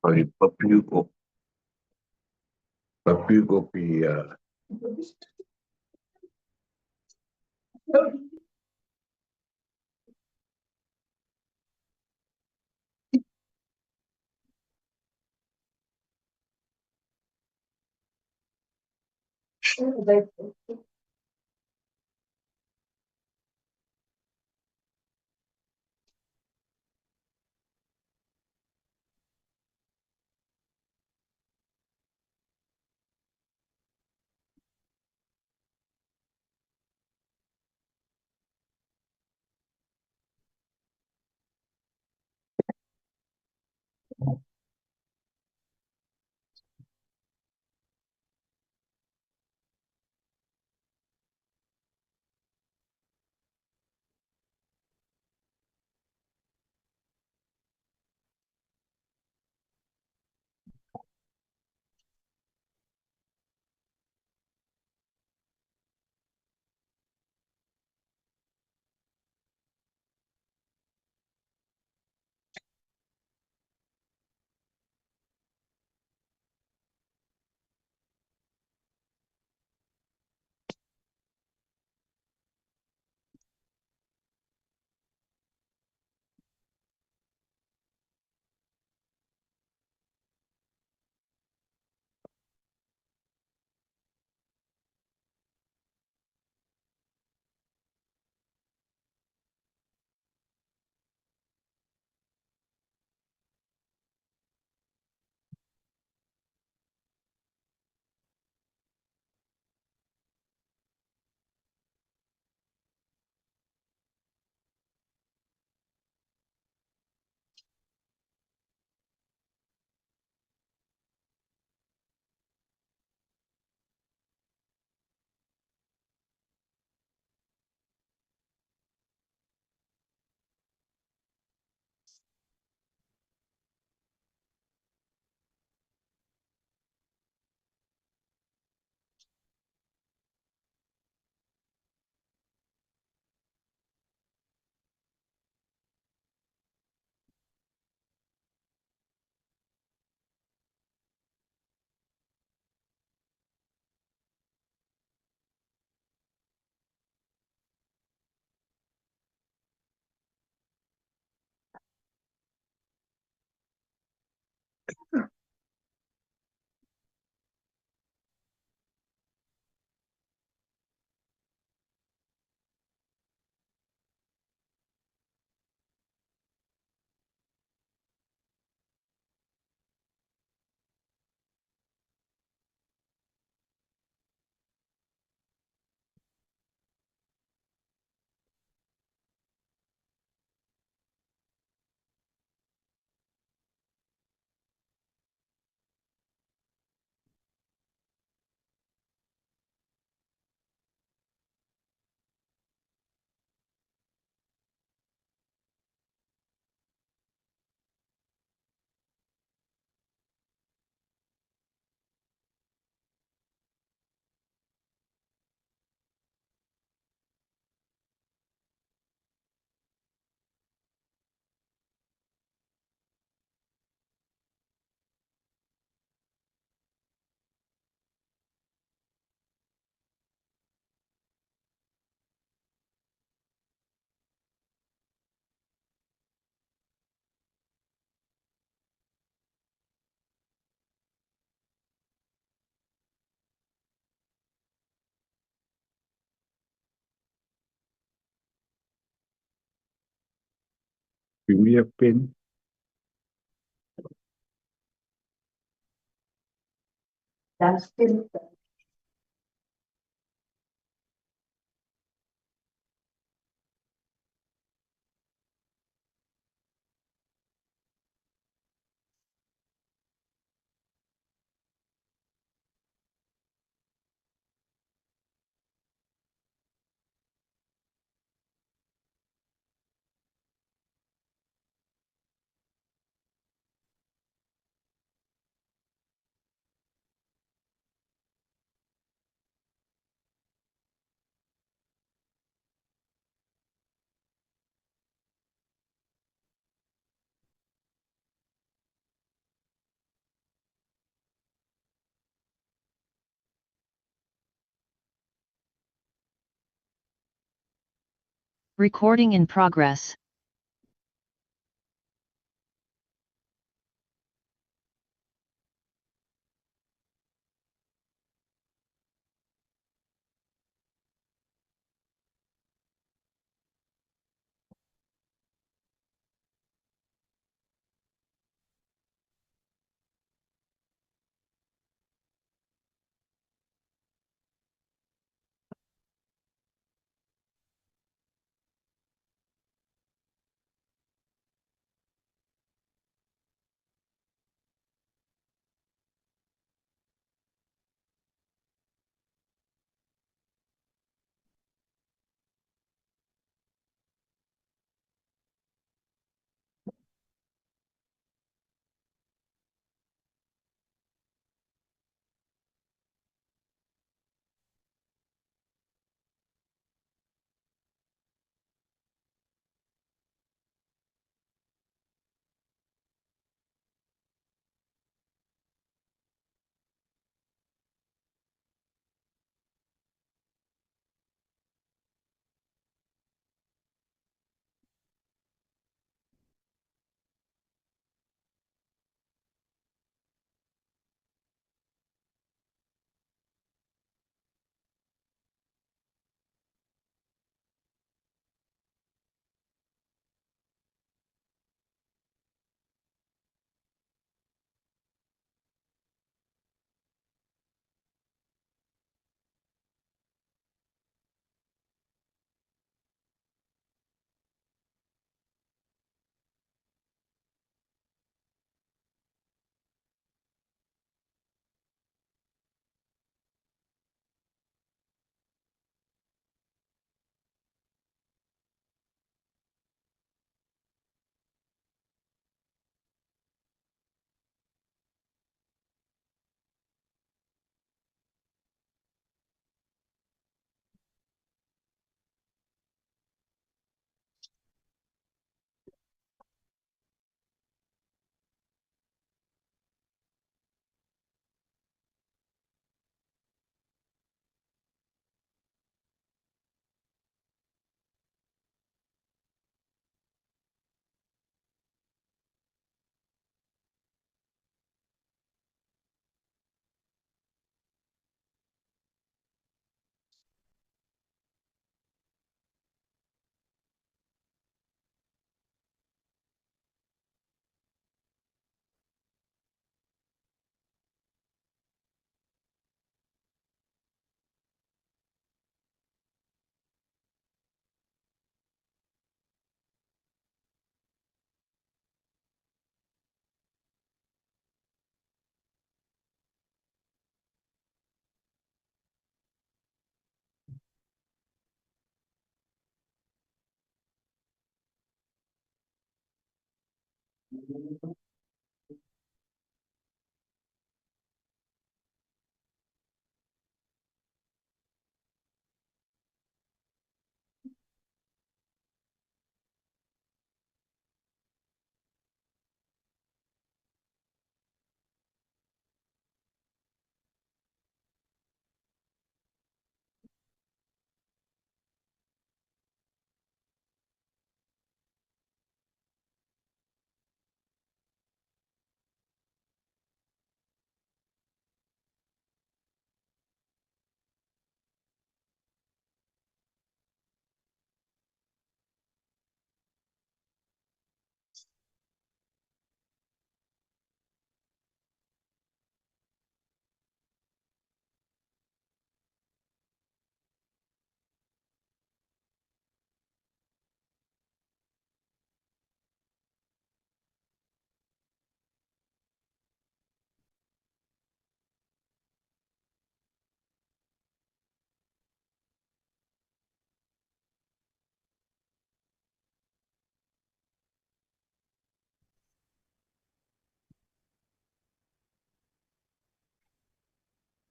Sorry, पप्पी को पिया. Give me a pin. That's pin. Recording in progress.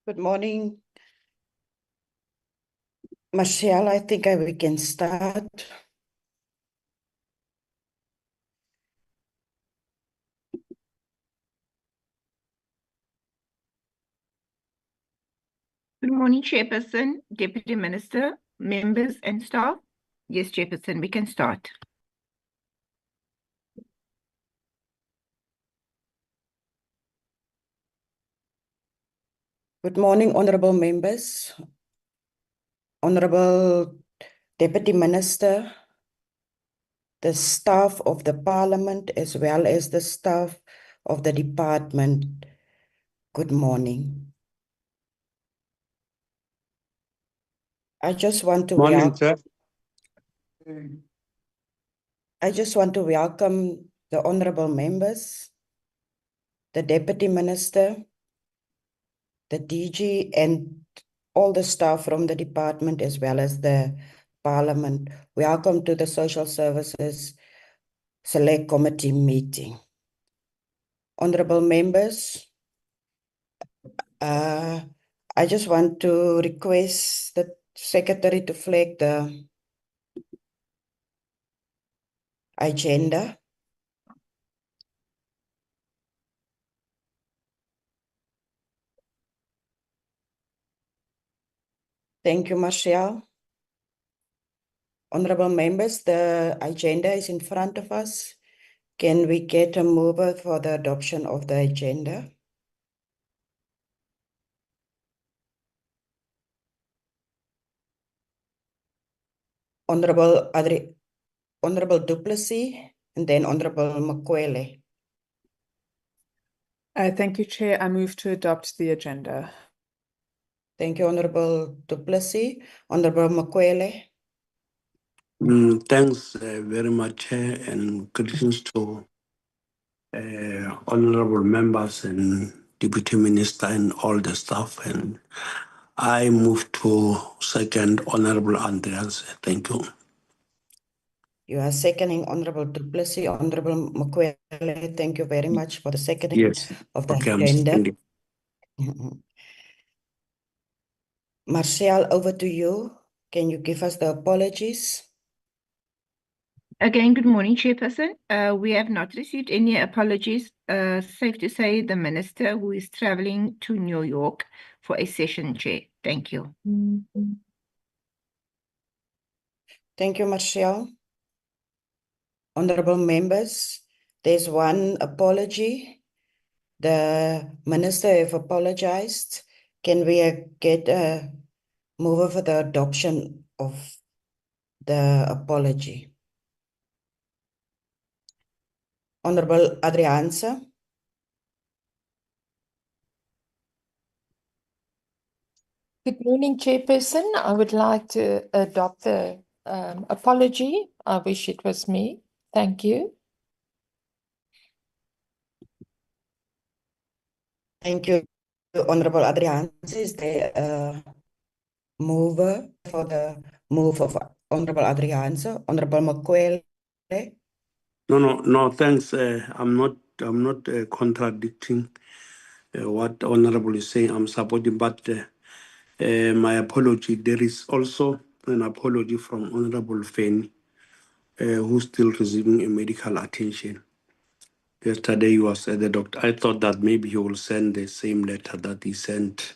Good morning. Michelle, I think we can start. Good morning, Chairperson, Deputy Minister, members and staff. Yes, Chairperson, we can start. Good morning, honorable members, honorable Deputy Minister, the staff of the Parliament, as well as the staff of the department. Good morning. I just want to Morning, sir. welcome the honorable members, the Deputy Minister, the DG, and all the staff from the department as well as the Parliament. Welcome to the Social Services Select Committee meeting. Honorable members, I just want to request the Secretary to flag the agenda. Thank you, Marshall. Honorable members, the agenda is in front of us. Can we get a mover for the adoption of the agenda? Honorable Duplessis, and then Honorable Makwele. Thank you, Chair. I move to adopt the agenda. Thank you, Honorable Duplessis. Honorable Makwele. Thanks very much, Chair, and greetings to honorable members and Deputy Minister and all the staff. And I move to second Honorable Andreas. Thank you. You are seconding Honorable Duplessis. Honorable Makwele, thank you very much for the seconding Yes. of the Okay, I'm agenda. seconding. Marcel, over to you. Can you give us the apologies? Again, good morning, Chairperson. We have not received any apologies. Safe to say the Minister who is traveling to New York for a session, Chair. Thank you. Thank you, Marcel. Honorable members, there's one apology. The Minister have apologized. Can we get a mover for the adoption of the apology? Honorable Adrianse. Good morning, Chairperson. I would like to adopt the apology. I wish it was me. Thank you. Thank you, Honorable Adrianse. Is there a mover for the move of Honorable Adrianse? Honorable Makwele? No, thanks. I'm not contradicting what Honorable is saying. I'm supporting, but my apology. There is also an apology from Honorable Fanny, who's still receiving a medical attention. Yesterday he was at the doctor. I thought that maybe he will send the same letter that he sent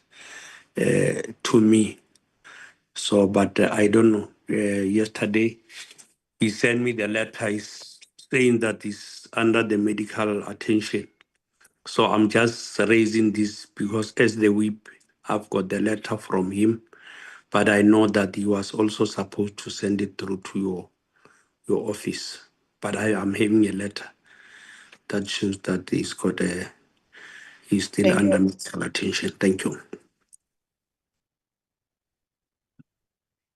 to me. So, but I don't know. Yesterday he sent me the letter. He's saying that he's under the medical attention. So I'm just raising this because as the whip, I've got the letter from him, but I know that he was also supposed to send it through to your office. But I am having a letter that shows that he's still Thank under you. medical attention. Thank you.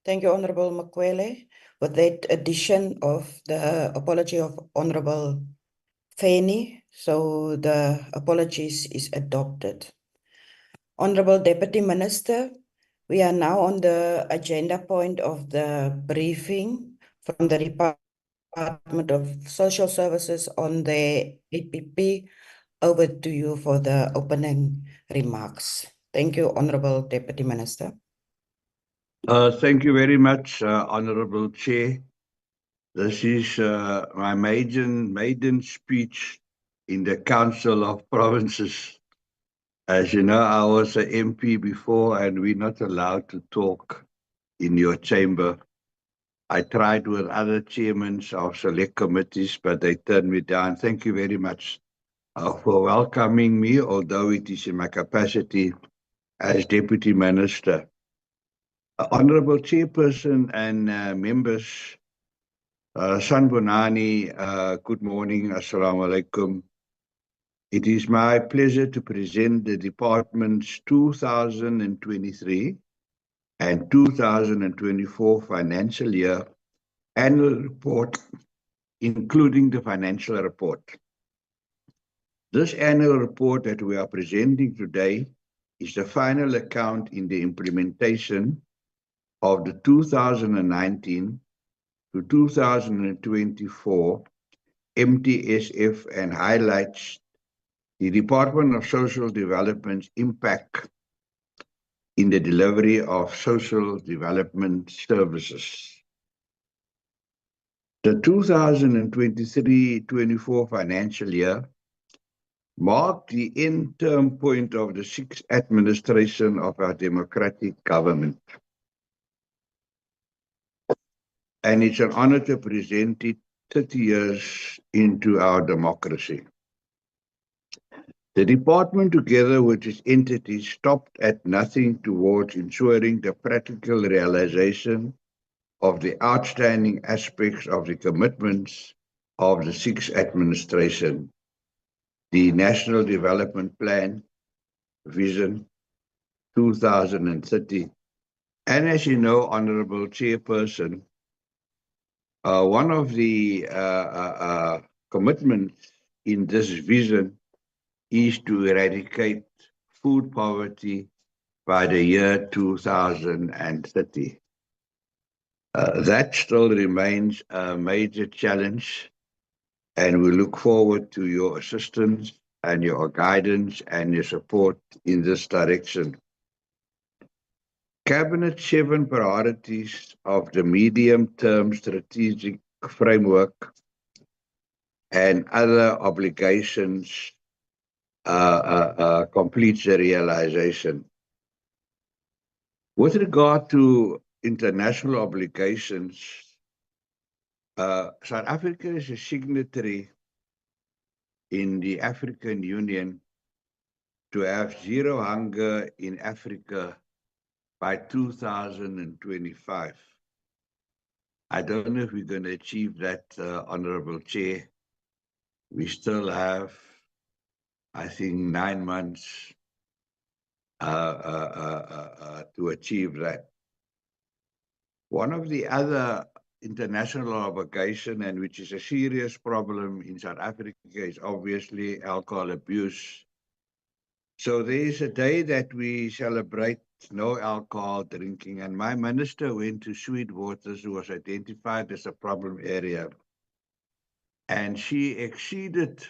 Thank you, Honorable Makwele. With that addition of the apology of Honorable Fanny, so the apologies is adopted. Honorable Deputy Minister, we are now on the agenda point of the briefing from the Department of Social Services on the APP. Over to you for the opening remarks. Thank you, Honorable Deputy Minister. Thank you very much, Honorable Chair. This is my maiden speech in the Council of Provinces. As you know, I was an MP before, and we're not allowed to talk in your chamber. I tried with other chairmen of select committees, but they turned me down. Thank you very much for welcoming me, although it is in my capacity as Deputy Minister. Honorable Chairperson and members, Sanbonani, good morning, Assalamu alaikum. It is my pleasure to present the Department's 2023 and 2024 financial year annual report, including the financial report. This annual report that we are presenting today is the final account in the implementation of the 2019 to 2024 MTSF and highlights the Department of Social Development's impact in the delivery of social development services. The 2023-24 financial year marked the end-term point of the sixth administration of our democratic government. And it's an honor to present it 30 years into our democracy. The department, together with its entities, stopped at nothing towards ensuring the practical realization of the outstanding aspects of the commitments of the sixth administration, the National Development Plan, Vision 2030. And as you know, Honorable Chairperson, one of the commitments in this vision is to eradicate food poverty by the year 2030. That still remains a major challenge, and we look forward to your assistance and your guidance and your support in this direction. Cabinet's 7 priorities of the medium-term strategic framework and other obligations completes the realization. With regard to international obligations, South Africa is a signatory in the African Union to have zero hunger in Africa by 2025. I don't know if we're going to achieve that, Honorable Chair. We still have, I think, 9 months to achieve that. One of the other international obligation, and which is a serious problem in South Africa, is obviously alcohol abuse. So there is a day that we celebrate no alcohol drinking, and my minister went to Sweetwaters, who was identified as a problem area, and she exceeded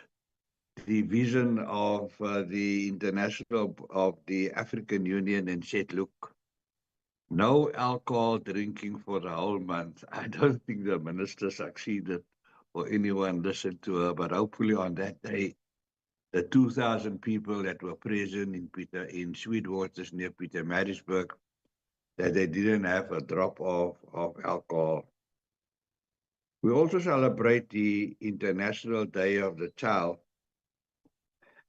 the vision of the international, of the African Union, and said, look, no alcohol drinking for the whole month. I don't think the minister succeeded or anyone listened to her, but hopefully on that day, the 2,000 people that were present in Sweetwaters near Pietermaritzburg, that they didn't have a drop of alcohol. We also celebrate the International Day of the Child.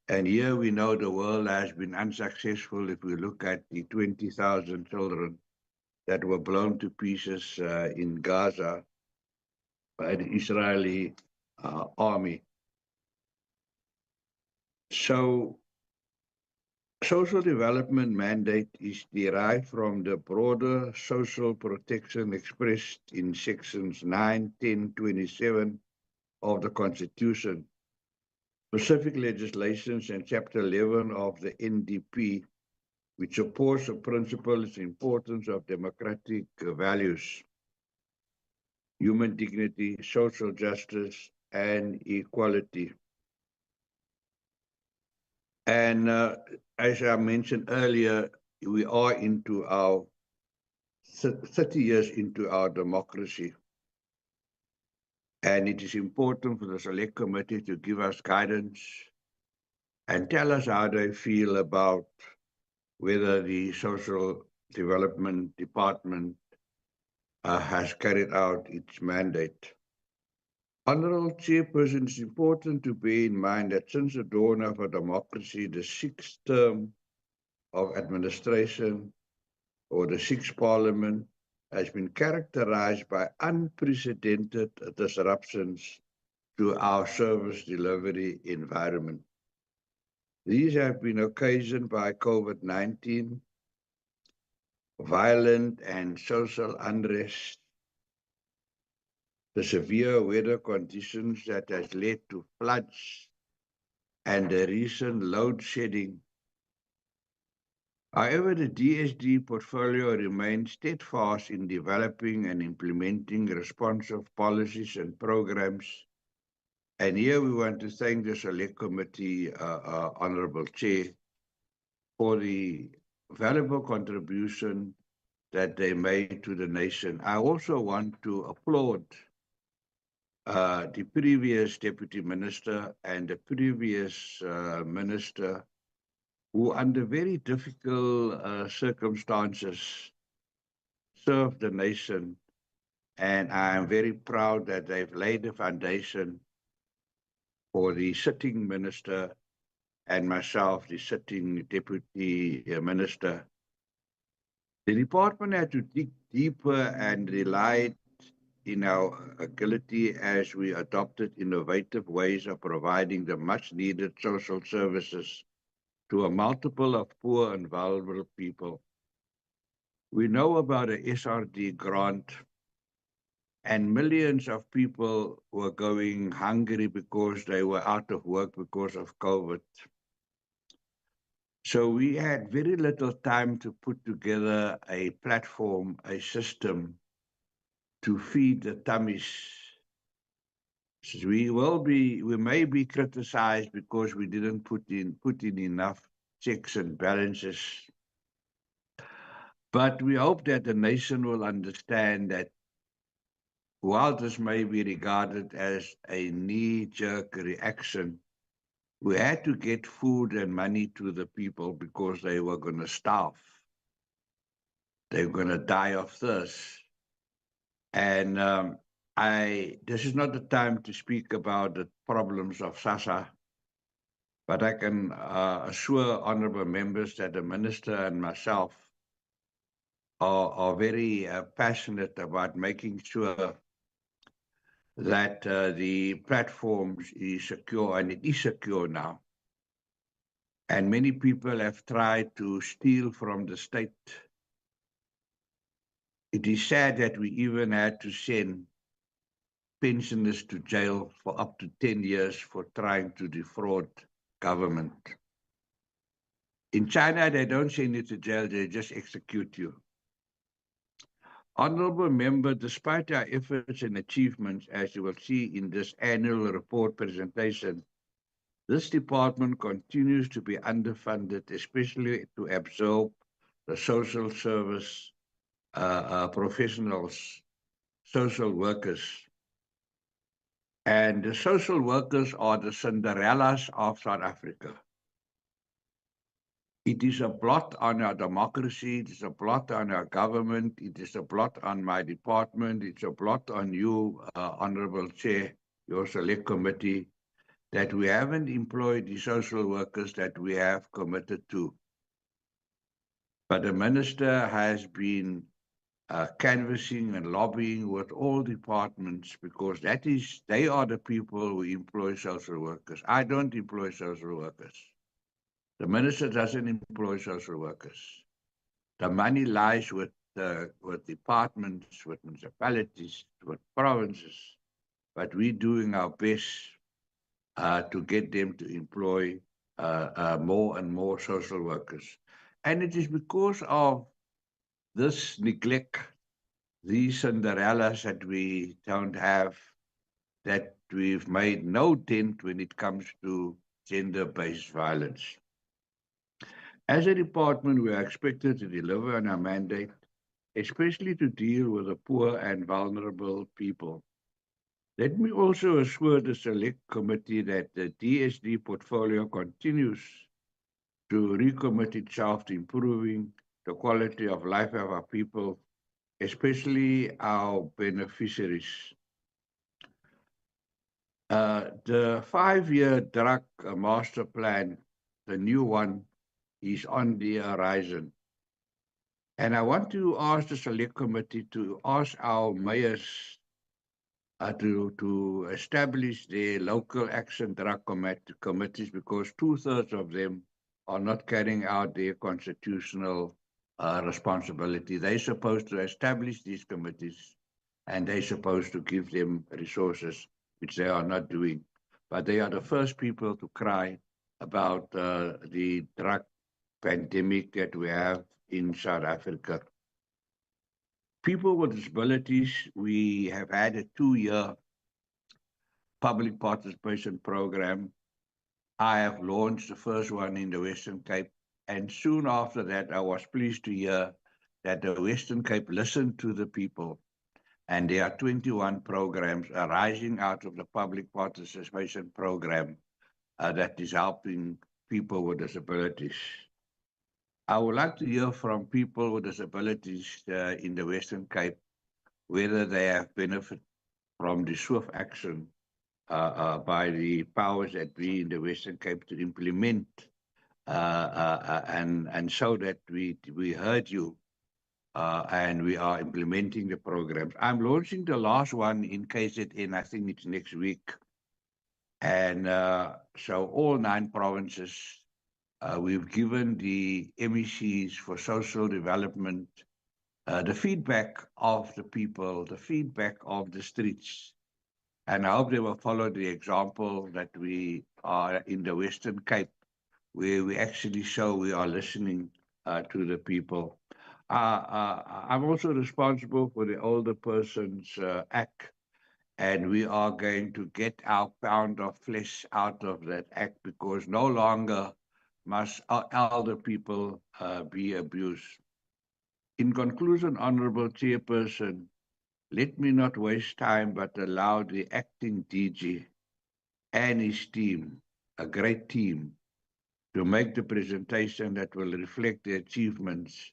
And here we know the world has been unsuccessful if we look at the 20,000 children that were blown to pieces in Gaza by the Israeli army. So, social development mandate is derived from the broader social protection expressed in sections 9, 10, 27 of the Constitution, specific legislations, and Chapter 11 of the NDP, which supports the principles and importance of democratic values, human dignity, social justice, and equality. And as I mentioned earlier, we are into our 30 years into our democracy. And it is important for the Select Committee to give us guidance and tell us how they feel about whether the Social Development Department has carried out its mandate. Honourable Chairperson, it's important to bear in mind that since the dawn of our democracy, the sixth term of administration or the sixth parliament has been characterized by unprecedented disruptions to our service delivery environment. These have been occasioned by COVID-19, violent and social unrest, the severe weather conditions that has led to floods, and the recent load shedding. However, the DSD portfolio remains steadfast in developing and implementing responsive policies and programs. And here we want to thank the Select Committee, Honourable Chair, for the valuable contribution that they made to the nation. I also want to applaud the previous Deputy Minister and the previous Minister who, under very difficult circumstances, served the nation. And I am very proud that they've laid the foundation for the sitting minister and myself, the sitting Deputy Minister. The department had to dig deeper and relied in our agility as we adopted innovative ways of providing the much-needed social services to a multiple of poor and vulnerable people. We know about the SRD grant, and millions of people were going hungry because they were out of work because of COVID. So we had very little time to put together a platform, a system to feed the tummies. So we may be criticized because we didn't put in enough checks and balances. But we hope that the nation will understand that while this may be regarded as a knee-jerk reaction, we had to get food and money to the people because they were going to starve. They were going to die of thirst. And this is not the time to speak about the problems of SASSA, but I can assure honourable members that the Minister and myself are very passionate about making sure that the platform is secure, and it is secure now. And many people have tried to steal from the state. It is sad that we even had to send pensioners to jail for up to 10 years for trying to defraud government. In China, they don't send you to jail, they just execute you. Honourable member, despite our efforts and achievements, as you will see in this annual report presentation, this department continues to be underfunded, especially to absorb the social service professionals, social workers. And the social workers are the Cinderellas of South Africa. It is a blot on our democracy, it is a blot on our government, it is a blot on my department, it's a blot on you, Honourable Chair, your Select Committee, that we haven't employed the social workers that we have committed to. But the Minister has been canvassing and lobbying with all departments because they are the people who employ social workers. I don't employ social workers. The Minister doesn't employ social workers. The money lies with departments, with municipalities, with provinces, but we're doing our best to get them to employ more and more social workers. And it is because of this neglect, these Cinderellas that we don't have, that we've made no dent when it comes to gender-based violence. As a department, we are expected to deliver on our mandate, especially to deal with the poor and vulnerable people. Let me also assure the Select Committee that the DSD portfolio continues to recommit itself to improving the quality of life of our people, especially our beneficiaries. The 5-year drug master plan, the new one, is on the horizon. And I want to ask the select committee to ask our mayors to establish their local action drug committees, because 2/3 of them are not carrying out their constitutional responsibility. They're supposed to establish these committees, and they're supposed to give them resources, which they are not doing. But they are the first people to cry about the drug pandemic that we have in South Africa. People with disabilities, we have had a 2-year public participation program. I have launched the first one in the Western Cape, and soon after that, I was pleased to hear that the Western Cape listened to the people, and there are 21 programs arising out of the public participation program that is helping people with disabilities. I would like to hear from people with disabilities in the Western Cape whether they have benefited from the swift action by the powers that be in the Western Cape to implement and so that we heard you and we are implementing the programs. I'm launching the last one in KZN, I think it's next week. And so all 9 provinces, we've given the MECs for social development the feedback of the people, the feedback of the streets. And I hope they will follow the example that we are in the Western Cape, where we actually show we are listening to the people. I'm also responsible for the Older Persons Act, and we are going to get our pound of flesh out of that act, because no longer must elder people be abused. In conclusion, Honorable Chairperson, let me not waste time, but allow the acting DG and his team, a great team, to make the presentation that will reflect the achievements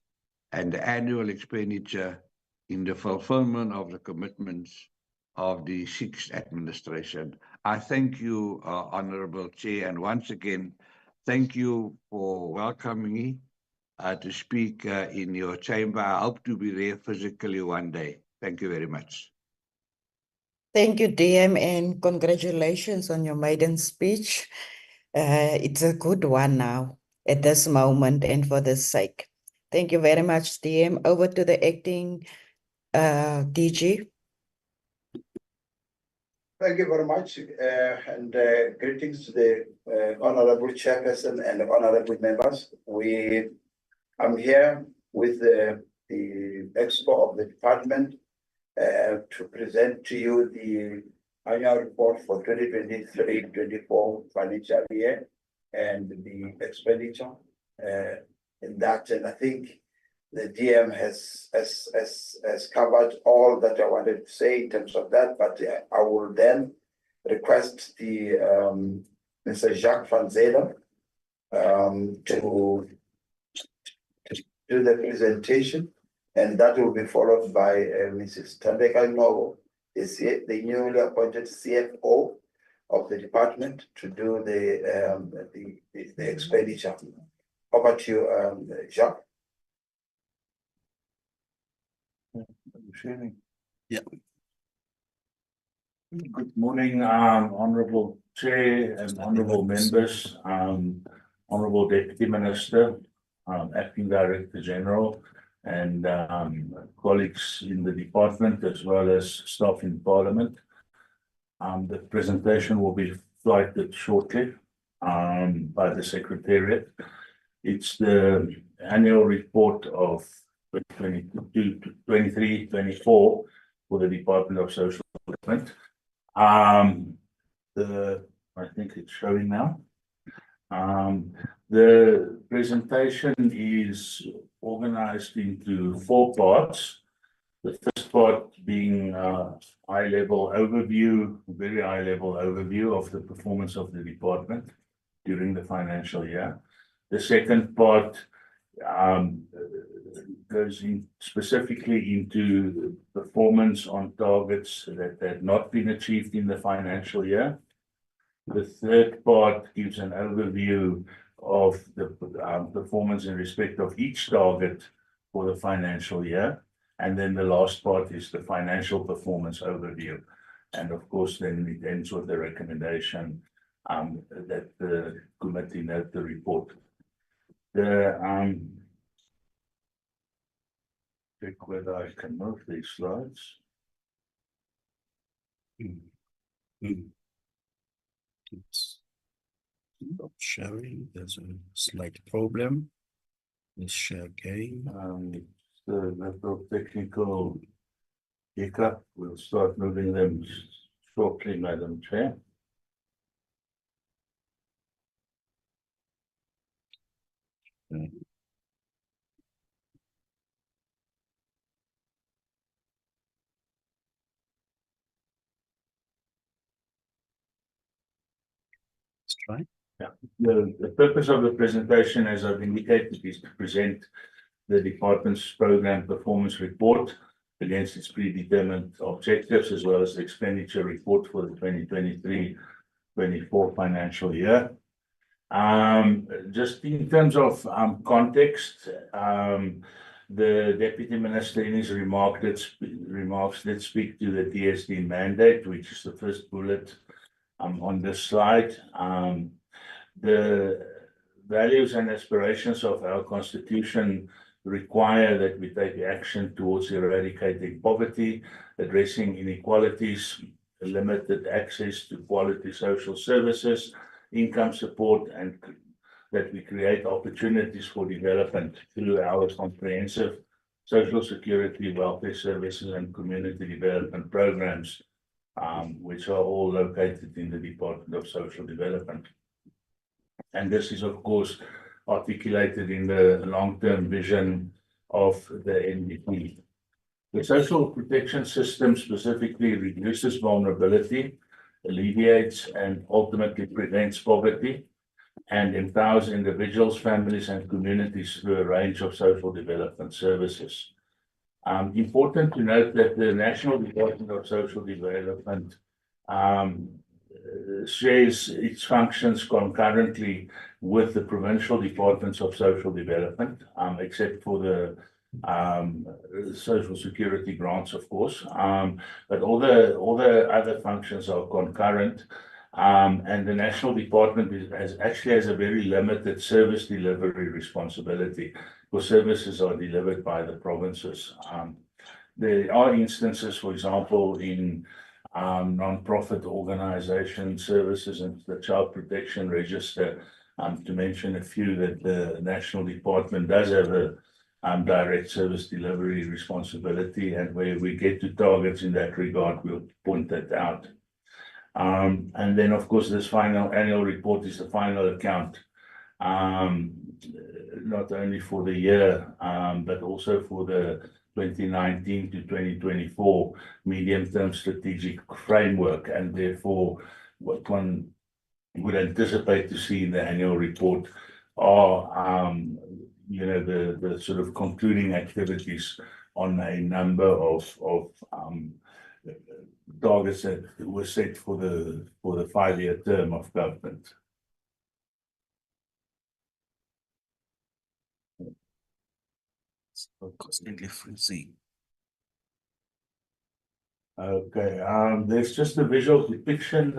and the annual expenditure in the fulfillment of the commitments of the 6th administration. I thank you, Honorable Chair, and once again, thank you for welcoming me to speak in your chamber. I hope to be there physically one day. Thank you very much. Thank you, DM, and congratulations on your maiden speech. It's a good one now at this moment and for this sake. Thank you very much, DM. Over to the acting DG. Thank you very much, and greetings to the Honorable Chairperson and Honorable members. I'm here with the expo of the department to present to you the annual report for 2023-24 financial year and the expenditure in that. And I think the DM has covered all that I wanted to say in terms of that, but I will then request the Mr. Jacques van Zelen to do the presentation, and that will be followed by Mrs. Tandeka Novo, the newly appointed CFO of the department, to do the expenditure. Over to you, Jacques. Yeah. Good morning, Honorable Chair and Honorable members, Honorable Deputy Minister, Acting Director General, and colleagues in the department, as well as staff in Parliament. The presentation will be flighted shortly by the Secretariat. It's the annual report of 2022-23-24 for the Department of Social Development. I think it's showing now. The presentation is organized into 4 parts. The first part being high-level overview, very high-level overview of the performance of the department during the financial year. The second part goes in specifically into performance on targets that had not been achieved in the financial year. The third part gives an overview of the performance in respect of each target for the financial year. And then the last part is the financial performance overview. And of course, then it ends with the recommendation that the committee note the report. Check whether I can move these slides. It's not showing. There's a slight problem. Let's share again. The little technical hiccup. We'll start moving them shortly, Madam Chair. Okay. Let's try. The purpose of the presentation, as I've indicated, is to present the department's program performance report against its predetermined objectives, as well as the expenditure report for the 2023-24 financial year. Just in terms of context, the Deputy Minister in his remarks did speak to the TSD mandate, which is the first bullet on this slide. The values and aspirations of our Constitution require that we take action towards eradicating poverty, addressing inequalities, limited access to quality social services, income support, and that we create opportunities for development through our comprehensive social security, welfare services, and community development programs, which are all located in the Department of Social Development. And this is, of course, articulated in the long-term vision of the NDP. The social protection system specifically reduces vulnerability, alleviates and ultimately prevents poverty, and empowers individuals, families, and communities through a range of social development services. Important to note that the National Department of Social Development shares its functions concurrently with the provincial departments of social development, except for the social security grants, of course. But all the other functions are concurrent. And the national department has a very limited service delivery responsibility, because services are delivered by the provinces. There are instances, for example, in non-profit organization services and the Child Protection Register, to mention a few, that the national department does have a direct service delivery responsibility, and where we get to targets in that regard, we'll point that out. And then, of course, this final annual report is the final account, not only for the year, but also for the 2019 to 2024 medium-term strategic framework, and therefore what one would anticipate to see in the annual report are, the sort of concluding activities on a number of targets that were set for the 5-year term of government. So constantly freezing. Okay, there's just a visual depiction,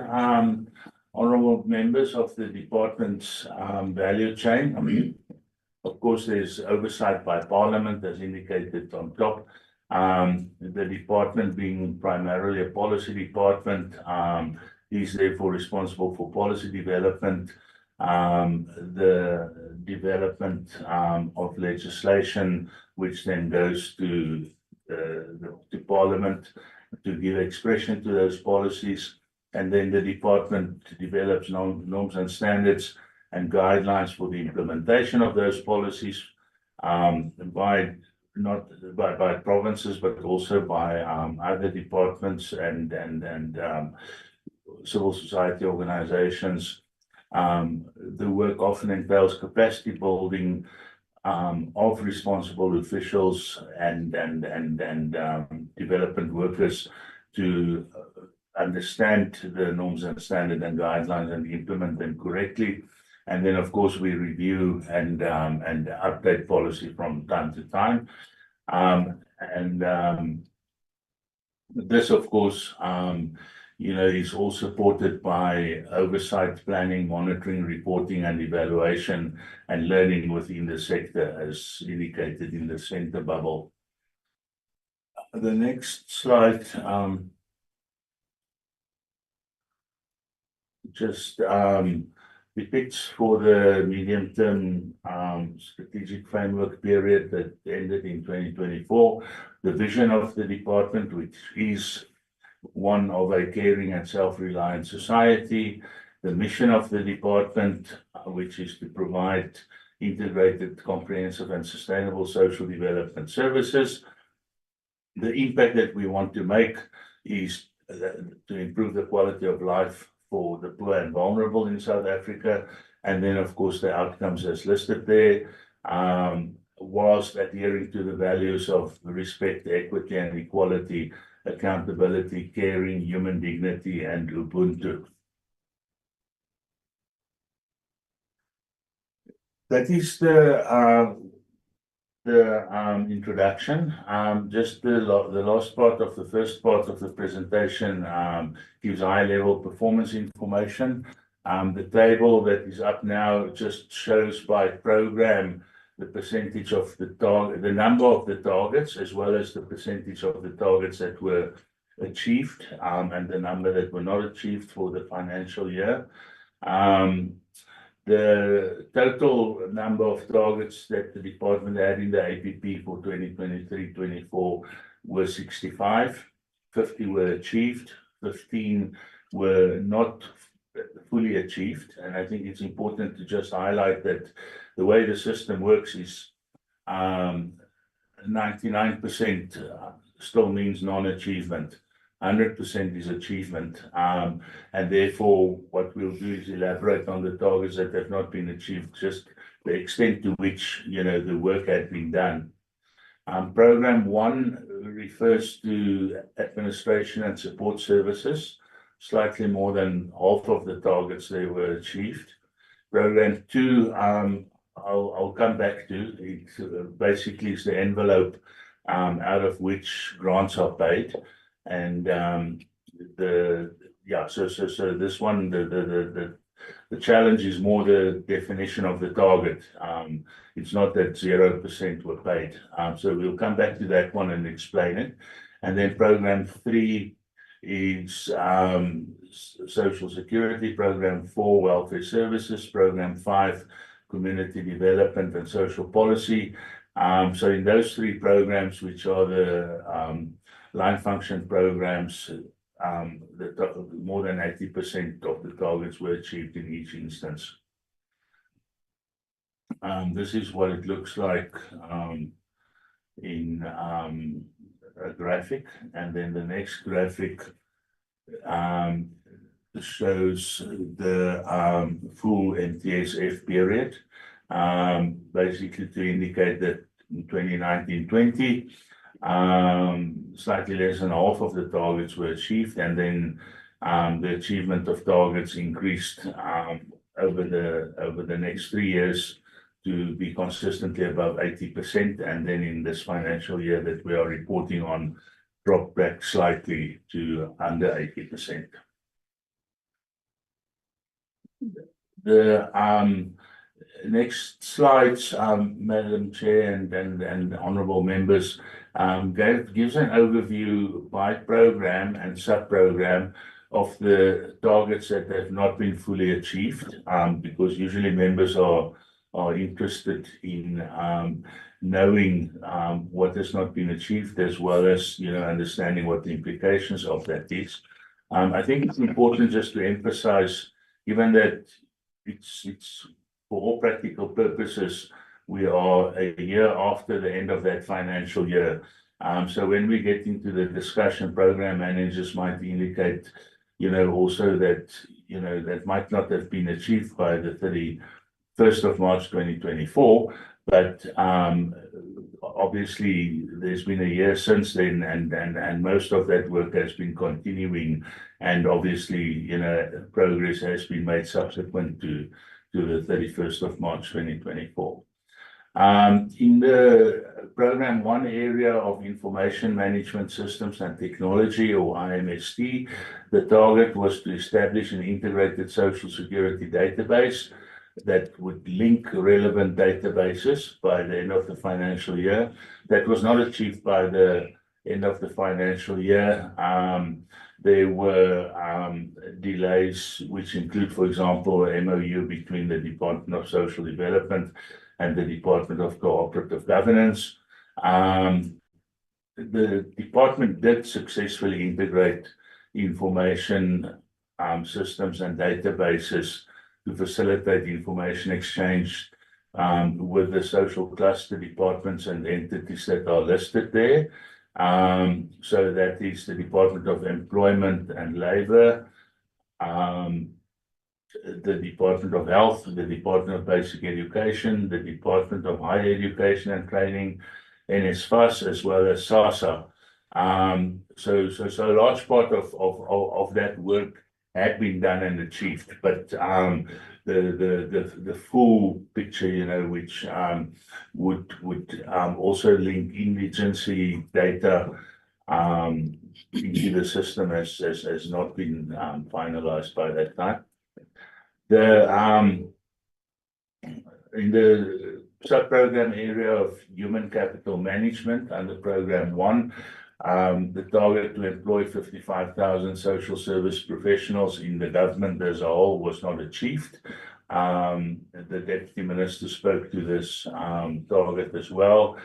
honorable members, of the department's value chain. Of course, there's oversight by Parliament, as indicated on top. The department, being primarily a policy department, is therefore responsible for policy development, the development of legislation, which then goes to Parliament to give expression to those policies, and then the department develops norms and standards and guidelines for the implementation of those policies, by provinces, but also by other departments and civil society organizations. The work often entails capacity building, of responsible officials and development workers to understand the norms and standards and guidelines and implement them correctly. And then, of course, we review and update policy from time to time. This, of course, is all supported by oversight, planning, monitoring, reporting, and evaluation, and learning within the sector, as indicated in the center bubble. The next slide just depicts for the medium-term strategic framework period that ended in 2024, the vision of the department, which is one of a caring and self-reliant society, the mission of the department, which is to provide integrated, comprehensive, and sustainable social development services. The impact that we want to make is to improve the quality of life for the poor and vulnerable in South Africa, and then, of course, the outcomes as listed there, whilst adhering to the values of respect, equity, and equality, accountability, caring, human dignity, and Ubuntu. That is the introduction. Just the last part of the first part of the presentation gives high-level performance information. The table that is up now just shows by program the percentage of the number of the targets, as well as the percentage of the targets that were achieved, and the number that were not achieved for the financial year. The total number of targets that the department had in the APP for 2023-24 were 65. 50 were achieved, 15 were not fully achieved. And I think it's important to just highlight that the way the system works is 99% still means non-achievement. 100% is achievement, and therefore what we'll do is elaborate on the targets that have not been achieved, just the extent to which the work had been done. Program 1 refers to administration and support services. Slightly more than half of the targets they were achieved. Program 2, I'll come back to. It basically is the envelope out of which grants are paid. And so this one, the challenge is more the definition of the target. It's not that 0% were paid. So we'll come back to that one and explain it. And then program 3 is social security, program 4 welfare services, program 5 community development and social policy. So in those 3 programs, which are the line function programs, more than 80% of the targets were achieved in each instance. This is what it looks like in a graphic, and then the next graphic shows the full MTSF period, basically to indicate that in 2019-20, slightly less than half of the targets were achieved, and then the achievement of targets increased over the next 3 years to be consistently above 80%, and then in this financial year that we are reporting on, dropped back slightly to under 80%. The next slides, Madam Chair and honourable members, gives an overview by program and sub-program of the targets that have not been fully achieved, because usually members are interested in knowing what has not been achieved, as well as understanding what the implications of that is. I think it's important just to emphasize, given that it's for all practical purposes, we are a year after the end of that financial year. So when we get into the discussion, program managers might indicate, also that, that might not have been achieved by the 31st 1st of March 2024, but obviously there's been a year since then, and most of that work has been continuing, and obviously, you know, progress has been made subsequent to the 31st of March 2024. In the program 1 area of information management systems and technology, or IMST, the target was to establish an integrated social security database that would link relevant databases by the end of the financial year. That was not achieved by the end of the financial year. There were delays, which include, for example, an MOU between the Department of Social Development and the Department of Cooperative Governance. The department did successfully integrate information systems and databases to facilitate information exchange with the social cluster departments and entities that are listed there. So that is the Department of Employment and Labor, the Department of Health, the Department of Basic Education, the Department of Higher Education and Training, NSFAS, as well as SASA. So a large part of that work had been done and achieved, but the full picture, you know, which would also link indigency data into the system has not been finalized by that time. In the sub-program area of human capital management under program 1, the target to employ 55,000 social service professionals in the government as a whole was not achieved. The Deputy Minister spoke to this target as well.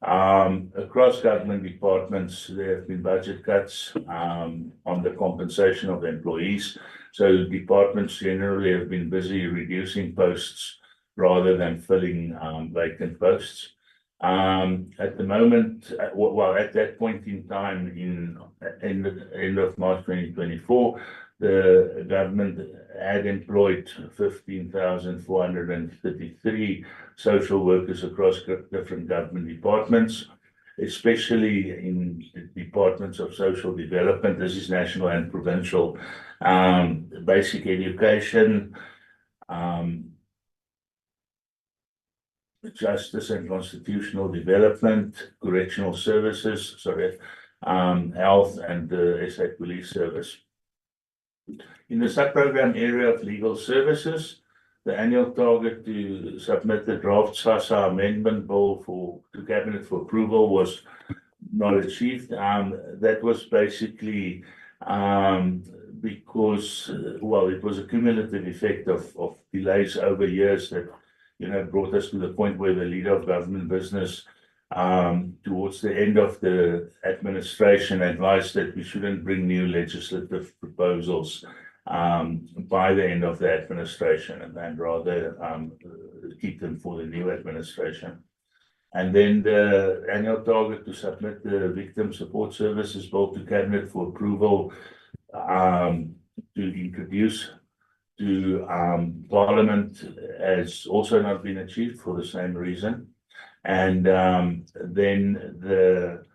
Across government departments, there have been budget cuts on the compensation of employees. So departments generally have been busy reducing posts rather than filling vacant posts. At the moment, well, at that point in time, in the end of March 2024, the government had employed 15,433 social workers across different government departments, especially in the departments of social development. This is national and provincial, basic education, justice and constitutional development, correctional services, health, and the SA Police Service. In the sub-program area of legal services, the annual target to submit the draft SASA amendment bill to Cabinet for approval was not achieved. That was basically because, well, it was a cumulative effect of delays over years that, you know, brought us to the point where the leader of government business, towards the end of the administration, advised that we shouldn't bring new legislative proposals by the end of the administration, and rather keep them for the new administration. And then the annual target to submit the Victim Support Services Bill to Cabinet for approval to introduce to Parliament has also not been achieved for the same reason. And then the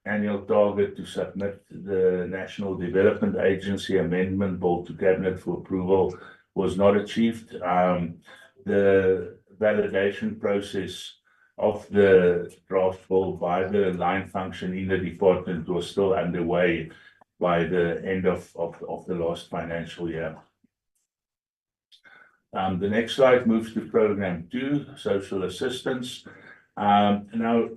annual target to submit the National Development Agency Amendment Bill to Cabinet for approval was not achieved. The validation process of the draft bill by the line function in the department was still underway by the end of the last financial year. The next slide moves to program 2, social assistance. Now,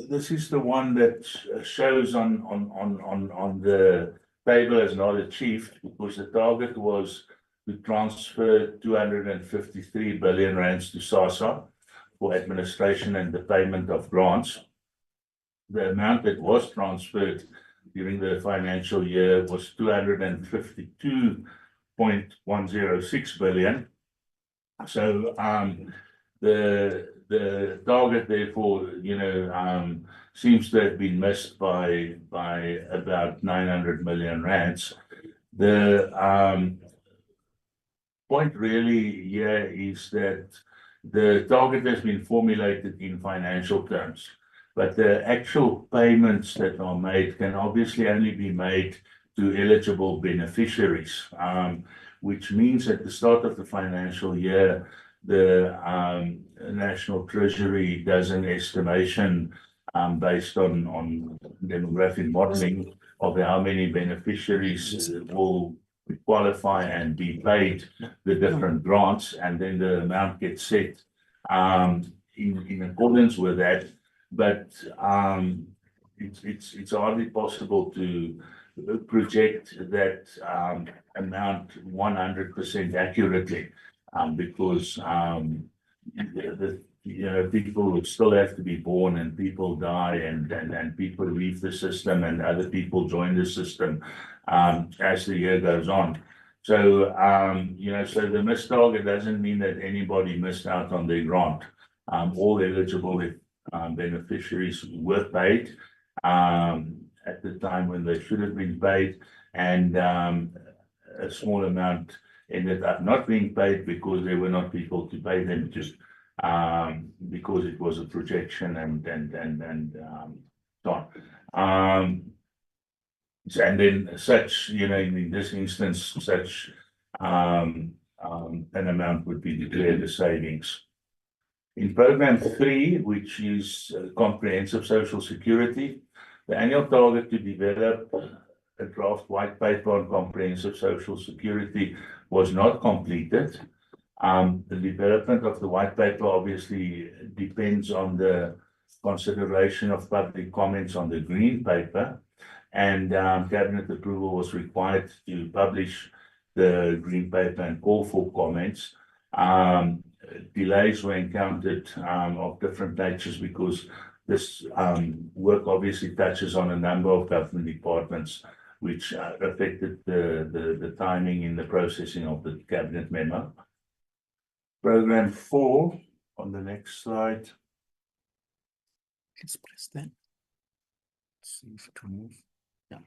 this is the one that shows on the table as not achieved, because the target was to transfer 253 billion rands to SASA for administration and the payment of grants. The amount that was transferred during the financial year was 252.106 billion. So the target, therefore, you know, seems to have been missed by about 900 million rands. The point really here is that the target has been formulated in financial terms, but the actual payments that are made can obviously only be made to eligible beneficiaries, which means at the start of the financial year, the National Treasury does an estimation based on demographic modeling of how many beneficiaries will qualify and be paid the different grants, and then the amount gets set in accordance with that. But it's hardly possible to project that amount 100% accurately, because people would still have to be born, and people die, and people leave the system, and other people join the system as the year goes on. So so the missed target doesn't mean that anybody missed out on their grant. All eligible beneficiaries were paid at the time when they should have been paid, and a small amount ended up not being paid because there were not people to pay them to, because it was a projection and so on. And then such, in this instance, such an amount would be declared as savings. In program 3, which is comprehensive social security, the annual target to develop a draft white paper on comprehensive social security was not completed. The development of the white paper obviously depends on the consideration of public comments on the green paper, and cabinet approval was required to publish the green paper and call for comments. Delays were encountered of different natures because this work obviously touches on a number of government departments, which affected the timing in the processing of the cabinet memo. Program 4 on the next slide. Let's press that. See if it can move. Yeah.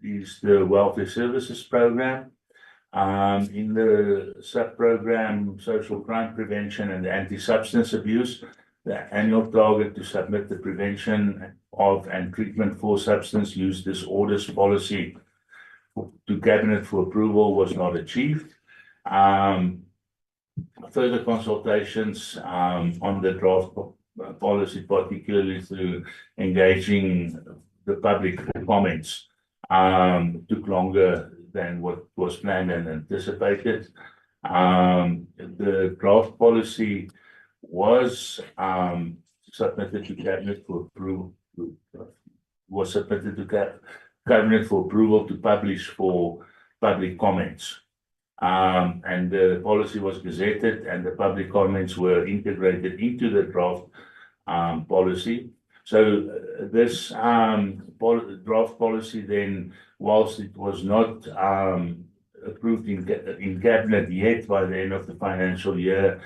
Is the welfare services program. In the sub-program social crime prevention and anti-substance abuse, the annual target to submit the prevention of and treatment for substance use disorders policy to cabinet for approval was not achieved. Further consultations on the draft policy, particularly through engaging the public comments, took longer than what was planned and anticipated. The draft policy was submitted to cabinet for approval. Cabinet for approval to publish for public comments. And the policy was gazetted, and the public comments were integrated into the draft policy. So this draft policy then, whilst it was not approved in cabinet yet by the end of the financial year,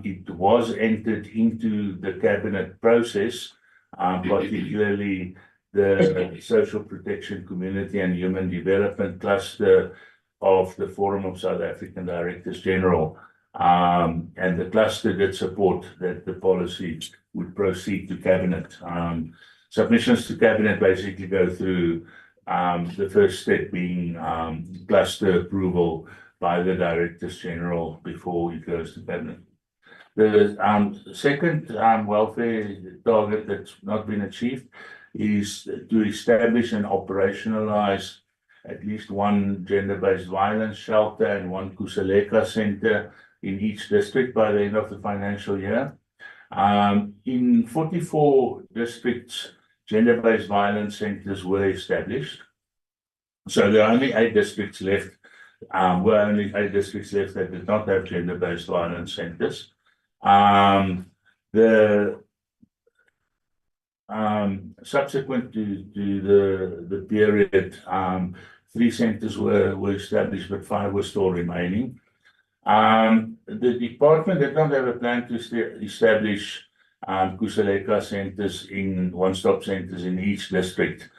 it was entered into the cabinet process, particularly the Social Protection Community and Human Development cluster of the Forum of South African Directors General. And the cluster did support that the policy would proceed to cabinet. Submissions to cabinet basically go through the first step being cluster approval by the Directors General before it goes to cabinet. The second welfare target that's not been achieved is to establish and operationalize at least one gender-based violence shelter and one Kusaleka center in each district by the end of the financial year. In 44 districts, gender-based violence centers were established. So there are only 8 districts left. Only 8 districts left that did not have gender-based violence centers. Subsequent to the period, 3 centers were established, but 5 were still remaining. The department did not have a plan to establish Kusaleka centers in one-stop centers in each district.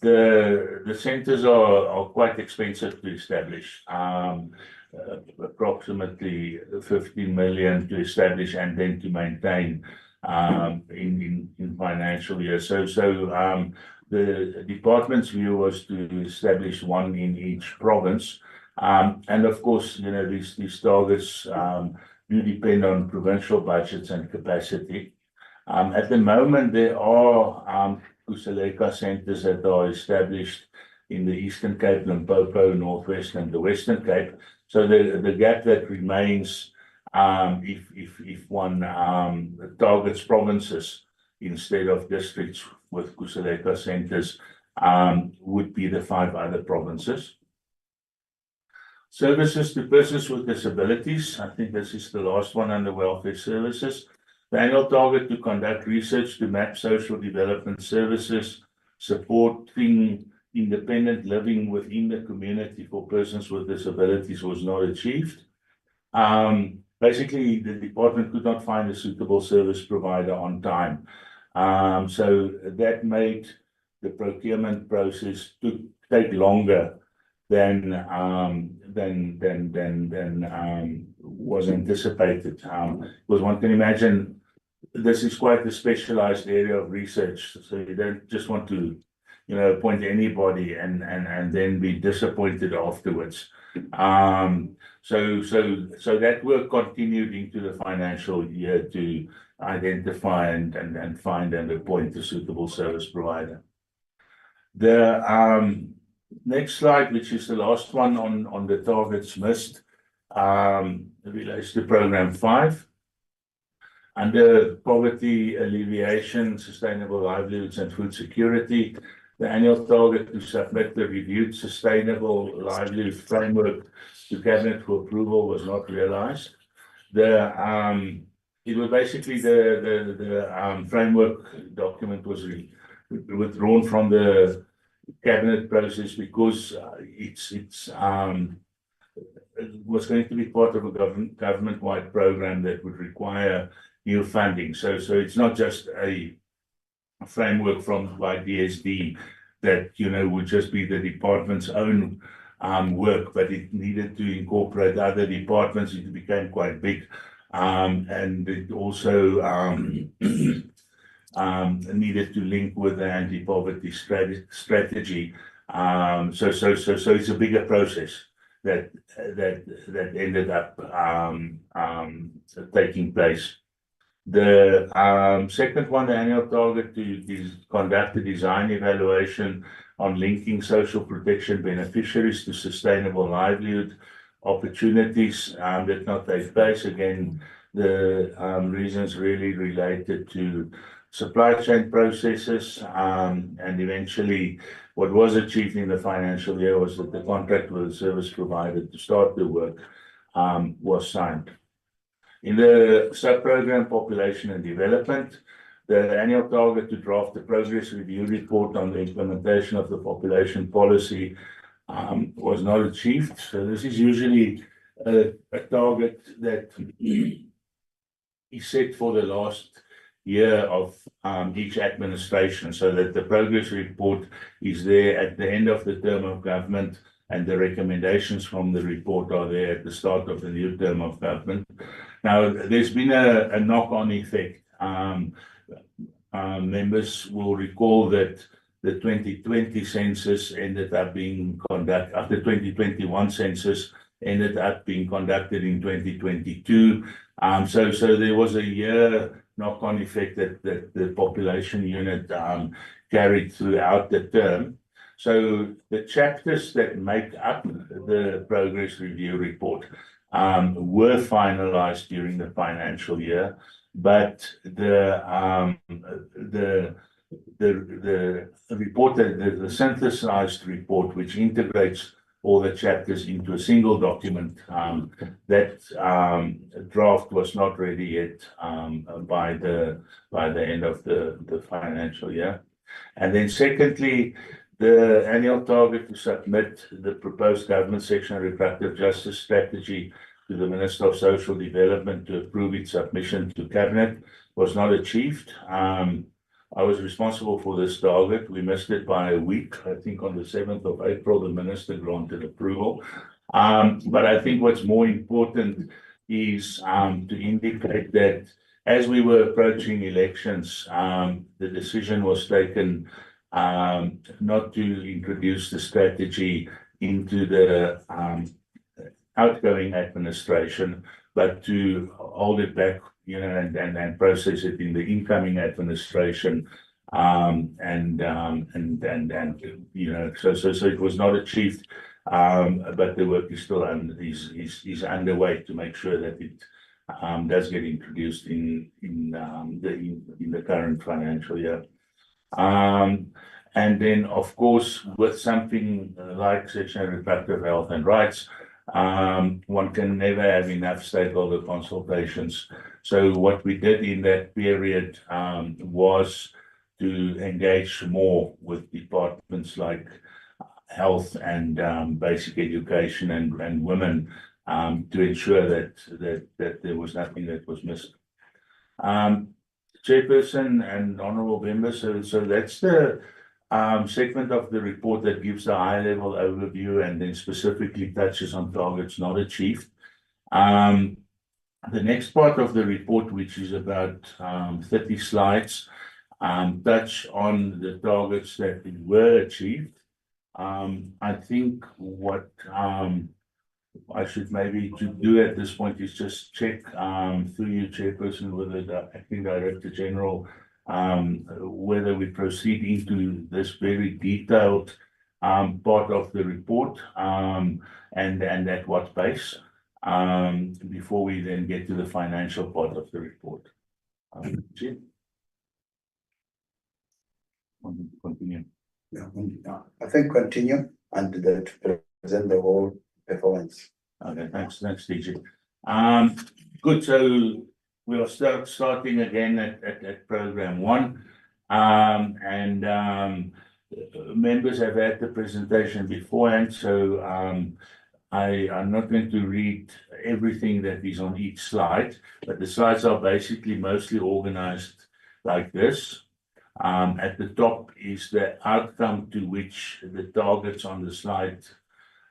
the centers are quite expensive to establish. Approximately 15 million to establish and then to maintain in financial year. So the department's view was to establish one in each province. And of course, you know, these targets do depend on provincial budgets and capacity. At the moment, there are Kusaleka centers that are established in the Eastern Cape, Limpopo, Northwest, and the Western Cape. So the gap that remains, if one targets provinces instead of districts with Kusaleka centers, would be the 5 other provinces. Services to persons with disabilities. I think this is the last one under welfare services. The annual target to conduct research to map social development services, supporting independent living within the community for persons with disabilities was not achieved. Basically, the department could not find a suitable service provider on time. So that made the procurement process to take longer than was anticipated. Because one can imagine this is quite a specialized area of research, so you don't just want to, you know, appoint anybody and then be disappointed afterwards. So that work continued into the financial year to identify and find and appoint a suitable service provider. The next slide, which is the last one on the targets missed, relates to program 5. Under poverty alleviation, sustainable livelihoods and food security, the annual target to submit the reviewed sustainable livelihood framework to Cabinet for approval was not realized. It was basically the framework document was withdrawn from the Cabinet process because it was going to be part of a government-wide program that would require new funding. So it's not just a framework by DSD that, you know, would just be the department's own work, but it needed to incorporate other departments. It became quite big, and it also needed to link with the anti-poverty strategy. So it's a bigger process that ended up taking place. The second one, the annual target to conduct a design evaluation on linking social protection beneficiaries to sustainable livelihood opportunities did not take place. Again, the reasons really related to supply chain processes, and eventually what was achieved in the financial year was that the contract with the service provider to start the work was signed. In the sub-program population and development, the annual target to draft the progress review report on the implementation of the population policy was not achieved. So this is usually a target that is set for the last year of each administration, so that the progress report is there at the end of the term of government and the recommendations from the report are there at the start of the new term of government. Now, there's been a knock-on effect. Members will recall that the 2020 census ended up being conducted, after 2021 census ended up being conducted in 2022. So there was a year knock-on effect that the population unit carried throughout the term. So the chapters that make up the progress review report were finalized during the financial year, but the report, the synthesized report, which integrates all the chapters into a single document, that draft was not ready yet by the end of the financial year. And then secondly, the annual target to submit the proposed government section reproductive justice strategy to the Minister of Social Development to approve its submission to Cabinet was not achieved. I was responsible for this target. We missed it by a week. I think on the 7th of April, the minister granted approval. But I think what's more important is to indicate that as we were approaching elections, the decision was taken not to introduce the strategy into the outgoing administration, but to hold it back, and process it in the incoming administration. So it was not achieved, but the work is still is underway to make sure that it does get introduced in the current financial year. And then, of course, with something like sexual and reproductive health and rights, one can never have enough stakeholder consultations. So what we did in that period was to engage more with departments like health and basic education and women to ensure that there was nothing that was missed. Chairperson and honourable members, so that's the segment of the report that gives a high-level overview and then specifically touches on targets not achieved. The next part of the report, which is about 30 slides, touch on the targets that were achieved. I think what I should maybe to do at this point is just check through you, Chairperson, with the Acting Director General, whether we proceed into this very detailed part of the report and at what pace before we then get to the financial part of the report. Jim? Continue. Yeah, I think continue and to present the whole performance. Okay, thanks, DG. Good, so we'll starting again at program 1. Members have had the presentation beforehand, so I'm not going to read everything that is on each slide, but the slides are basically mostly organized like this. At the top is the outcome to which the targets on the slide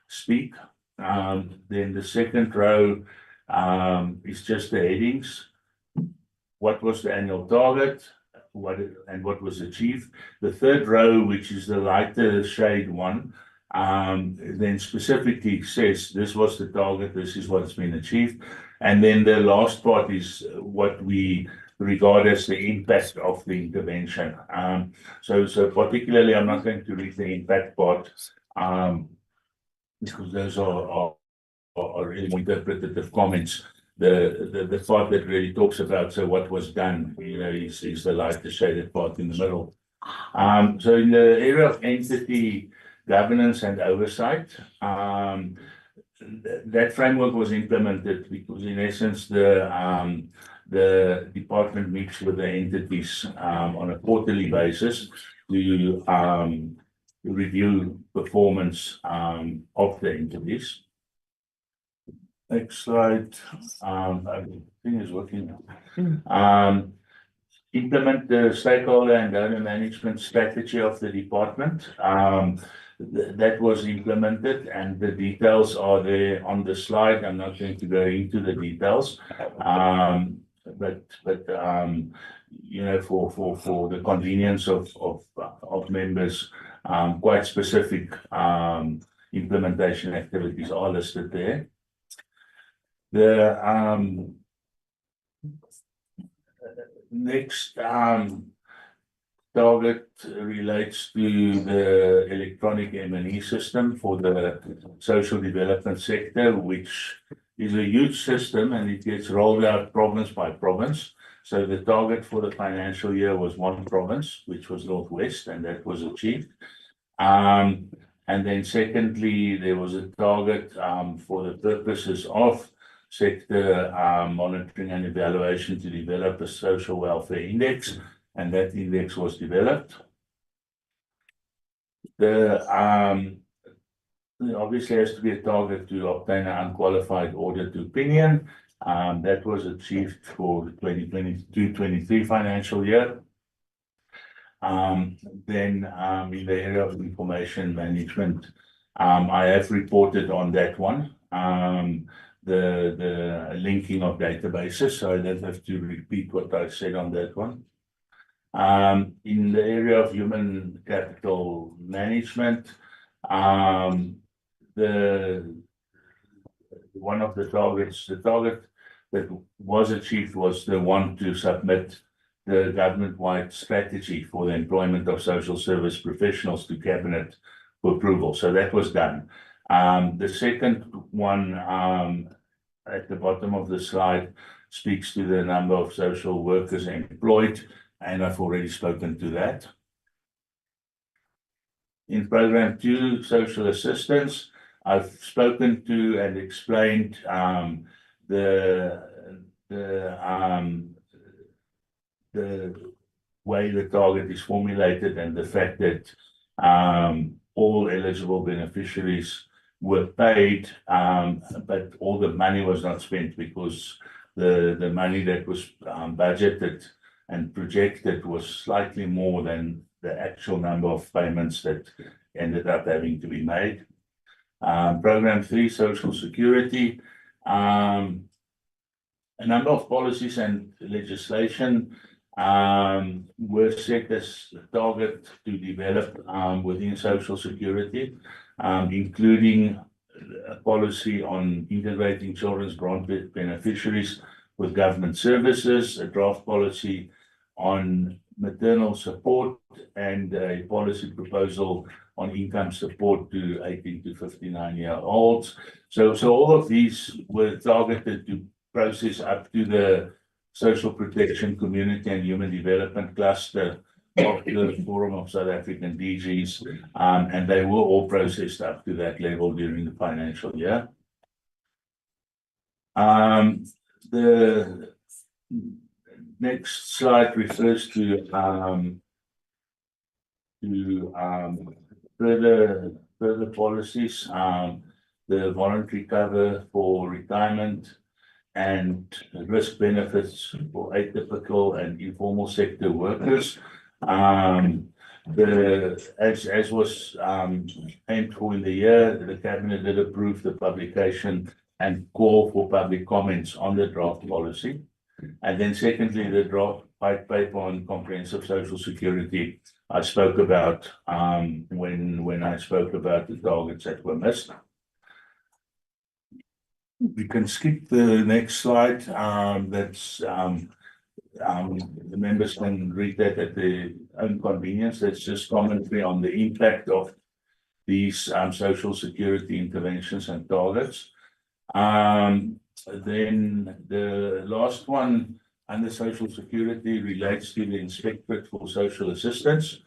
speak. Then the second row is just the headings. What was the annual target? What was achieved? The third row, which is the lighter shade one, then specifically says this was the target, this is what's been achieved. And then the last part is what we regard as the impact of the intervention. So particularly, I'm not going to read the impact part because those are really more interpretative comments. The part that really talks about what was done, is the lighter shaded part in the middle. So in the area of entity governance and oversight, that framework was implemented because in essence the department meets with the entities on a quarterly basis to review performance of the entities. Next slide. I think is working now. Implement the stakeholder and donor management strategy of the department. That was implemented and the details are there on the slide. I'm not going to go into the details. But for the convenience of members, quite specific implementation activities are listed there. The next target relates to the electronic M&E system for the social development sector, which is a huge system and it gets rolled out province by province. So the target for the financial year was one province, which was Northwest, and that was achieved. And then secondly, there was a target for the purposes of sector monitoring and evaluation to develop a social welfare index, and that index was developed. There obviously has to be a target to obtain an unqualified audit opinion. That was achieved for the 2022-23 financial year. Then in the area of information management, I have reported on that one. The linking of databases, so I don't have to repeat what I said on that one. In the area of human capital management, one of the target that was achieved was the one to submit the government-wide strategy for the employment of social service professionals to cabinet for approval. So that was done. The second one at the bottom of the slide speaks to the number of social workers employed, and I've already spoken to that. In program 2, social assistance, I've spoken to and explained the way the target is formulated and the fact that all eligible beneficiaries were paid, but all the money was not spent because the money that was budgeted and projected was slightly more than the actual number of payments that ended up having to be made. Program 3, Social Security. A number of policies and legislation were set as a target to develop within Social Security, including a policy on integrating children's grant beneficiaries with government services, a draft policy on maternal support, and a policy proposal on income support to 18 to 59-year-olds. So all of these were targeted to process up to the Social Protection, Community and Human Development Cluster of the Forum of South African DGs, and they were all processed up to that level during the financial year. The next slide refers to further policies, the voluntary cover for retirement and risk benefits for atypical and informal sector workers. As was aimed for in the year, the Cabinet did approve the publication and call for public comments on the draft policy. And then secondly, the draft white paper on comprehensive social security I spoke about when I spoke about the targets that were missed. We can skip the next slide. That's the members can read that at their own convenience. That's just commentary on the impact of these social security interventions and targets. Then the last one under social security relates to the Inspectorate for Social Assistance,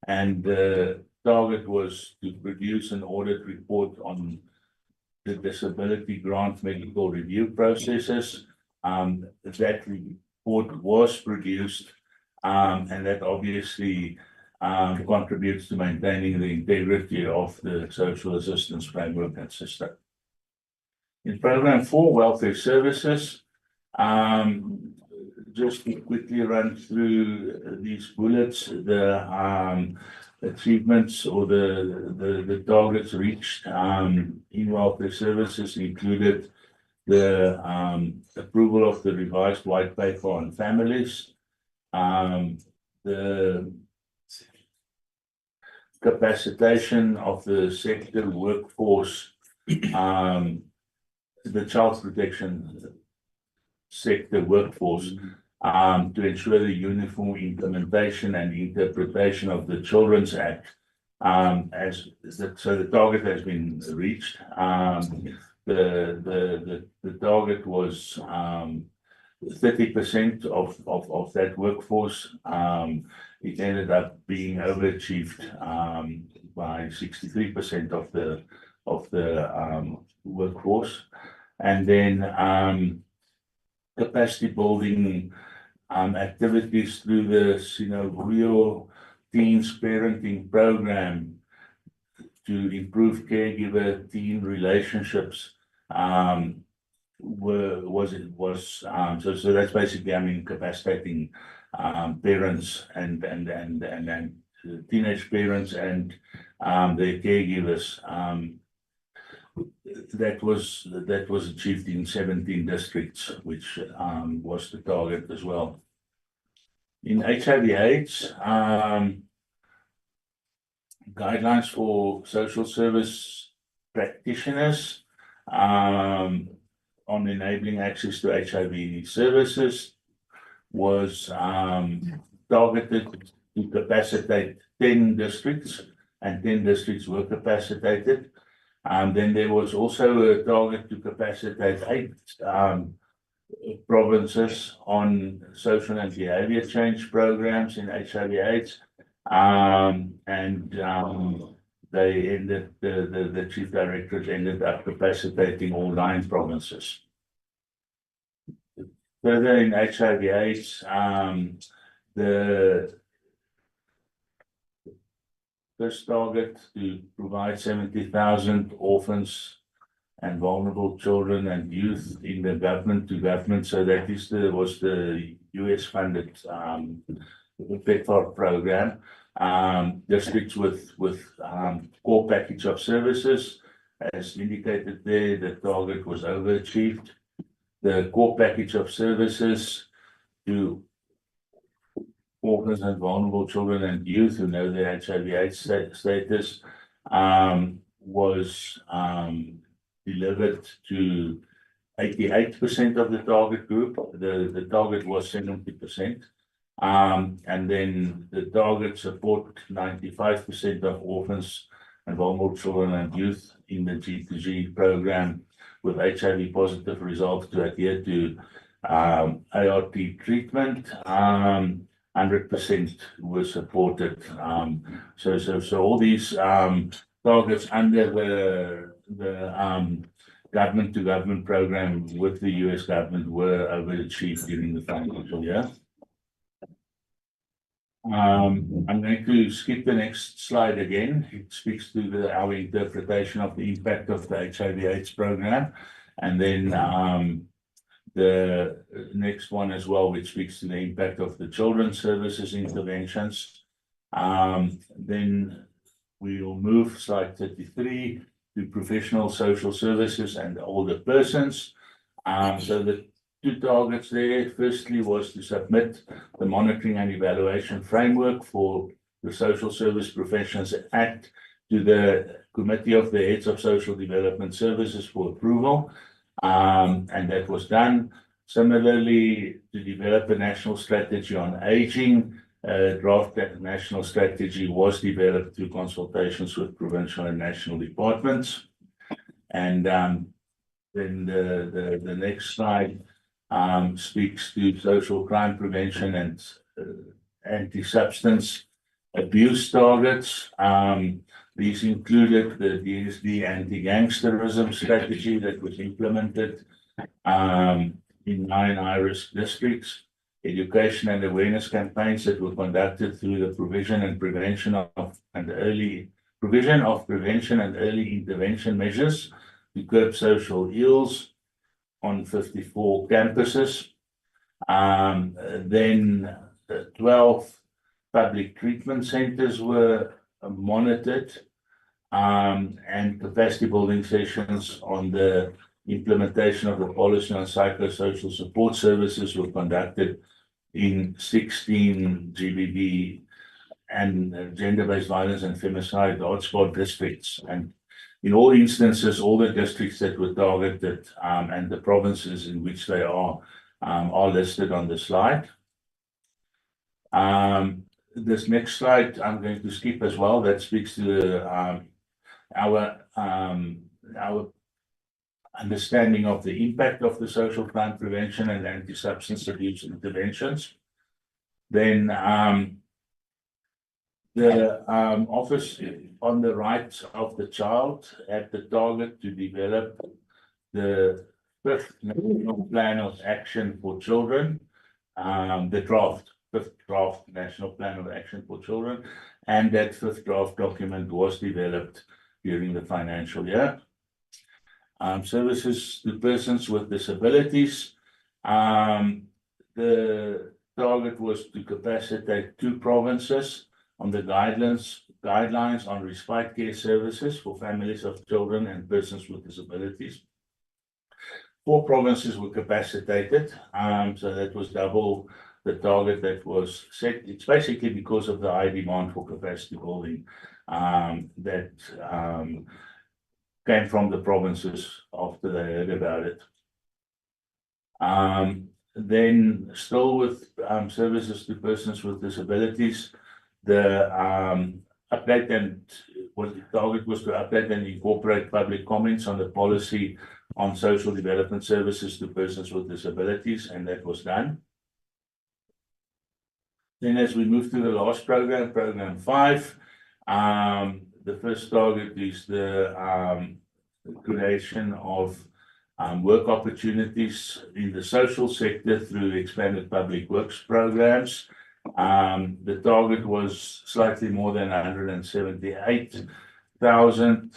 and the target was to produce an audit report on the disability grant medical review processes. That report was produced, and that obviously contributes to maintaining the integrity of the social assistance framework and system. In program 4, welfare services, just to quickly run through these bullets, the achievements or the targets reached in welfare services included the approval of the revised white paper on families, the capacitation of the sector workforce, the child protection sector workforce, to ensure the uniform implementation and interpretation of the Children's Act. So the target has been reached. The target was 30% of that workforce. It ended up being overachieved by 63% of the workforce. And then capacity building activities through the Sinovuyo Teens Parenting Program to improve caregiver-teen relationships so that's basically, I mean, incapacitating parents and teenage parents and their caregivers. That was achieved in 17 districts, which was the target as well. In HIV/AIDS, guidelines for social service practitioners on enabling access to HIV services was targeted to capacitate 10 districts, and 10 districts were capacitated. Then there was also a target to capacitate 8 provinces on social and behavior change programs in HIV/AIDS. They ended, the chief directors ended up capacitating all 9 provinces. Further in HIV/AIDS, the first target to provide 70,000 orphans and vulnerable children and youth in the government to government. So that is was the US funded PEPFAR program. Districts with core package of services, as indicated there, the target was overachieved. The core package of services to orphans and vulnerable children and youth who know their HIV/AIDS status was delivered to 88% of the target group. The target was 70%. And then the target support 95% of orphans and vulnerable children and youth in the G2G program with HIV positive results to adhere to ART treatment. 100% were supported. So all these targets under the government to government program with the US government were overachieved during the financial year. I'm going to skip the next slide again. It speaks to our interpretation of the impact of the HIV/AIDS program, and then the next one as well, which speaks to the impact of the children's services interventions. Then we will move slide 33 to professional social services and older persons. So the 2 targets there, firstly, was to submit the monitoring and evaluation framework for the Social Service Professions Act to the Committee of the Heads of Social Development Services for approval. And that was done. Similarly, to develop a national strategy on aging, draft that national strategy was developed through consultations with provincial and national departments. And then the next slide speaks to social crime prevention and anti-substance abuse targets. These included the DSD anti-gangsterism strategy that was implemented in 9 high-risk districts, education and awareness campaigns that were conducted through the provision of prevention and early intervention measures to curb social ills on 54 campuses. Then 12 public treatment centers were monitored, and capacity building sessions on the implementation of the policy on psychosocial support services were conducted in 16 GBV and gender-based violence and femicide hotspot districts. And in all instances, all the districts that were targeted and the provinces in which they are listed on the slide. This next slide I'm going to skip as well. That speaks to our understanding of the impact of the social crime prevention and anti-substance abuse interventions. Then the office on the rights of the child had the target to develop the 5th National Plan of Action for Children, the 5th draft National Plan of Action for Children, and that 5th draft document was developed during the financial year. services to persons with disabilities. The target was to capacitate 2 provinces on the guidelines on respite care services for families of children and persons with disabilities. 4 provinces were capacitated, so that was double the target that was set. It's basically because of the high demand for capacity building that came from the provinces after they heard about it. Then still with services to persons with disabilities, the update and what the target was to update and incorporate public comments on the policy on social development services to persons with disabilities, and that was done. Then as we move to the last program, program 5, the first target is the creation of work opportunities in the social sector through expanded public works programs. The target was slightly more than 178,000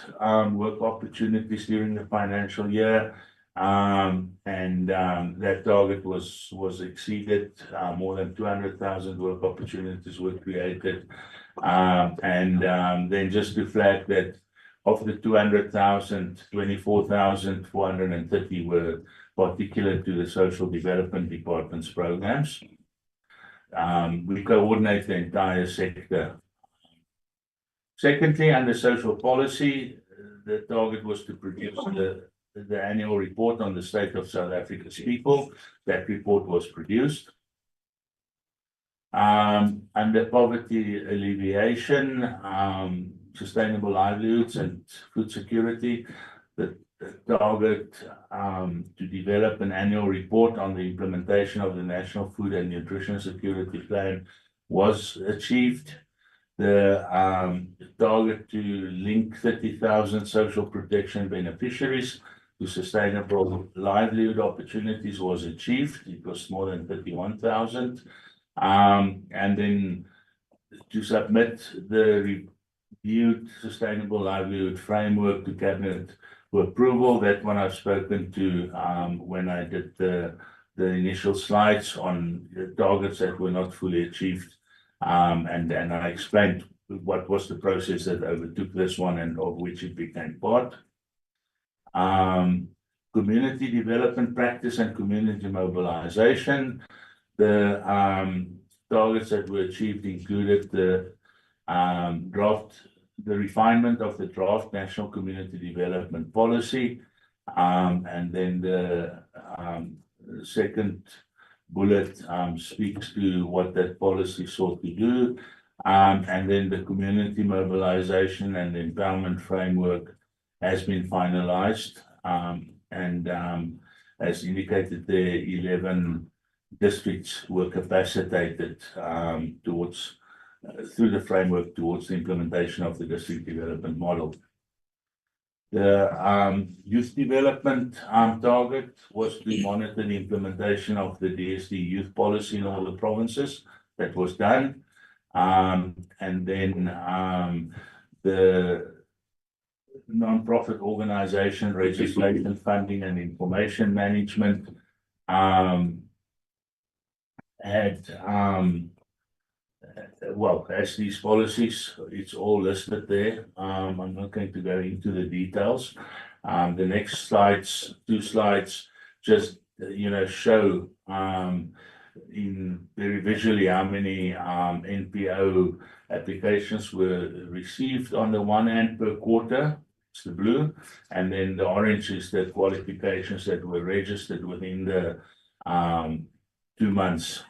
work opportunities during the financial year. That target was exceeded. More than 200,000 work opportunities were created. Then just to flag that of the 200,000, 24,430 were particular to the social development department's programs. We coordinate the entire sector. Secondly, under social policy, the target was to produce the annual report on the state of South Africa's people. That report was produced. Under poverty alleviation, sustainable livelihoods and food security, the target to develop an annual report on the implementation of the National Food and Nutrition Security Plan was achieved. The target to link 30,000 social protection beneficiaries to sustainable livelihood opportunities was achieved. It was more than 31,000. And then to submit the reviewed sustainable livelihood framework to Cabinet for approval. That one I've spoken to when I did the initial slides on the targets that were not fully achieved. And I explained what was the process that overtook this one and of which it became part. Community development practice and community mobilization. The targets that were achieved included the refinement of the draft National Community Development Policy. And then the second bullet speaks to what that policy sought to do. And then the community mobilization and empowerment framework has been finalized. And as indicated there, 11 districts were capacitated through the framework towards the implementation of the district development model. The youth development target was to monitor the implementation of the DSD youth policy in all the provinces. That was done. And then the non-profit organization registration, funding and information management had well, as these policies, it's all listed there. I'm not going to go into the details. The next slides, 2 slides, just show in very visually how many NPO applications were received on the one hand per quarter. It's the blue, and then the orange is the qualifications that were registered within the 2 months.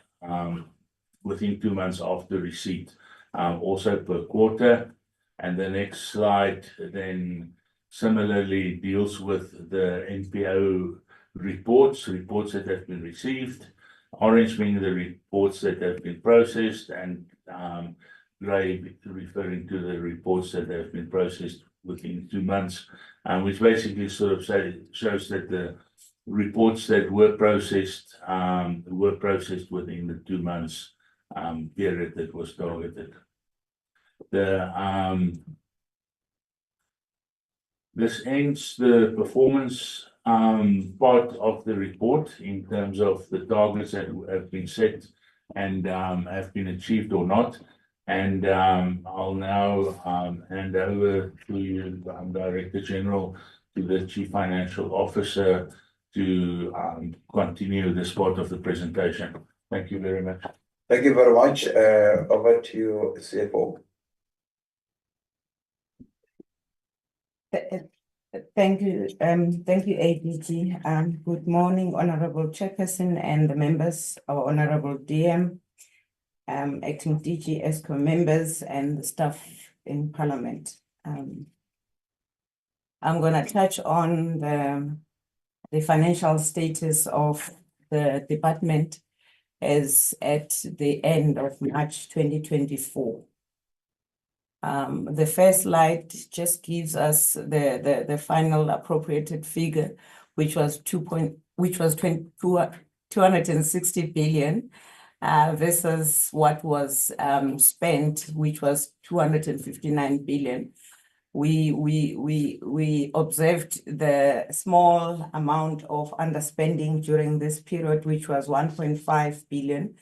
Within 2 months after receipt, also per quarter. And the next slide then similarly deals with the NPO reports that have been received. Orange being the reports that have been processed, and grey referring to the reports that have been processed within 2 months, which basically sort of shows that the reports that were processed within the 2 months period that was targeted. The This ends the performance part of the report in terms of the targets that have been set and have been achieved or not. And I'll now hand over to you, Director General, to the Chief Financial Officer to continue this part of the presentation. Thank you very much. Thank you very much. Over to you, CFO. Thank you, ADG. Good morning, Honorable Chairperson and the members, our Honorable DM, acting DG, ESCO members, and the staff in Parliament. I'm going to touch on the financial status of the department as at the end of March 2024. The first slide just gives us the final appropriated figure, which was 260 billion versus what was spent, which was 259 billion. We observed the small amount of underspending during this period, which was 1.5 billion,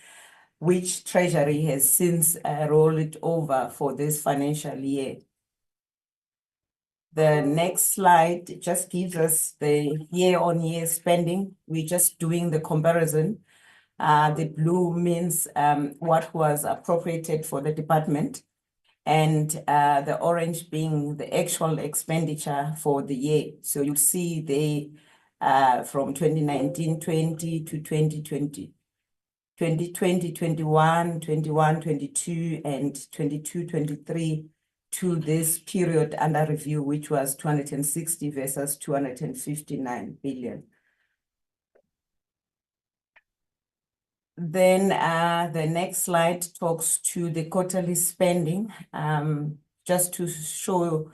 which Treasury has since rolled it over for this financial year. The next slide just gives us the year-on-year spending. We're just doing the comparison. The blue means what was appropriated for the department, and the orange being the actual expenditure for the year. So you see from 2019-20 to 2020. 2020-21, 21-22, and 22-23 to this period under review, which was 260 versus 259 billion. Then the next slide talks to the quarterly spending, just to show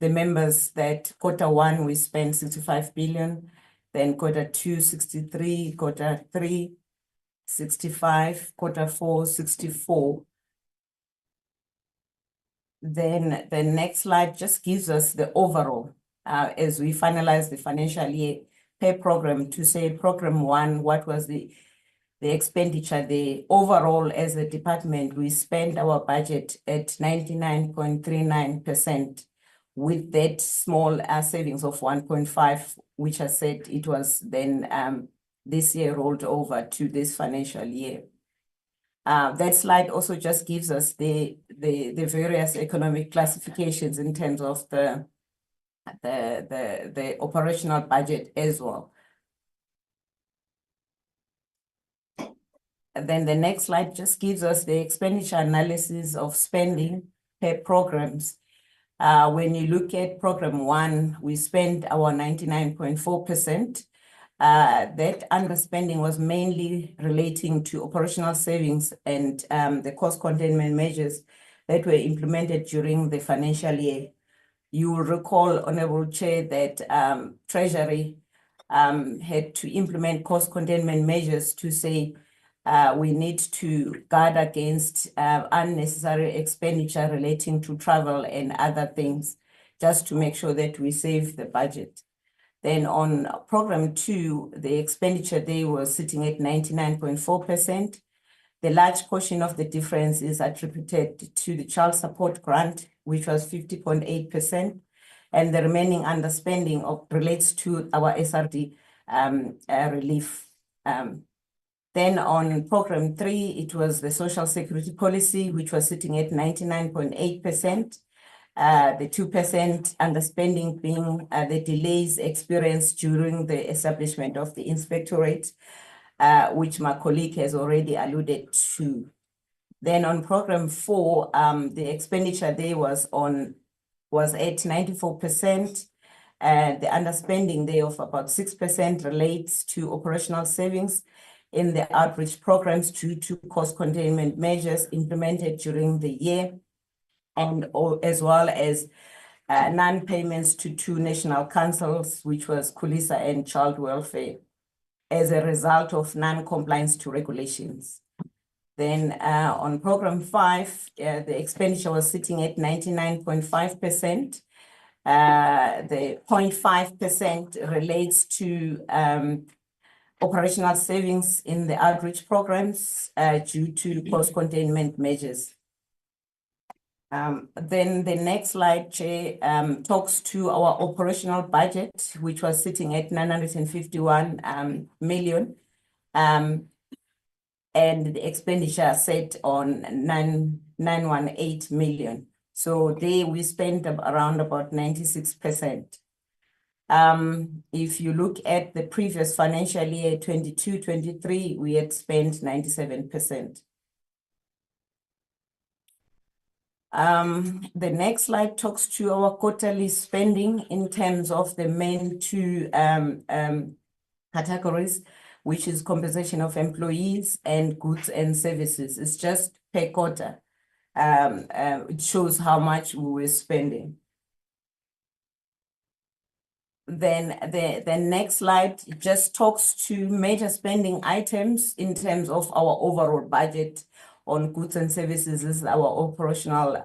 the members that Q1 we spent 65 billion, then Q2 63, Q3 65, Q4 64. Then the next slide just gives us the overall as we finalize the financial year per program, to say program 1, what was the expenditure. The overall as a department, we spent our budget at 99.39%, with that small savings of 1.5, which I said it was then this year rolled over to this financial year. That slide also just gives us the various economic classifications in terms of the operational budget as well. And then the next slide just gives us the expenditure analysis of spending per programs. When you look at program 1, we spent our 99.4%. That underspending was mainly relating to operational savings and the cost containment measures that were implemented during the financial year. You will recall, Honorable Chair, that Treasury had to implement cost containment measures to say we need to guard against unnecessary expenditure relating to travel and other things, just to make sure that we save the budget. Then on program 2, the expenditure there was sitting at 99.4%. The large portion of the difference is attributed to the child support grant, which was 50.8%, and the remaining underspending relates to our SRD relief. Then on program 3, it was the social security policy, which was sitting at 99.8%. The 2% underspending being the delays experienced during the establishment of the inspectorate, which my colleague has already alluded to. Then on program 4, the expenditure there was at 94%. The underspending there of about 6% relates to operational savings in the outreach programs due to cost containment measures implemented during the year, and as well as non-payments to 2 national councils, which was Kulisa and Child Welfare, as a result of non-compliance to regulations. Then on program 5, the expenditure was sitting at 99.5%. The 0.5% relates to operational savings in the outreach programs due to cost containment measures. Then the next slide, Chair, talks to our operational budget, which was sitting at 951 million. And the expenditure set on 918 million. So there we spent around about 96%. If you look at the previous financial year, 22-23, we had spent 97%. The next slide talks to our quarterly spending in terms of the main two categories, which is compensation of employees and goods and services. It's just per quarter. It shows how much we were spending. Then the next slide just talks to major spending items in terms of our overall budget on goods and services. This is our operational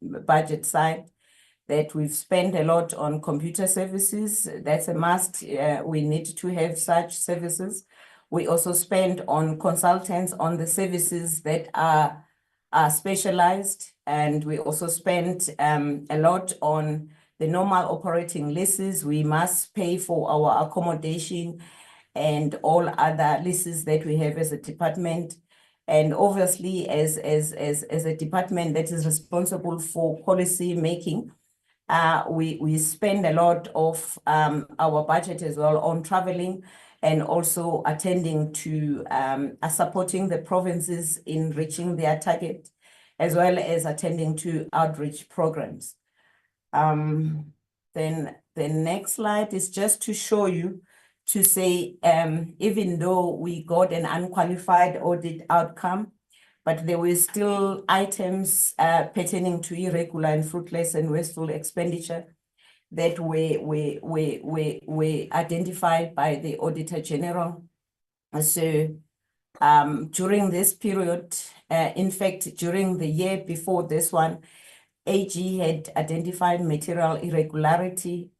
budget side, that we've spent a lot on computer services. That's a must. We need to have such services. We also spend on consultants on the services that are specialized, and we also spent a lot on the normal operating leases. We must pay for our accommodation and all other leases that we have as a department. And obviously, as a department that is responsible for policy making, we spend a lot of our budget as well on traveling and also attending to supporting the provinces in reaching their target, as well as attending to outreach programs. Then the next slide is just to show you, to say, even though we got an unqualified audit outcome, but there were still items pertaining to irregular and fruitless and wasteful expenditure that were identified by the Auditor General. So during this period, in fact, during the year before this one, AG had identified material irregularity,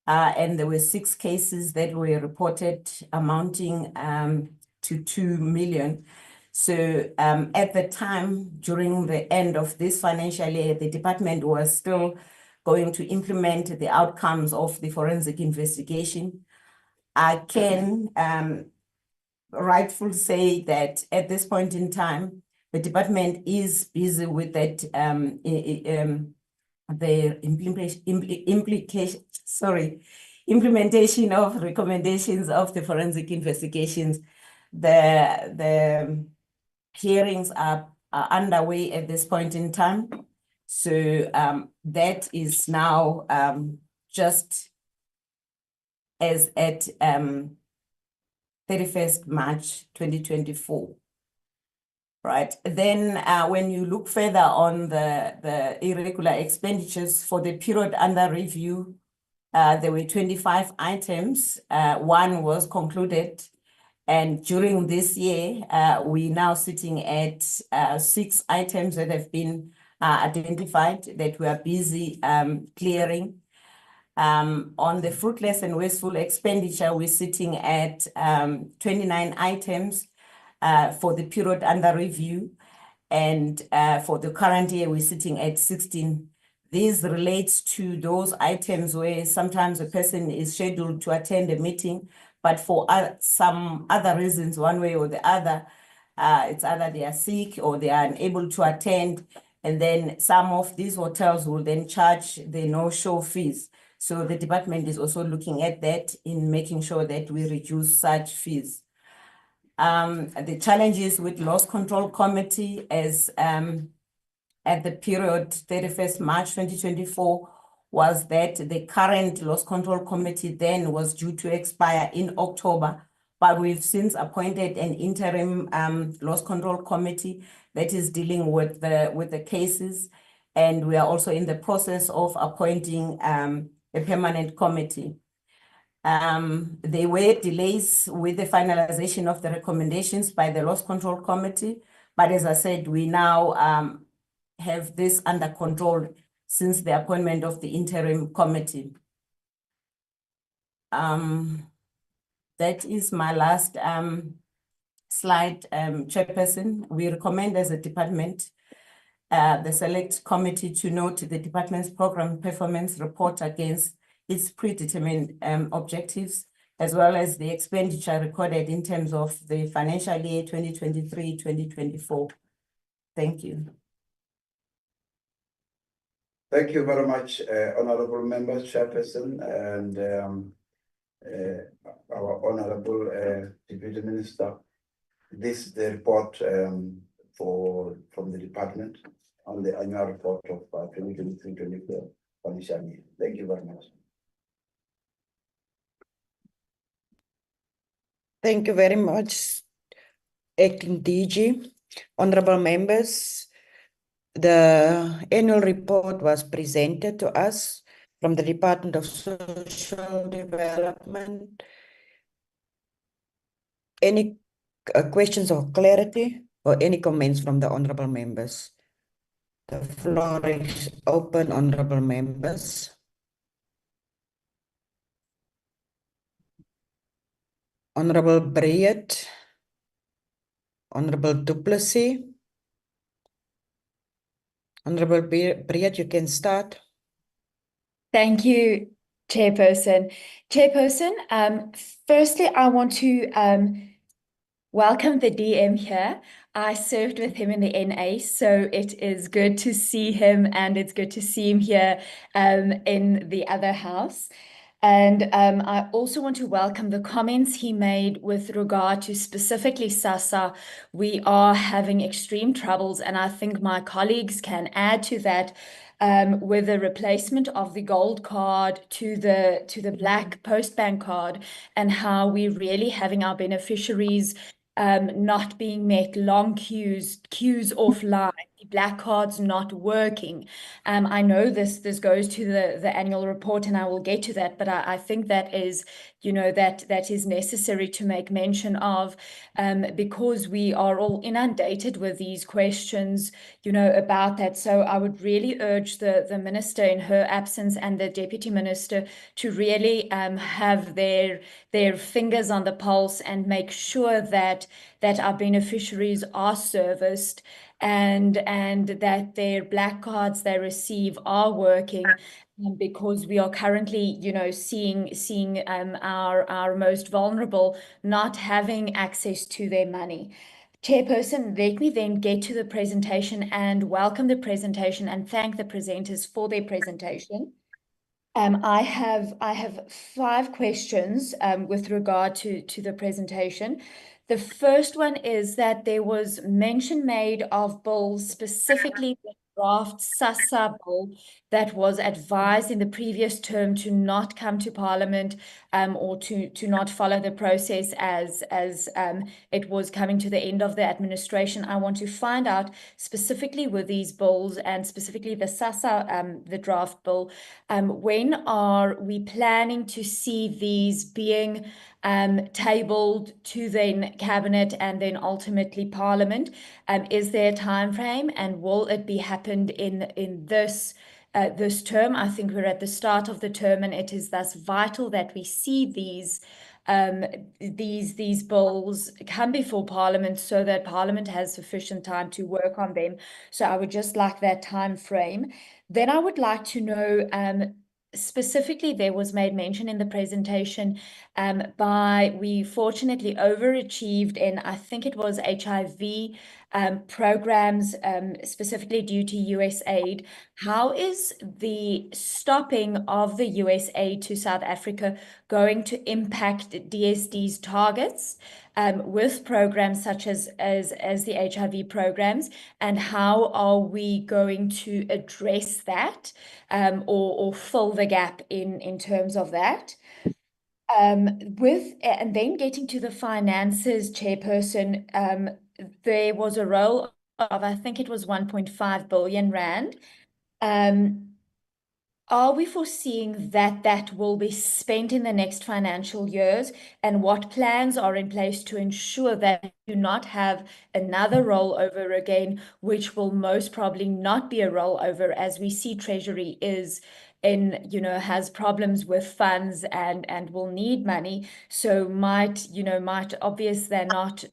and there were 6 cases that were reported amounting to 2 million. So at the time, during the end of this financial year, the department was still going to implement the outcomes of the forensic investigation. I can rightfully say that at this point in time, the department is busy with that the implementation of recommendations of the forensic investigations. The hearings are underway at this point in time. So that is now just as at 31st March 2024. Right. Then when you look further on the irregular expenditures for the period under review, there were 25 items. 1 was concluded. And during this year, we now sitting at 6 items that have been identified that we are busy clearing. On the fruitless and wasteful expenditure, we're sitting at 29 items for the period under review. And for the current year, we're sitting at 16. This relates to those items where sometimes a person is scheduled to attend a meeting, but for some other reasons, one way or the other, it's either they are sick or they are unable to attend. And then some of these hotels will then charge the no-show fees. So the department is also looking at that in making sure that we reduce such fees. The challenges with Loss Control Committee as at the period 31st March 2024 was that the current Loss Control Committee then was due to expire in October, but we've since appointed an interim Loss Control Committee that is dealing with the cases, and we are also in the process of appointing a permanent committee. There were delays with the finalization of the recommendations by the Loss Control Committee, but as I said, we now have this under control since the appointment of the interim committee. That is my last slide, Chairperson. We recommend as a department the select committee to note the department's program performance report against its predetermined objectives, as well as the expenditure recorded in terms of the financial year 2023-2024. Thank you. Thank you very much, honorable members, Chairperson, and our honorable Deputy Minister. This is the report from the department on the annual report of 2023-24 financial year. Thank you very much. Thank you very much, Acting DG. Honorable members, the annual report was presented to us from the Department of Social Development. Any questions or clarity or any comments from the honorable members? The floor is open, honorable members. Honorable Breed, Honorable Duplessis. Honorable Breed, you can start. Thank you, Chairperson. Chairperson, firstly, I want to welcome the DM here. I served with him in the NA, so it is good to see him, and it's good to see him here in the other house. And I also want to welcome the comments he made with regard to specifically SASSA. We are having extreme troubles, and I think my colleagues can add to that with the replacement of the gold card to the black post-bank card, and how we're really having our beneficiaries not being met, long queues offline, the black cards not working. I know this goes to the annual report, and I will get to that, but I think that is, that is necessary to make mention of, because we are all inundated with these questions, about that. So I would really urge the minister in her absence and the deputy minister to really have their fingers on the pulse and make sure that our beneficiaries are serviced, and that their black cards they receive are working, because we are currently, seeing our most vulnerable not having access to their money. Chairperson, let me then get to the presentation and welcome the presentation and thank the presenters for their presentation. I have 5 questions with regard to the presentation. The first one is that there was mention made of bills, specifically the draft SASSA bill that was advised in the previous term to not come to Parliament, or to not follow the process as it was coming to the end of the administration. I want to find out specifically with these bills, and specifically the SASSA, the draft bill, when are we planning to see these being tabled to then Cabinet and then ultimately Parliament? Is there a time frame, and will it be happened in this term? I think we're at the start of the term, and it is thus vital that we see these bills come before Parliament so that Parliament has sufficient time to work on them. So I would just like that time frame. Then I would like to know, specifically, there was made mention in the presentation we fortunately overachieved in, I think it was HIV programs, specifically due to US aid. How is the stopping of the US aid to South Africa going to impact DSD's targets with programs such as the HIV programs, and how are we going to address that, or fill the gap in terms of that? And then getting to the finances, Chairperson, there was a roll of, I think it was 1.5 billion rand. are we foreseeing that that will be spent in the next financial years? And what plans are in place to ensure that we do not have another rollover again, which will most probably not be a rollover, as we see Treasury is in, has problems with funds and will need money. So might obvious they're not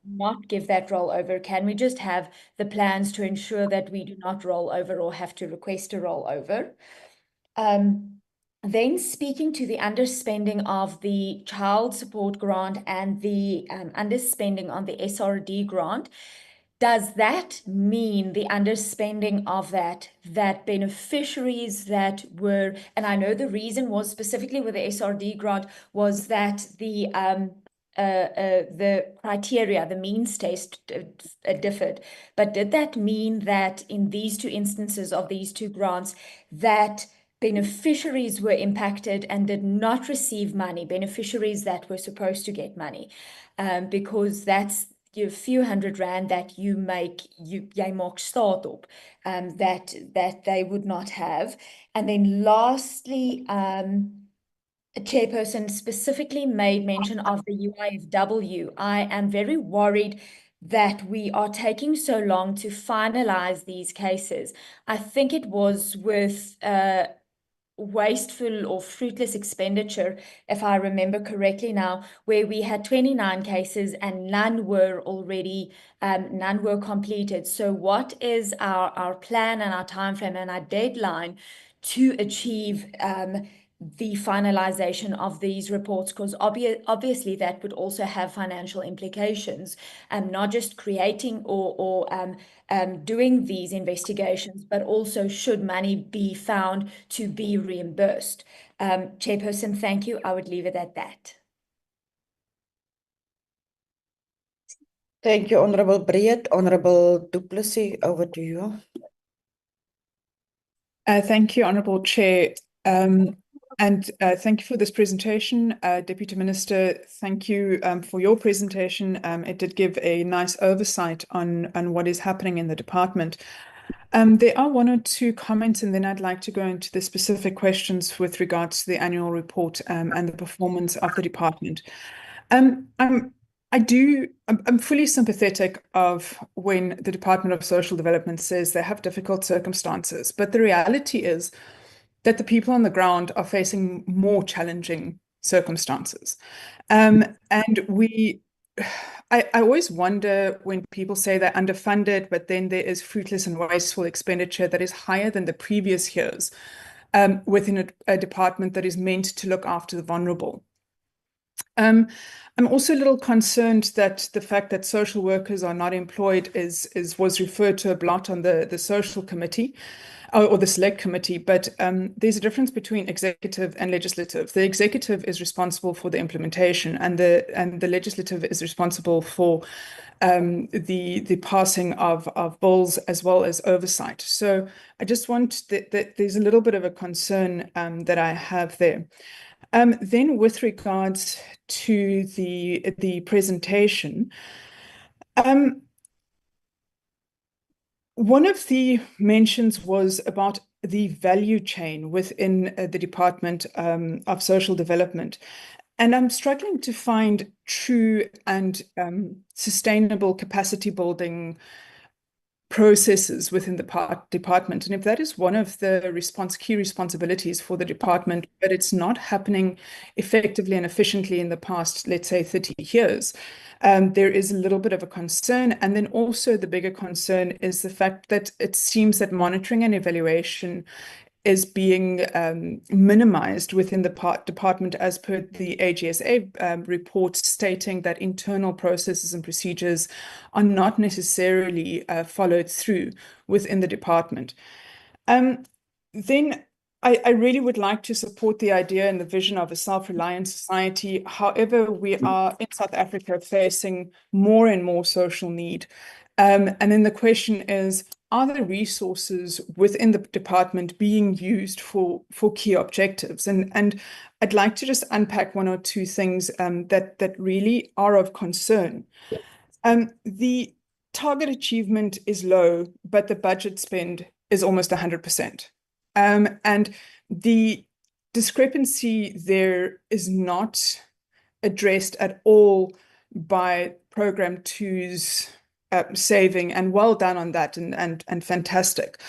give that rollover. Can we just have the plans to ensure that we do not roll over or have to request a rollover? Then speaking to the underspending of the child support grant and the underspending on the SRD grant, does that mean the underspending of that beneficiaries that were, and I know the reason was specifically with the SRD grant was that the criteria, the means test differed. But did that mean that in these two instances of these two grants, that beneficiaries were impacted and did not receive money, beneficiaries that were supposed to get money? Because that's your few hundred rand that you make, jy maak staat op, that they would not have. And then lastly, Chairperson specifically made mention of the UIFW. I am very worried that we are taking so long to finalize these cases. I think it was with wasteful or fruitless expenditure, if I remember correctly now, where we had 29 cases and none were completed. So what is our plan and our timeframe and our deadline to achieve the finalization of these reports? Because obviously that would also have financial implications, not just creating or doing these investigations, but also should money be found to be reimbursed. Chairperson, thank you. I would leave it at that. Thank you, Honorable Breed. Honorable Du Plessis, over to you. Thank you, Honorable Chair. And thank you for this presentation. Deputy Minister, thank you for your presentation. It did give a nice oversight on what is happening in the department. There are one or two comments, and then I'd like to go into the specific questions with regards to the annual report and the performance of the department. I'm fully sympathetic of when the Department of Social Development says they have difficult circumstances, but the reality is that the people on the ground are facing more challenging circumstances. And I always wonder when people say they're underfunded, but then there is fruitless and wasteful expenditure that is higher than the previous years within a department that is meant to look after the vulnerable. I'm also a little concerned that the fact that social workers are not employed was referred to a lot on the social committee or the select committee, but there's a difference between executive and legislative. The executive is responsible for the implementation, and the legislative is responsible for the passing of bills as well as oversight. So I just want that there's a little bit of a concern that I have there. Then with regards to the presentation, one of the mentions was about the value chain within the Department of Social Development. And I'm struggling to find true and sustainable capacity building processes within the department. And if that is one of the key responsibilities for the department, but it's not happening effectively and efficiently in the past, let's say 30 years, there is a little bit of a concern. And then also the bigger concern is the fact that it seems that monitoring and evaluation is being minimized within the department, as per the AGSA report, stating that internal processes and procedures are not necessarily followed through within the department. Then I really would like to support the idea and the vision of a self-reliant society. However, we are in South Africa facing more and more social need. And then the question is, are the resources within the department being used for key objectives? And I'd like to just unpack one or two things that really are of concern. The target achievement is low, but the budget spend is almost 100%. And the discrepancy there is not addressed at all by Program 2's saving, and well done on that, and fantastic.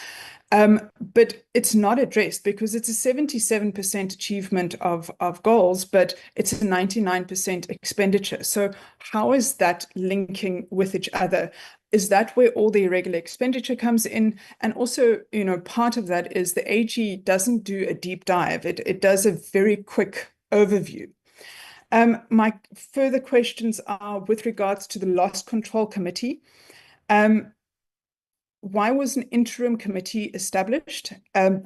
But it's not addressed because it's a 77% achievement of goals, but it's a 99% expenditure. So how is that linking with each other? Is that where all the irregular expenditure comes in? And also, part of that is the AG doesn't do a deep dive. It does a very quick overview. My further questions are with regards to the Loss Control Committee. Why was an interim committee established?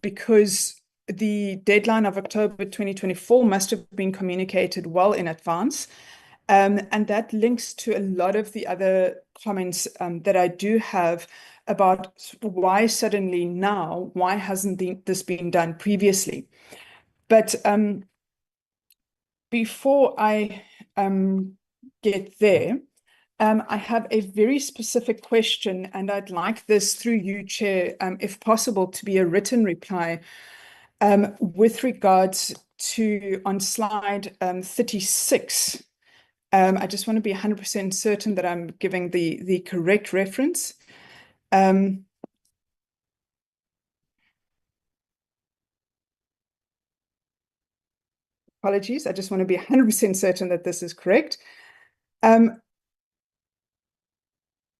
Because the deadline of October 2024 must have been communicated well in advance. And that links to a lot of the other comments that I do have about why suddenly now, why hasn't this been done previously? But before I get there, I have a very specific question, and I'd like this through you, Chair, if possible, to be a written reply with regards to on slide 36. I just want to be 100% certain that I'm giving the correct reference. Apologies, I just want to be 100% certain that this is correct.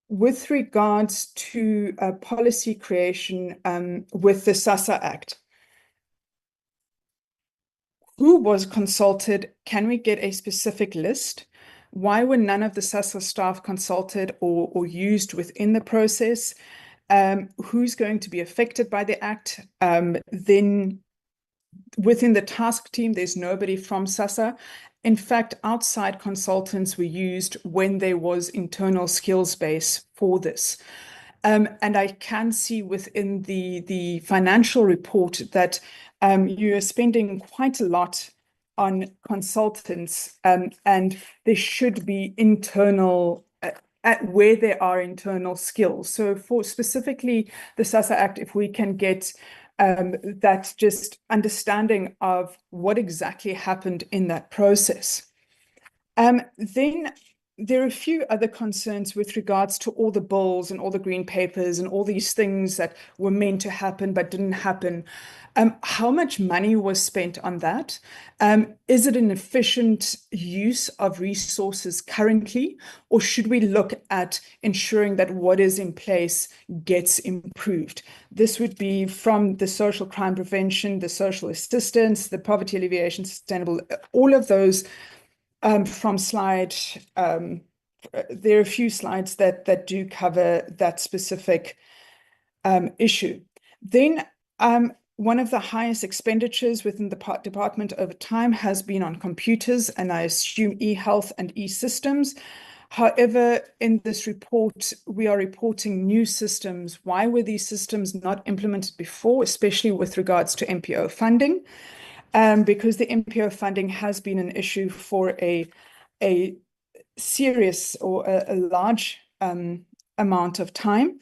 With regards to policy creation with the SASSA Act, who was consulted? Can we get a specific list? Why were none of the SASSA staff consulted or used within the process? Who's going to be affected by the Act? Then within the task team, there's nobody from SASSA. In fact, outside consultants were used when there was internal skills base for this. And I can see within the financial report that you are spending quite a lot on consultants, and there should be internal at where there are internal skills. So for specifically the SASSA Act, if we can get that just understanding of what exactly happened in that process. Then there are a few other concerns with regards to all the bills and all the green papers and all these things that were meant to happen but didn't happen. How much money was spent on that? Is it an efficient use of resources currently, or should we look at ensuring that what is in place gets improved? This would be from the social crime prevention, the social assistance, the poverty alleviation, sustainable, all of those from slide. There are a few slides that do cover that specific issue. Then one of the highest expenditures within the department over time has been on computers, and I assume e-health and e-systems. However, in this report, we are reporting new systems. Why were these systems not implemented before, especially with regards to MPO funding? Because the MPO funding has been an issue for a serious or a large amount of time.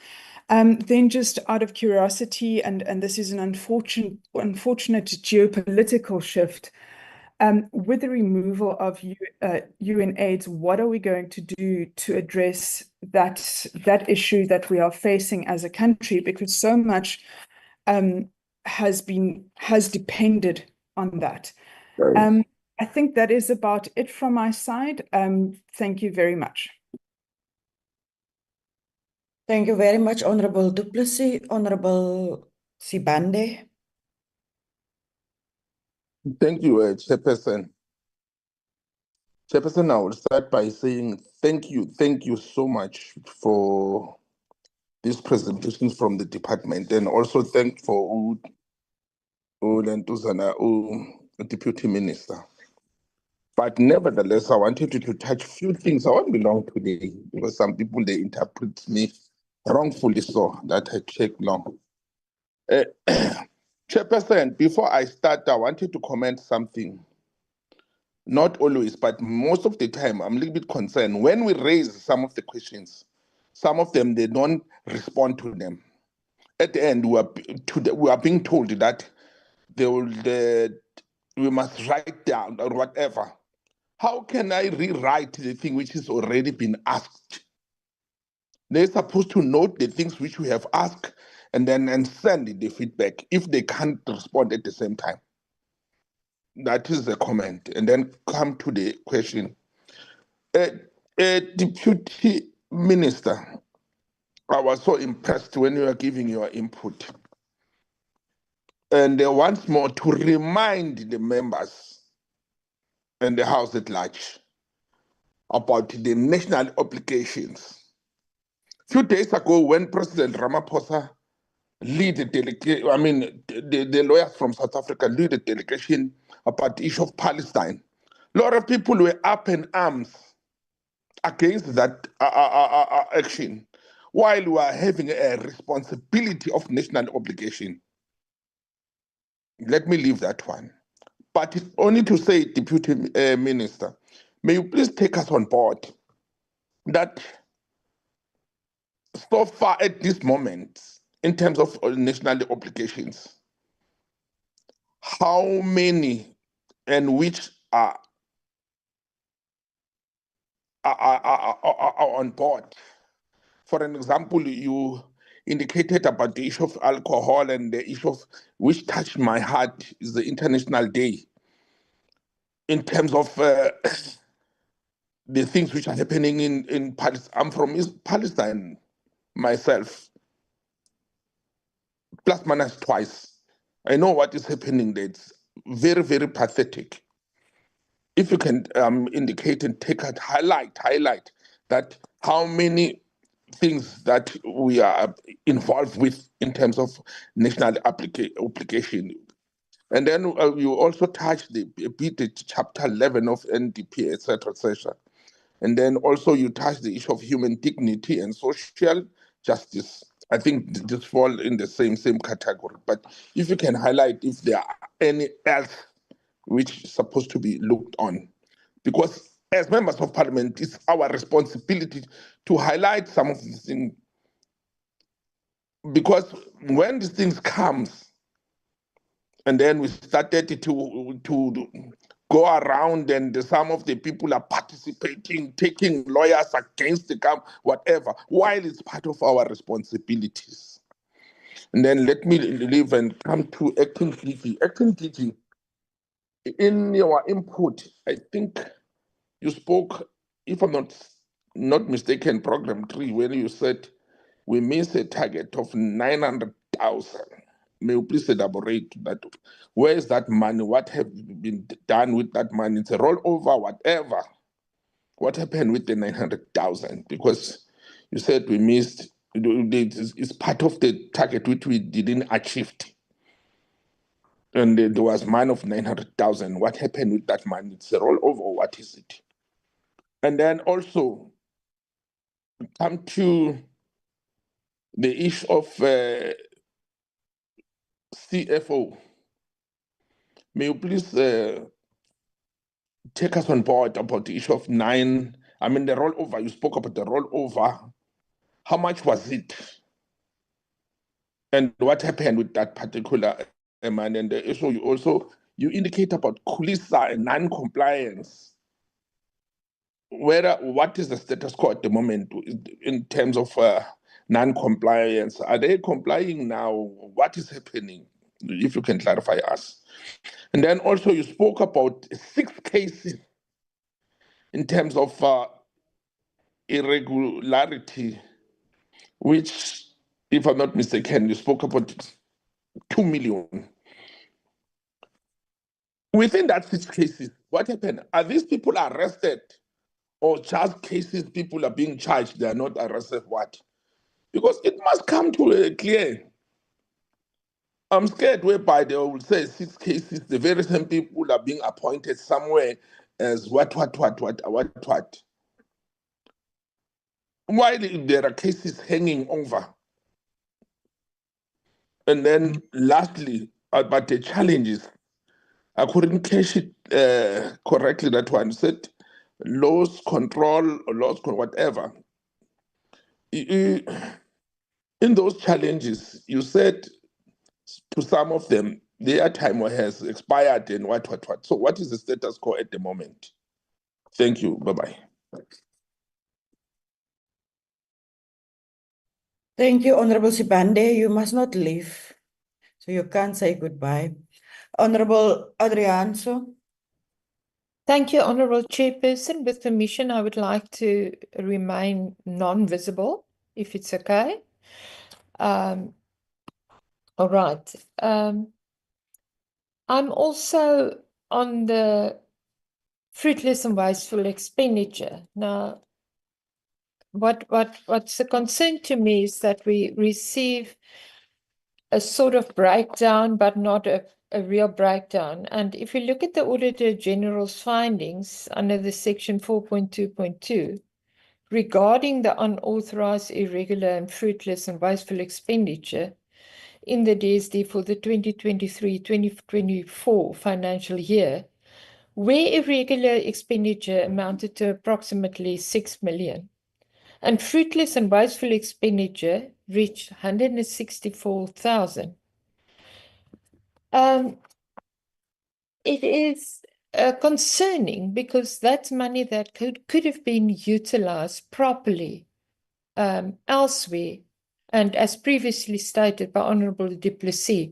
Then just out of curiosity, and this is an unfortunate geopolitical shift, with the removal of UN AIDS, what are we going to do to address that issue that we are facing as a country? Because so much has depended on that. I think that is about it from my side. Thank you very much. Thank you very much, Honorable Du Plessis. Honorable Sibande. Thank you, Chairperson. Chairperson, I will start by saying thank you so much for these presentations from the department, and also thank for Lentuzana, Deputy Minister. But nevertheless, I wanted to touch a few things. I won't be long today because some people, they interpret me wrongfully, so that I take long. Chairperson, before I start, I wanted to comment something. Not always, but most of the time, I'm a little bit concerned. When we raise some of the questions, some of them, they don't respond to them. At the end, we are being told that they will, we must write down or whatever. How can I rewrite the thing which has already been asked? They're supposed to note the things which we have asked and then send the feedback if they can't respond at the same time. That is the comment. And then come to the question. Deputy Minister, I was so impressed when you were giving your input. And once more, to remind the members and the House at large about the national obligations. A few days ago, when President Ramaphosa lead the delegation, I mean, the lawyers from South Africa lead the delegation about the issue of Palestine, a lot of people were up in arms against that action, while we are having a responsibility of national obligation. Let me leave that one. But only to say, Deputy Minister, may you please take us on board that so far at this moment, in terms of national obligations, how many and which are on board? For an example, you indicated about the issue of alcohol, and the issue of which touched my heart is the International Day. In terms of the things which are happening in Palestine, I'm from Palestine myself, plus minus twice. I know what is happening there. It's very, very pathetic. If you can indicate and take a highlight that how many things that we are involved with in terms of national application. And then you also touched the chapter 11 of NDP, etc., etc. And then also you touched the issue of human dignity and social justice. I think this fall in the same category. But if you can highlight if there are any else which is supposed to be looked on. Because as members of parliament, it's our responsibility to highlight some of these things. Because when these things comes, and then we started to go around, and some of the people are participating, taking lawyers against the government, whatever, while it's part of our responsibilities. And then let me leave and come to acting DG. Acting DG, in your input, I think you spoke, if I'm not mistaken, program 3, when you said we missed a target of 900,000. May you please elaborate that? Where is that money? What have been done with that money? It's a rollover, whatever. What happened with the 900,000? Because you said we missed, it's part of the target which we didn't achieve. And there was money of 900,000. What happened with that money? It's a rollover. What is it? And then also come to the issue of CFO. May you please take us on board about the issue of the rollover. You spoke about the rollover. How much was it? And what happened with that particular money? And the issue you indicate about Kulisa and non-compliance. What is the status quo at the moment in terms of non-compliance? Are they complying now? What is happening? If you can clarify us. And then also you spoke about 6 cases in terms of irregularity, which, if I'm not mistaken, you spoke about 2 million. Within that 6 cases, what happened? Are these people arrested, or just cases people are being charged, they are not arrested? What? Because it must come to a clear. I'm scared whereby they will say 6 cases, the very same people are being appointed somewhere as what. While there are cases hanging over. And then lastly, about the challenges, I couldn't catch it correctly, that one said loss control or whatever. In those challenges, you said to some of them, their time has expired and what. So what is the status quo at the moment? Thank you. Bye-bye. Thank you, Honorable Sibande. You must not leave, so you can't say goodbye. Honorable Adrianso. Thank you, Honorable Chairperson. With permission, I would like to remain non-visible, if it's okay. All right. I'm also on the fruitless and wasteful expenditure. Now, what's a concern to me is that we receive a sort of breakdown, but not a real breakdown. And if you look at the Auditor General's findings under the section 4.2.2, regarding the unauthorized, irregular, and fruitless and wasteful expenditure in the DSD for the 2023-2024 financial year, where irregular expenditure amounted to approximately 6 million, and fruitless and wasteful expenditure reached 164,000. It is concerning because that's money that could have been utilized properly elsewhere. And as previously stated by Honorable Du Plessis,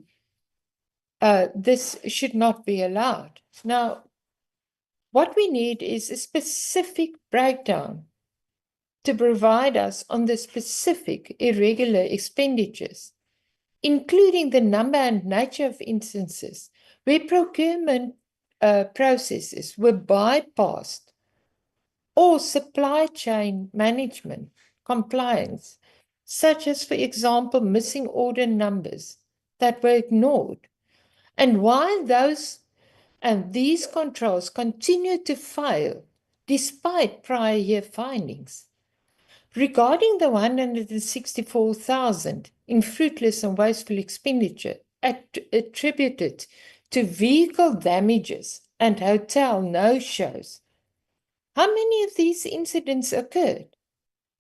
this should not be allowed. Now, what we need is a specific breakdown to provide us on the specific irregular expenditures, including the number and nature of instances where procurement processes were bypassed or supply chain management compliance, such as, for example, missing order numbers that were ignored, and why these controls continue to fail despite prior year findings. Regarding the 164,000 in fruitless and wasteful expenditure attributed to vehicle damages and hotel no-shows, how many of these incidents occurred?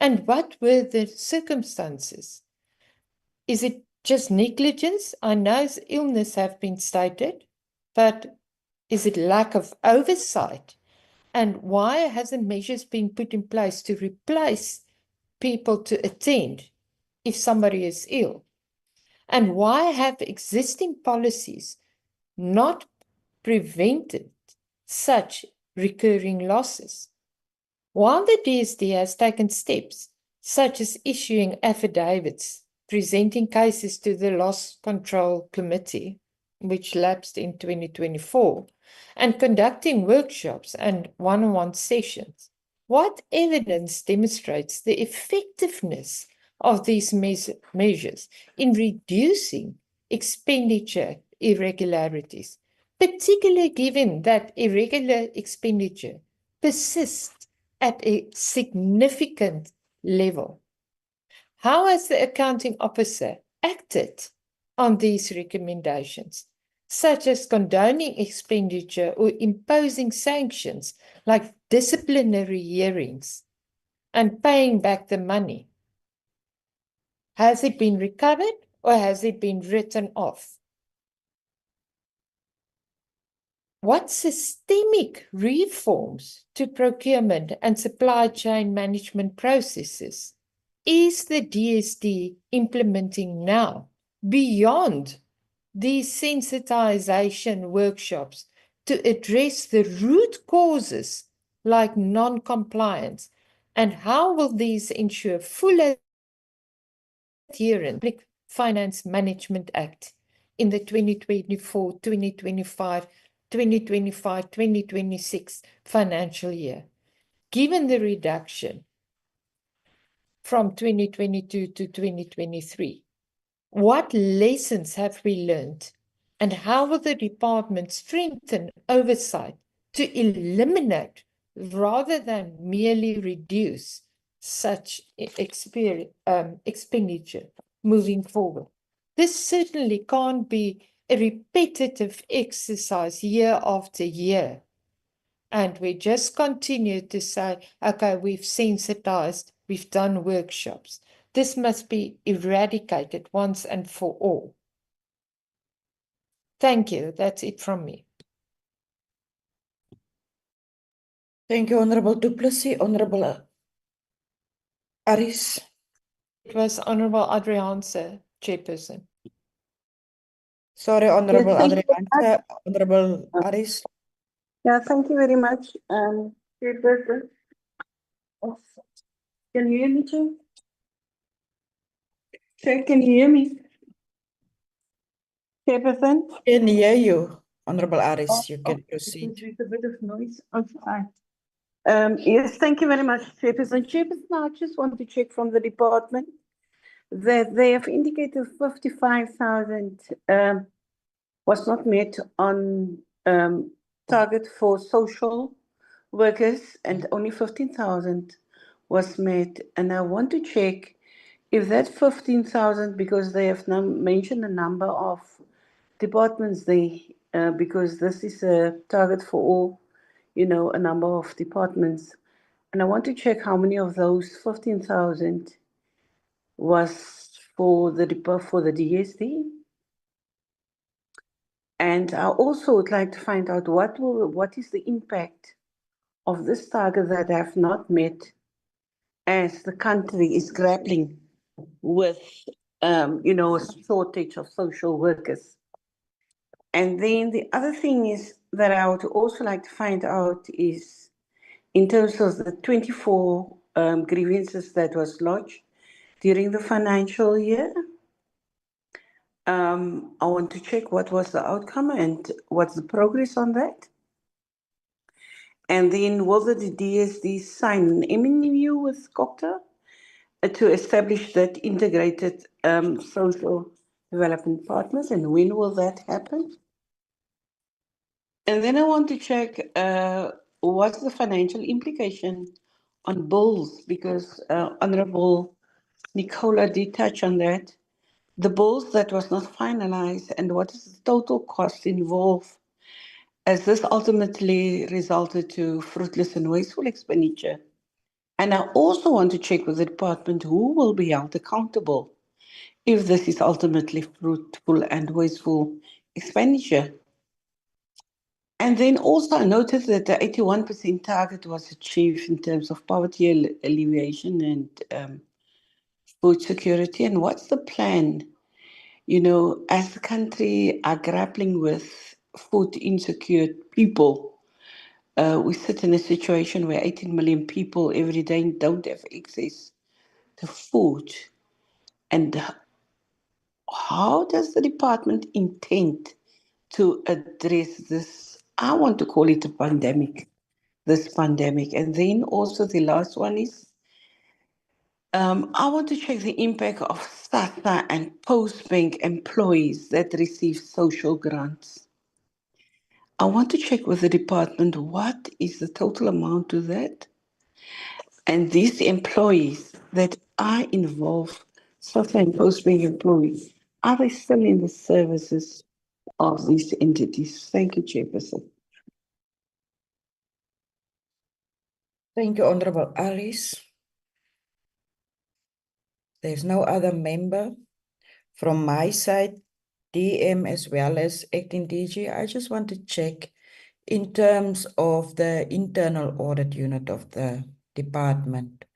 And what were the circumstances? Is it just negligence? I know illness have been stated, but is it lack of oversight? And why hasn't measures been put in place to replace people to attend if somebody is ill? And why have existing policies not prevented such recurring losses? While the DSD has taken steps, such as issuing affidavits, presenting cases to the Loss Control Committee, which lapsed in 2024, and conducting workshops and one-on-one sessions, what evidence demonstrates the effectiveness of these measures in reducing expenditure irregularities, particularly given that irregular expenditure persists at a significant level? How has the accounting officer acted on these recommendations, such as condoning expenditure or imposing sanctions like disciplinary hearings and paying back the money? Has it been recovered or has it been written off? What systemic reforms to procurement and supply chain management processes is the DSD implementing now beyond these sensitization workshops to address the root causes like non-compliance? And how will these ensure full adherence to the Public Finance Management Act in the 2024-2025 financial year, given the reduction from 2022 to 2023? What lessons have we learned, and how will the department strengthen oversight to eliminate rather than merely reduce such expenditure moving forward? This certainly can't be a repetitive exercise year after year. And we just continue to say, okay, we've sensitized, we've done workshops. This must be eradicated once and for all. Thank you. That's it from me. Thank you, Honorable Du Plessis. Honorable Aris. It was Honorable Adriaanse, Chairperson. Sorry, Honorable thank you very Adrian. Honorable Aris. Yeah, thank you very much, Chairperson. Can you hear me, Chair? Chair, can you hear me? Chairperson? Can hear you, Honorable Aris. You can proceed. There's a bit of noise outside. Yes, thank you very much, Chairperson. Chairperson, I just want to check from the department that they have indicated 55,000 was not met on target for social workers and only 15,000 was met. And I want to check if that 15,000, because they have now mentioned a number of departments there, because this is a target for all, a number of departments. And I want to check how many of those 15,000 was for the DSD. And I also would like to find out what is the impact of this target that have not met as the country is grappling with, a shortage of social workers. And then the other thing is that I would also like to find out is in terms of the 24 grievances that was lodged during the financial year. I want to check what was the outcome and what's the progress on that. And then will the DSD sign an MOU with COCTA to establish that integrated social development partners, and when will that happen? And then I want to check what's the financial implication on bills, because Honorable Nicola did touch on that. The bills that was not finalized, and what is the total cost involved, as this ultimately resulted to fruitless and wasteful expenditure. And I also want to check with the department who will be held accountable if this is ultimately fruitful and wasteful expenditure. And then also I noticed that the 81% target was achieved in terms of poverty alleviation and food security. And what's the plan? As the country are grappling with food insecure people, we sit in a situation where 18 million people every day don't have access to food. And how does the department intend to address this? I want to call it a pandemic, this pandemic. And then also the last one is, I want to check the impact of SASSA and post-bank employees that receive social grants. I want to check with the department what is the total amount to that. And these employees that are involved, SASSA and post-bank employees, are they still in the services of these entities? Thank you, Chairperson. Thank you, Honorable Aris. There's no other member from my side, DM as well as acting DG. I just want to check in terms of the internal audit unit of the department.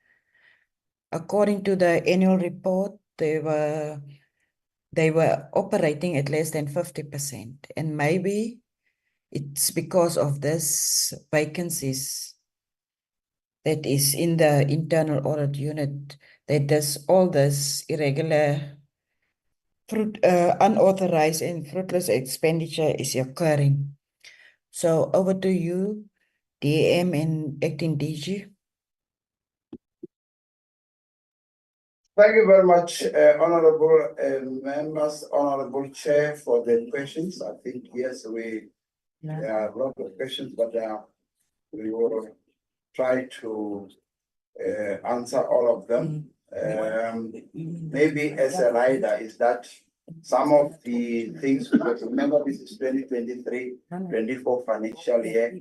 According to the annual report, they were operating at less than 50%. And maybe it's because of this vacancies that is in the internal audit unit that all this irregular unauthorized and fruitless expenditure is occurring. So over to you, DM and acting DG. Thank you very much, honorable members, honorable chair, for the questions. I think, yes, there are a lot of questions, but we will try to answer all of them. Maybe as a rider is that some of the things, because remember this is 2023-24 financial year,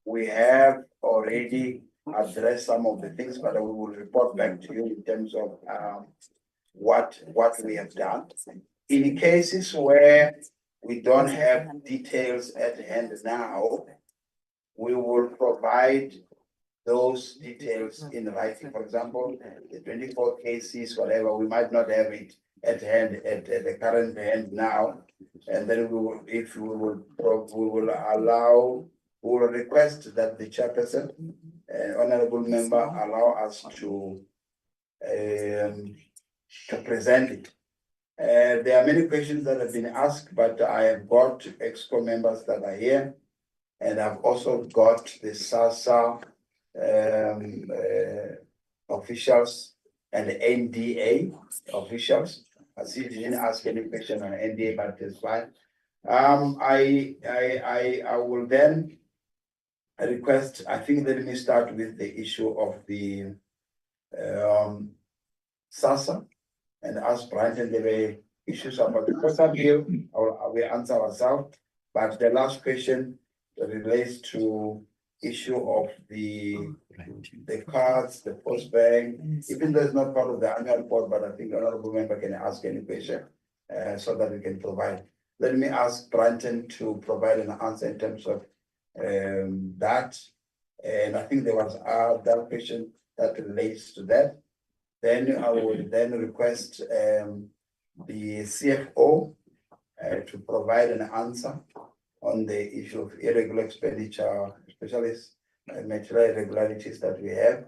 we have already addressed some of the things, but we will report back to you in terms of what we have done. In cases where we don't have details at hand now, we will provide those details in writing. For example, the 24 cases, whatever, we might not have it at hand at the current hand now. And then we will, if we will, we will allow, we will request that the chairperson, honorable member, allow us to present it. There are many questions that have been asked, but I have got EXCO members that are here, and I've also got the SASSA officials and the NDA officials. I see you didn't ask any question on NDA, but it's fine. I will then request, I think let me start with the issue of the SASSA and ask Brian there were issues about the first here. We answer ourselves, but the last question relates to issue of the cards, the post bank, even though it's not part of the annual report, but I think honorable member can ask any question so that we can provide. Let me ask Branton to provide an answer in terms of that. And I think there was that question that relates to that. Then I would then request the CFO to provide an answer on the issue of irregular expenditure, especially material irregularities that we have.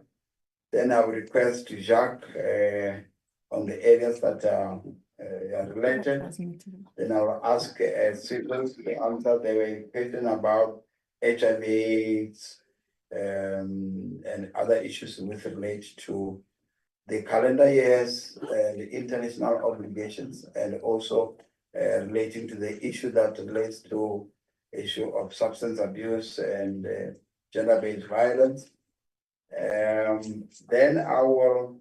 Then I will request Jacques on the areas that are related. Then I will ask civils to answer the question about HIV/AIDS and other issues with relate to the calendar years, the international obligations, and also relating to the issue that relates to issue of substance abuse and gender-based violence. Then I will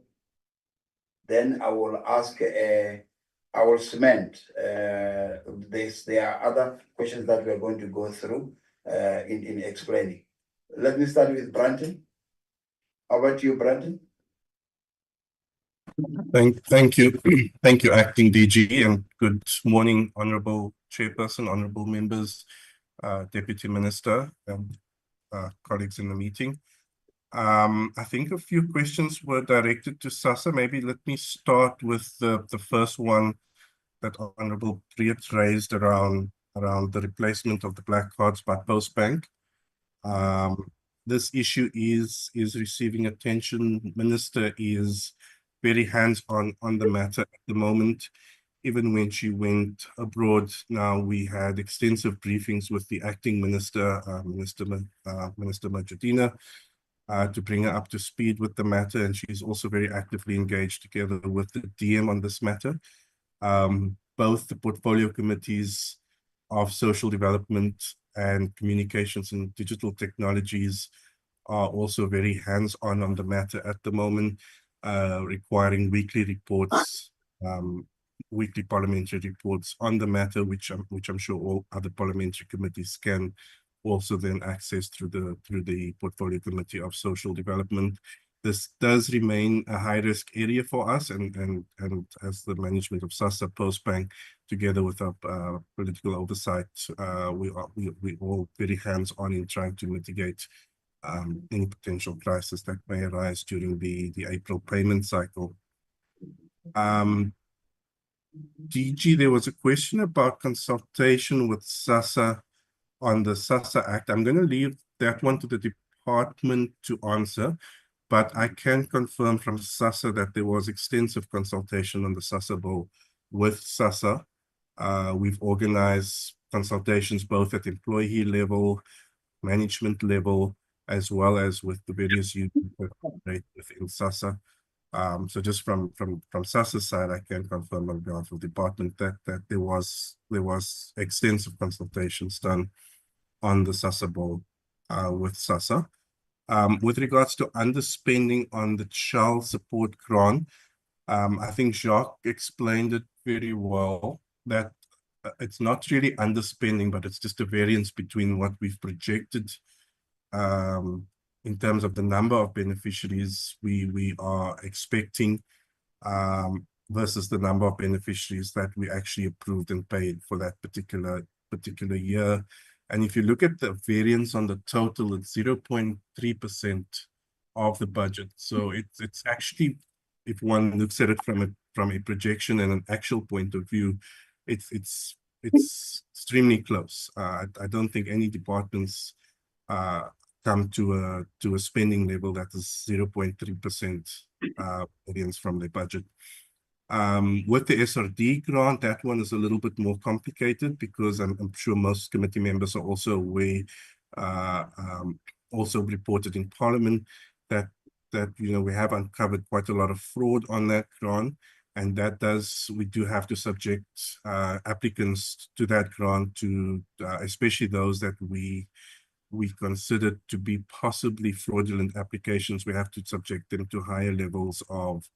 ask I will cement there are other questions that we're going to go through in explaining. Let me start with Branton. How about you, Branton? Thank you. Thank you, Acting DG, and good morning, Honorable Chairperson, Honorable members, Deputy Minister, and colleagues in the meeting. I think a few questions were directed to SASSA. Maybe let me start with the first one that Honorable Priet raised around the replacement of the black cards by Postbank. This issue is receiving attention. Minister is very hands-on the matter at the moment. Even when she went abroad, now we had extensive briefings with the acting minister, Minister Majudina, to bring her up to speed with the matter, and she's also very actively engaged together with the DM on this matter. Both the portfolio committees of social development and communications and digital technologies are also very hands-on the matter at the moment, requiring weekly reports, weekly parliamentary reports on the matter, which I'm sure all other parliamentary committees can also then access through the portfolio committee of social development. This does remain a high-risk area for us, and as the management of SASSA Postbank, together with our political oversight, we all very hands-on in trying to mitigate any potential crisis that may arise during the April payment cycle. DG, there was a question about consultation with SASSA on the SASSA Act. I'm going to leave that one to the department to answer, but I can confirm from SASSA that there was extensive consultation on the SASSA bill with SASSA. We've organized consultations both at employee level, management level, as well as with the various unions that operate within SASSA. So just from SASSA's side, I can confirm on behalf of the department that there was extensive consultations done on the SASSA bill with SASSA. With regards to underspending on the child support grant, I think Jacques explained it very well, that it's not really underspending, but it's just a variance between what we've projected in terms of the number of beneficiaries we are expecting versus the number of beneficiaries that we actually approved and paid for that particular year. And if you look at the variance on the total, it's 0.3% of the budget. So it's actually, if one looks at it from a projection and an actual point of view, it's extremely close. I don't think any departments come to a spending level that is 0.3% variance from their budget. With the SRD grant, that one is a little bit more complicated because I'm sure most committee members are also aware, also reported in Parliament that we have uncovered quite a lot of fraud on that grant, and we do have to subject applicants to that grant, to especially those that we consider to be possibly fraudulent applications. We have to subject them to higher levels of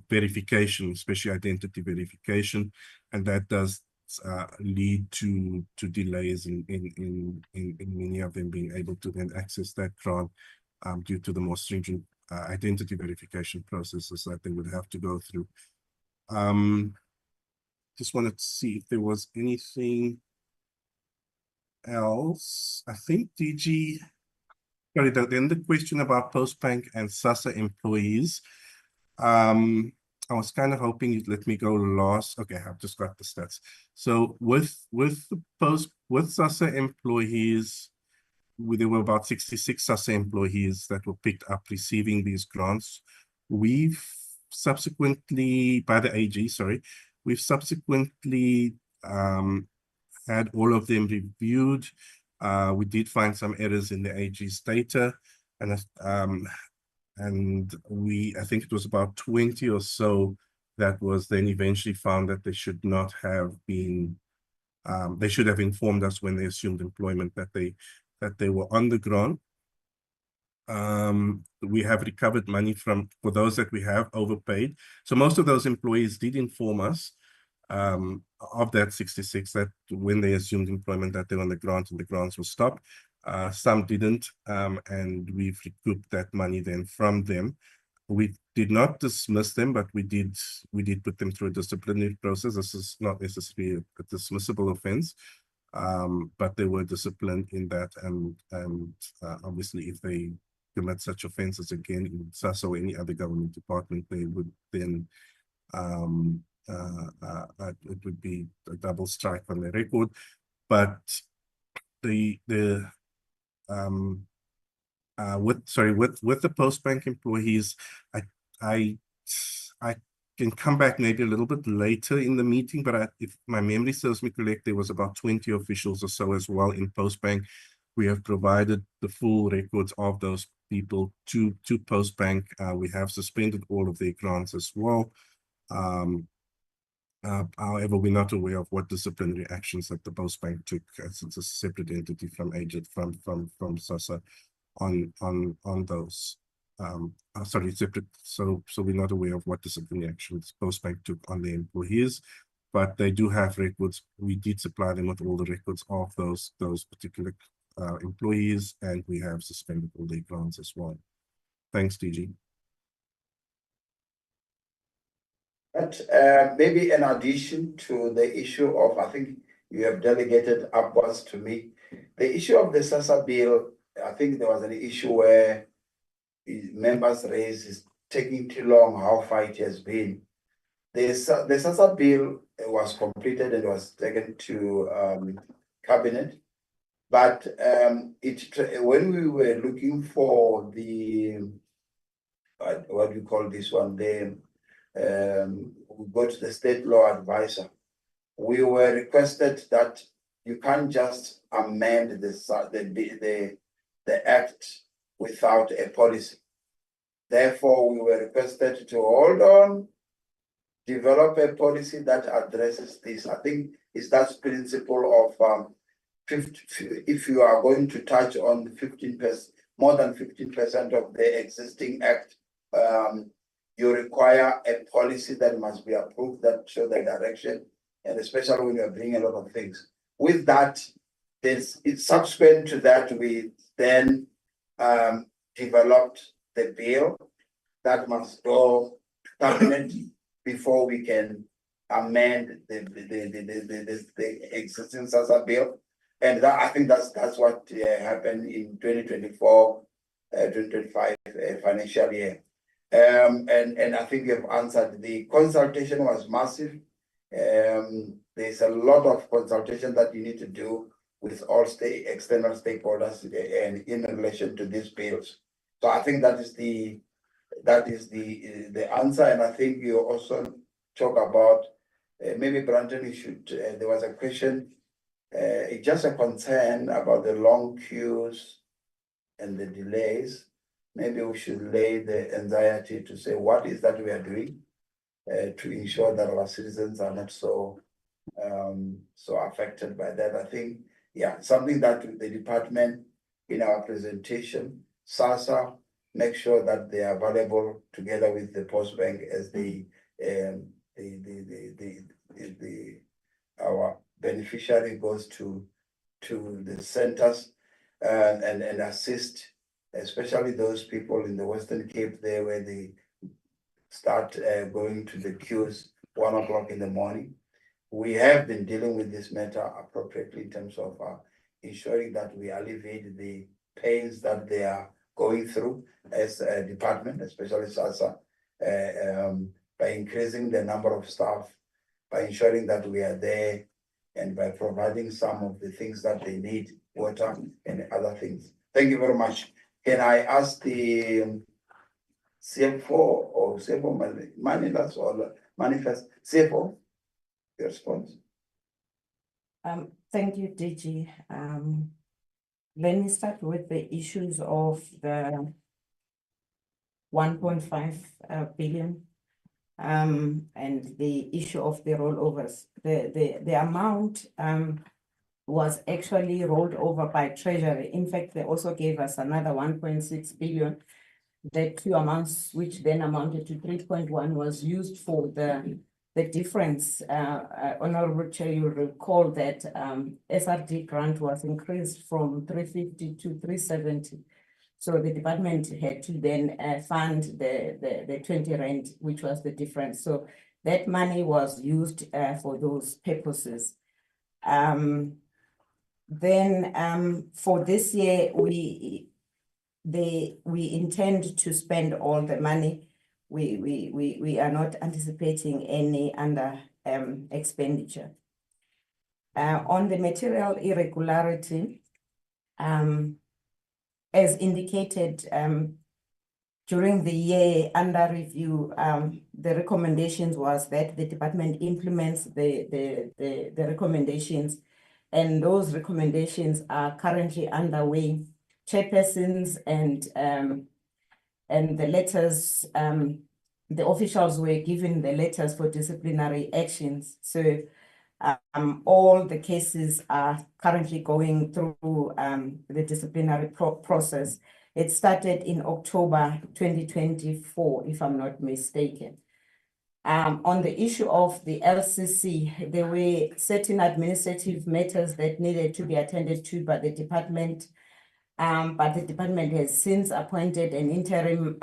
verification, especially identity verification, and that does lead to delays in many of them being able to then access that grant due to the more stringent identity verification processes that they would have to go through. Just wanted to see if there was anything else. I think DG. Sorry, then the question about Postbank and SASSA employees. I was kind of hoping you'd let me go last. Okay, I've just got the stats. So with SASSA employees, there were about 66 SASSA employees that were picked up receiving these grants. We've subsequently, by the AG, sorry, we've subsequently had all of them reviewed. We did find some errors in the AG's data, and I think it was about 20 or so that was then eventually found that they should not have been, they should have informed us when they assumed employment that they were on the grant. We have recovered money for those that we have overpaid. So most of those employees did inform us of that 66 that when they assumed employment that they were on the grant and the grants were stopped. Some didn't, and we've recouped that money then from them. We did not dismiss them, but we did put them through a disciplinary process. This is not necessarily a dismissible offense, but they were disciplined in that, and obviously if they commit such offenses again in SASSA or any other government department, they would then it would be a double strike on their record. But with the Postbank employees, I can come back maybe a little bit later in the meeting, but if my memory serves me correct, there was about 20 officials or so as well in Postbank. We have provided the full records of those people to Postbank. We have suspended all of their grants as well. However, we're not aware of what disciplinary actions that the Postbank took, as it's a separate entity from AGIT, from SASSA on those. Sorry, separate. So we're not aware of what disciplinary actions Postbank took on the employees, but they do have records. We did supply them with all the records of those particular employees, and we have suspended all their grants as well. Thanks, DG. But maybe in addition to the issue of, I think you have delegated upwards to me, the issue of the SASSA bill, I think there was an issue where members raised is taking too long, how far it has been. The SASSA bill was completed and was taken to cabinet, but when we were looking for the, what do you call this one, we got the state law advisor. We were requested that you can't just amend the act without a policy. Therefore, we were requested to hold on, develop a policy that addresses this. I think it's that principle of if you are going to touch on 15%, more than 15% of the existing act, you require a policy that must be approved that show the direction, and especially when you're bringing a lot of things. With that, it's subsequent to that, we then developed the bill, that must go to cabinet before we can amend the existing SASSA bill. And that, I think that's what happened in 2024, 2025 financial year. And I think you've answered. The consultation was massive. There's a lot of consultation that you need to do with all external stakeholders and in relation to these bills. So I think that is the answer. And I think you also talk about maybe Brandon, you should. There was a question, just a concern about the long queues and the delays. Maybe we should lay the anxiety to say what is that we are doing to ensure that our citizens are not so affected by that. I think, yeah, something that the department in our presentation, SASSA, make sure that they are available together with the Post Bank as our beneficiary goes to the centers and assist, especially those people in the Western Cape there where they start going to the queues 1 o'clock in the morning. We have been dealing with this matter appropriately in terms of ensuring that we alleviate the pains that they are going through as a department, especially SASSA, by increasing the number of staff, by ensuring that we are there, and by providing some of the things that they need, water and other things. Thank you very much. Can I ask the CFO or CFO Manilas or Manifest CFO your response? Thank you, DG. Let me start with the issues of the 1.5 billion and the issue of the rollovers. The amount was actually rolled over by Treasury. In fact, they also gave us another 1.6 billion. The two amounts, which then amounted to 3.1, was used for the difference. Honorable Chair, you recall that SRD grant was increased from 350 to 370. So the department had to then fund the 20 rand, which was the difference. So that money was used for those purposes. Then for this year, we intend to spend all the money. We are not anticipating any under expenditure. On the material irregularity, as indicated during the year under review, the recommendations was that the department implements the recommendations, and those recommendations are currently underway. Chairpersons and the letters, the officials were given the letters for disciplinary actions. So all the cases are currently going through the disciplinary process. It started in October 2024, if I'm not mistaken. On the issue of the LCC, there were certain administrative matters that needed to be attended to by the department. But the department has since appointed an interim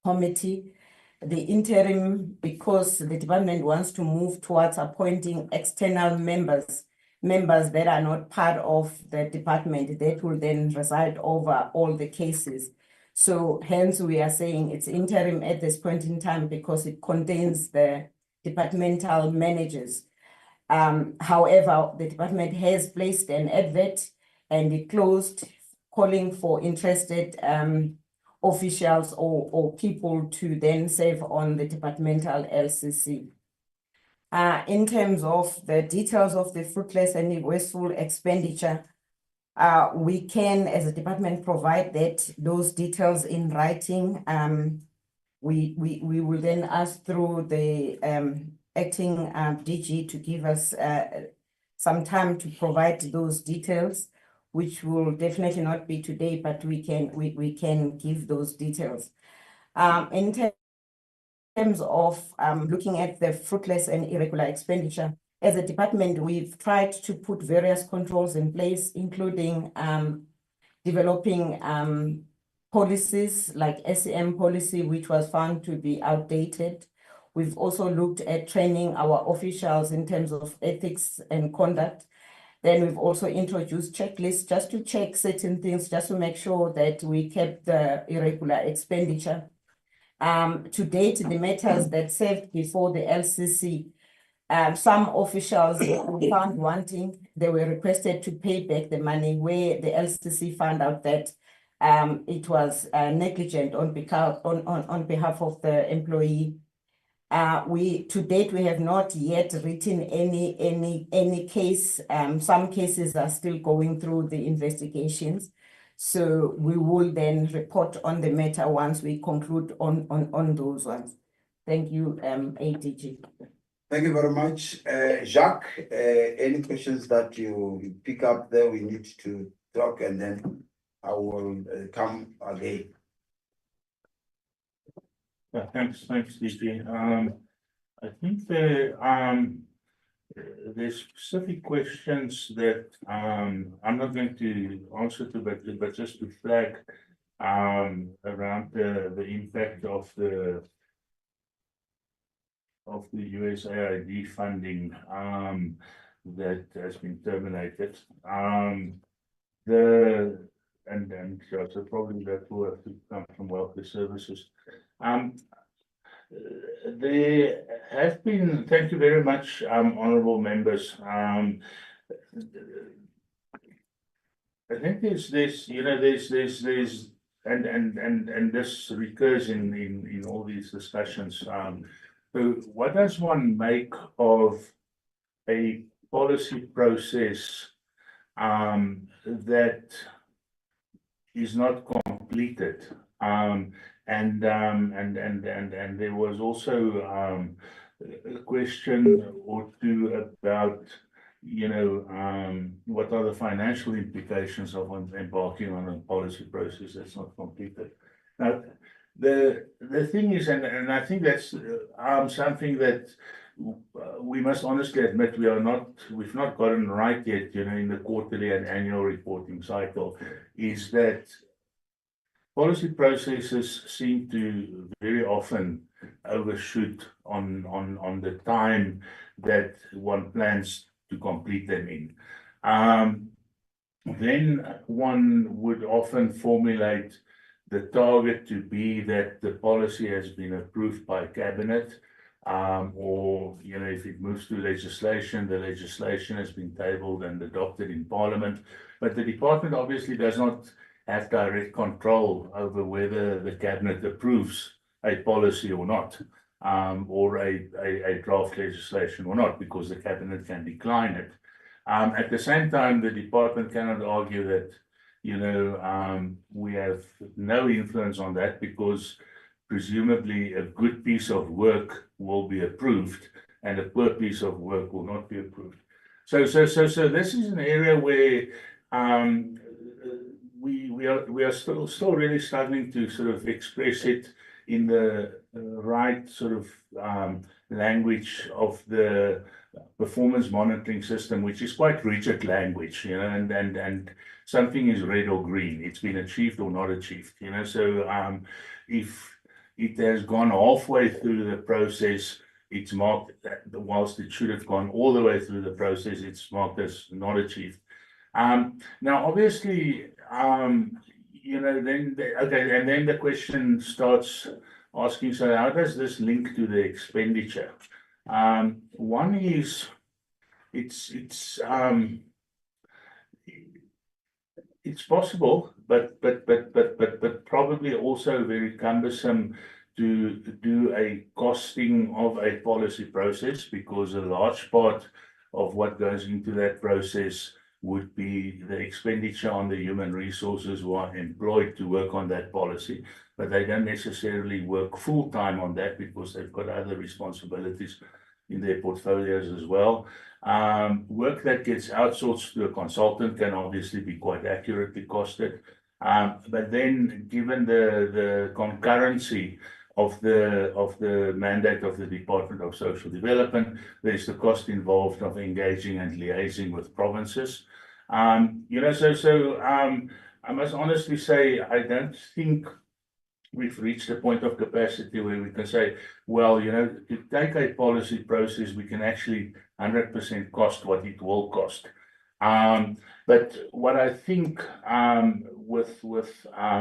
committee. The interim, because the department wants to move towards appointing external members that are not part of the department, that will then reside over all the cases. So hence we are saying it's interim at this point in time because it contains the departmental managers. However, the department has placed an advert and it closed, calling for interested officials or people to then serve on the departmental LCC. In terms of the details of the fruitless and wasteful expenditure, we can, as a department, provide those details in writing. We will then ask through the acting DG to give us some time to provide those details, which will definitely not be today, but we can give those details. In terms of looking at the fruitless and irregular expenditure, as a department, we've tried to put various controls in place, including developing policies like SEM policy, which was found to be outdated. We've also looked at training our officials in terms of ethics and conduct. Then we've also introduced checklists just to check certain things, just to make sure that we kept the irregular expenditure. To date, the matters that served before the LCC, some officials were found wanting, they were requested to pay back the money, where the LCC found out that it was negligent on behalf of the employee. To date, we have not yet written any case. Some cases are still going through the investigations. So we will then report on the matter once we conclude on those ones. Thank you, ADG. Thank you very much. Jacques, any questions that you pick up there, we need to talk, and then I will come again. Yeah, thanks, DG. I think there's specific questions that I'm not going to answer to, but just to flag around the impact of the USAID funding that has been terminated. So probably that will have to come from welfare services. There have been, thank you very much, honourable members. I think there's and this recurs in all these discussions. So what does one make of a policy process that is not completed? And there was also a question or two about, what are the financial implications of embarking on a policy process that's not completed. Now, the thing is, and I think that's something that we must honestly admit we've not gotten right yet, in the quarterly and annual reporting cycle, is that policy processes seem to very often overshoot on the time that one plans to complete them in. Then one would often formulate the target to be that the policy has been approved by cabinet, or if it moves to legislation, the legislation has been tabled and adopted in parliament. But the department obviously does not have direct control over whether the cabinet approves a policy or not, or a draft legislation or not, because the cabinet can decline it. At the same time, the department cannot argue that we have no influence on that, because presumably a good piece of work will be approved and a poor piece of work will not be approved. So this is an area where we are still really struggling to sort of express it in the right sort of language of the performance monitoring system, which is quite rigid language, and something is red or green. It's been achieved or not achieved, So if it has gone halfway through the process, it's marked that whilst it should have gone all the way through the process, it's marked as not achieved. Now, obviously, then and then the question starts asking, so how does this link to the expenditure? One is, it's possible, but probably also very cumbersome to do a costing of a policy process, because a large part of what goes into that process would be the expenditure on the human resources who are employed to work on that policy, but they don't necessarily work full time on that because they've got other responsibilities in their portfolios as well. Work that gets outsourced to a consultant can obviously be quite accurately costed. But then, given the concurrency of the mandate of the Department of Social Development, there's the cost involved of engaging and liaising with provinces. I must honestly say, I don't think we've reached a point of capacity where we can say, well, to take a policy process, we can actually 100% cost what it will cost. But what I think with how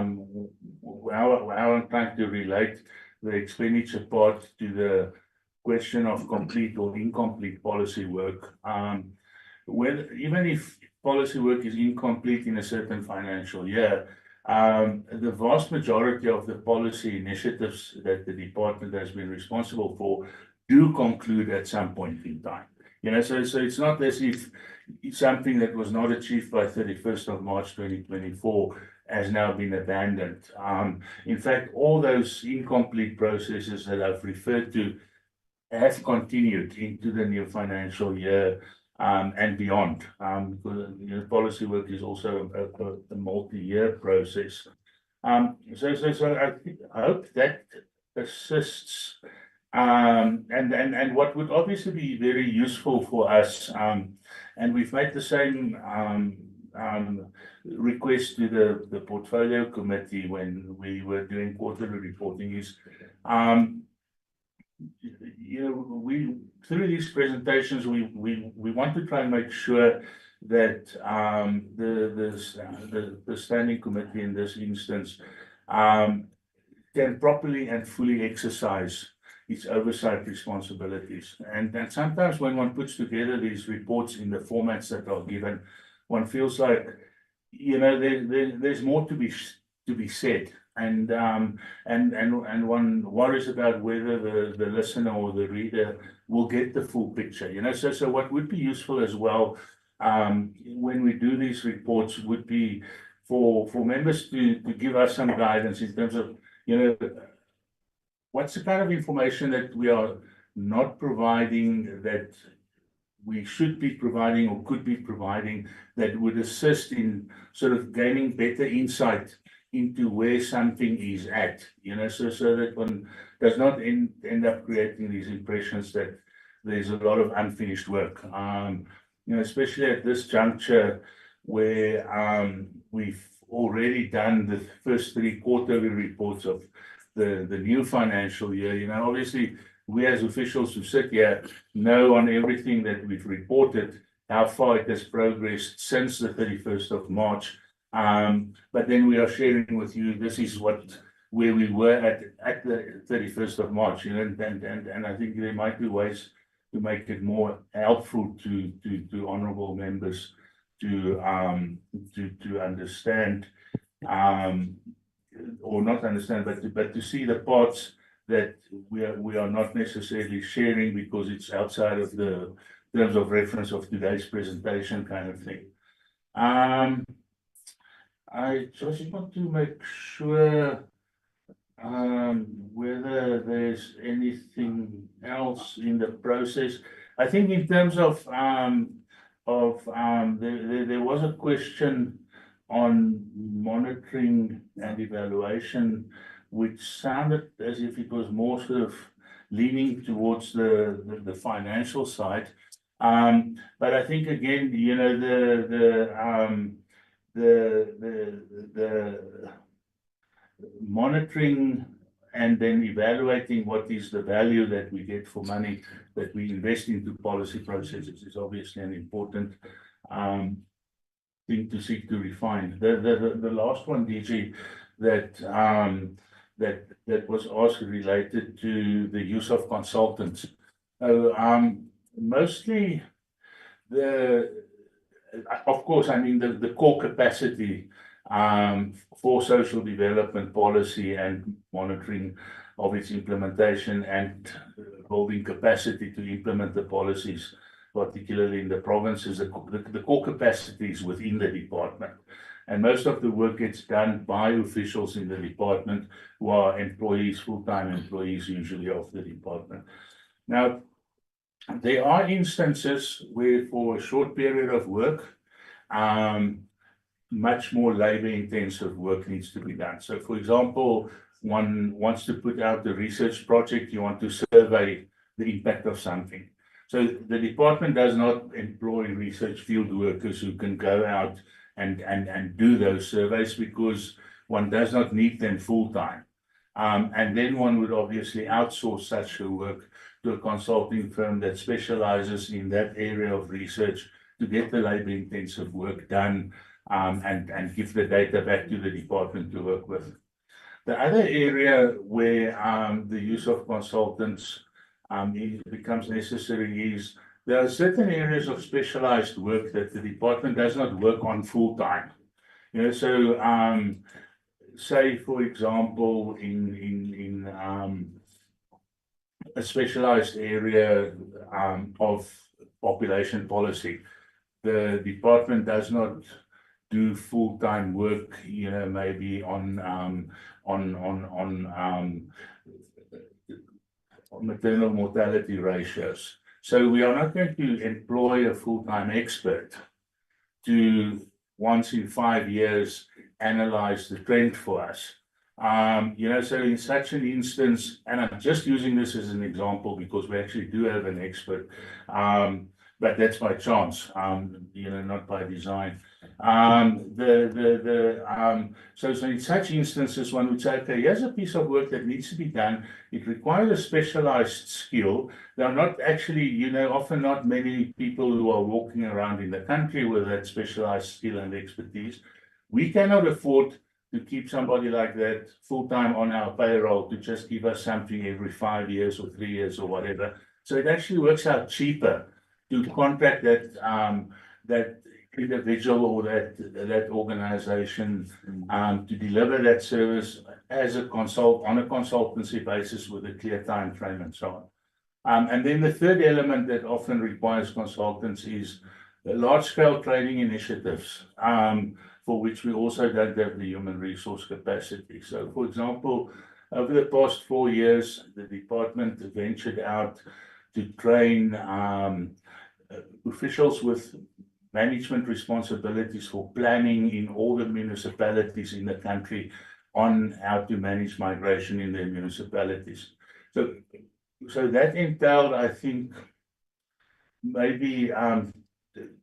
I'm trying to relate the expenditure part to the question of complete or incomplete policy work, even if policy work is incomplete in a certain financial year, the vast majority of the policy initiatives that the department has been responsible for do conclude at some point in time. So it's not as if something that was not achieved by 31st of March 2024 has now been abandoned. In fact, all those incomplete processes that I've referred to have continued into the new financial year and beyond, because policy work is also a multi-year process. So I hope that assists. And what would obviously be very useful for us, and we've made the same request to the portfolio committee when we were doing quarterly reporting, is we through these presentations we want to try and make sure that the standing committee in this instance can properly and fully exercise its oversight responsibilities. And sometimes when one puts together these reports in the formats that are given, one feels like there's more to be said. And one worries about whether the listener or the reader will get the full picture. So what would be useful as well when we do these reports would be for members to give us some guidance in terms of what's the kind of information that we are not providing that we should be providing or could be providing that would assist in sort of gaining better insight into where something is at, so that one does not end up creating these impressions that there's a lot of unfinished work, especially at this juncture where we've already done the first 3 quarterly reports of the new financial year. Obviously we as officials who sit here know on everything that we've reported how far it has progressed since the 31st of March. But then we are sharing with you, this is where we were at the 31st of March, and I think there might be ways to make it more helpful to honourable members to understand, or not understand, but to see the parts that we are not necessarily sharing because it's outside of the terms of reference of today's presentation kind of thing. I just want to make sure whether there's anything else in the process. I think in terms of there was a question on monitoring and evaluation, which sounded as if it was more sort of leaning towards the financial side. But I think again, the monitoring and then evaluating what is the value that we get for money that we invest into policy processes is obviously an important thing to seek to refine. The last one, DG, that was also related to the use of consultants. Mostly of course, I mean the core capacity for social development policy and monitoring of its implementation and building capacity to implement the policies, particularly in the provinces, the core capacity is within the department. And most of the work gets done by officials in the department who are employees, full-time employees usually of the department. Now, there are instances where for a short period of work, much more labor-intensive work needs to be done. So, for example, one wants to put out a research project, you want to survey the impact of something. So the department does not employ research field workers who can go out and do those surveys, because one does not need them full time. And then one would obviously outsource such a work to a consulting firm that specializes in that area of research to get the labor-intensive work done, and give the data back to the department to work with. The other area where the use of consultants becomes necessary is there are certain areas of specialized work that the department does not work on full time. You know, so say for example, in a specialized area of population policy, the department does not do full-time work, you know, maybe on maternal mortality ratios. So we are not going to employ a full-time expert to once in 5 years analyze the trend for us. You know, so in such an instance, and I'm just using this as an example because we actually do have an expert, but that's by chance, you know, not by design. So in such instances, one would say, okay, here's a piece of work that needs to be done. It requires a specialized skill. There are not actually, you know, often not many people who are walking around in the country with that specialized skill and expertise. We cannot afford to keep somebody like that full-time on our payroll to just give us something every 5 years or 3 years or whatever. So it actually works out cheaper to contract that individual or that organization to deliver that service as a on a consultancy basis with a clear time frame and so on. And then the third element that often requires consultants is large-scale training initiatives, for which we also don't have the human resource capacity. So, for example, over the past 4 years, the department ventured out to train officials with management responsibilities for planning in all the municipalities in the country on how to manage migration in their municipalities. So that entailed, I think, maybe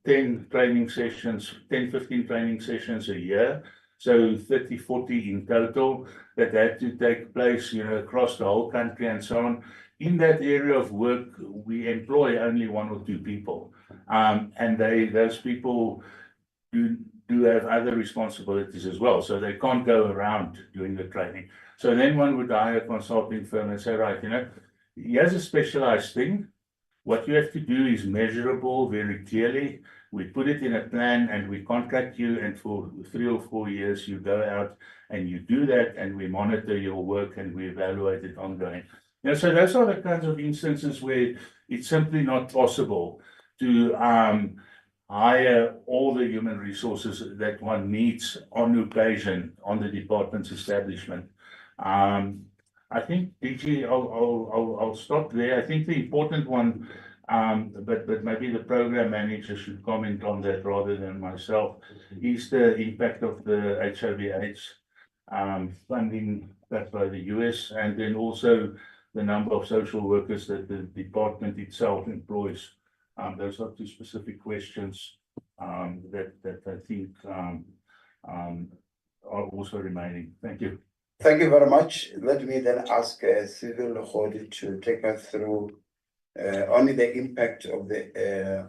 10 training sessions, 10, 15 training sessions a year. So 30, 40 in total that had to take place, you know, across the whole country and so on. In that area of work, we employ only 1 or 2 people. And those people do have other responsibilities as well. So they can't go around doing the training. So then one would hire a consulting firm and say, right, you know, here's a specialized thing. What you have to do is measurable very clearly. We put it in a plan and we contract you, and for 3 or 4 years you go out and you do that, and we monitor your work and we evaluate it ongoing. You know, so those are the kinds of instances where it's simply not possible to hire all the human resources that one needs on occasion on the department's establishment. I think, DG, I'll stop there. I think the important one, but maybe the program manager should comment on that rather than myself, is the impact of the HIV/AIDS funding backed by the US, and then also the number of social workers that the department itself employs. Those are 2 specific questions that I think are also remaining. Thank you. Thank you very much. Let me then ask Civil Khodi to take us through only the impact of the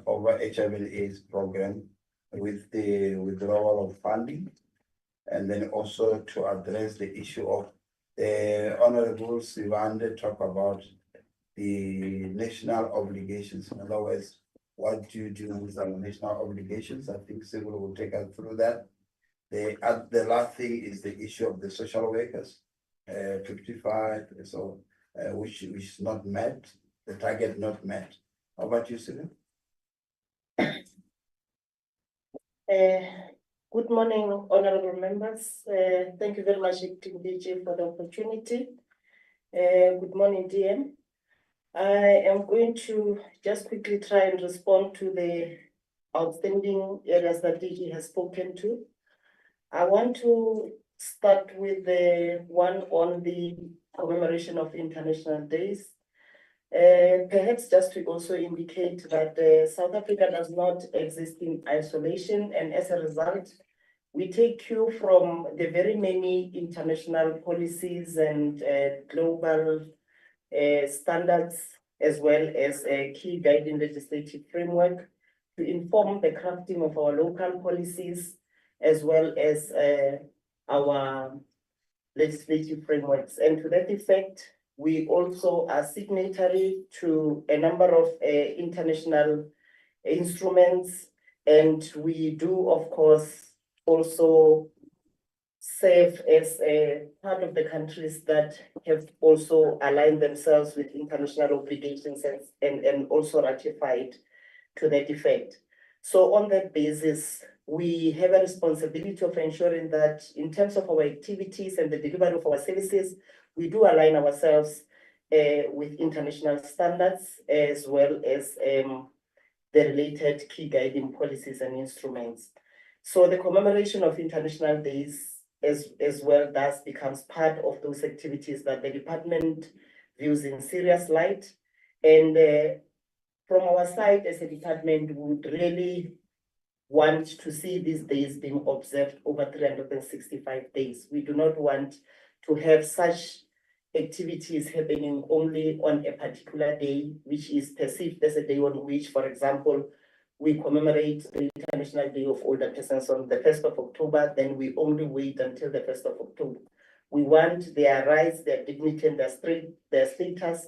over HIV/AIDS program with the withdrawal of funding, and then also to address the issue of Honorable Sivande talk about the national obligations. In other words, what do you do with our national obligations? I think Civil will take us through that. The last thing is the issue of the social workers, 55, so which is not met, the target not met. How about you, Civil? Good morning, honorable members. Thank you very much, Acting DG, for the opportunity. Good morning, DM. I am going to just quickly try and respond to the outstanding areas that DG has spoken to. I want to start with the one on the commemoration of International Days. Perhaps just to also indicate that South Africa does not exist in isolation, and as a result, we take cue from the very many international policies and global standards, as well as a key guiding legislative framework to inform the crafting of our local policies, as well as our legislative frameworks. And to that effect, we also are signatory to a number of international instruments, and we do, of course, also serve as a part of the countries that have also aligned themselves with international obligations and also ratified to that effect. So on that basis, we have a responsibility of ensuring that in terms of our activities and the delivery of our services, we do align ourselves with international standards, as well as the related key guiding policies and instruments. So the commemoration of international days as well thus becomes part of those activities that the department views in serious light. And from our side as a department, we would really want to see these days being observed over 365 days. We do not want to have such activities happening only on a particular day, which is perceived as a day on which, for example, we commemorate the International Day of Older Persons on the 1st of October, then we only wait until the 1st of October. We want their rights, their dignity, and their status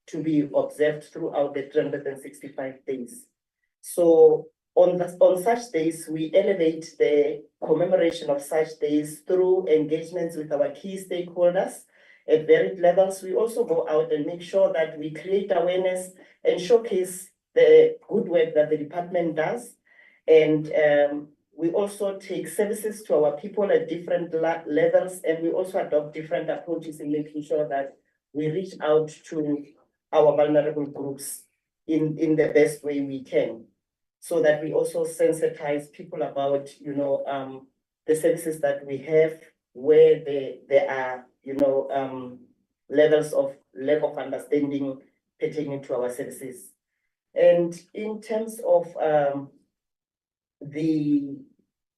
to be observed throughout the 365 days. So on such days, we elevate the commemoration of such days through engagements with our key stakeholders at varied levels. We also go out and make sure that we create awareness and showcase the good work that the department does. And we also take services to our people at different levels, and we also adopt different approaches in making sure that we reach out to our vulnerable groups in the best way we can, so that we also sensitize people about, the services that we have, where there are, levels of lack of understanding pertaining to our services. And in terms of the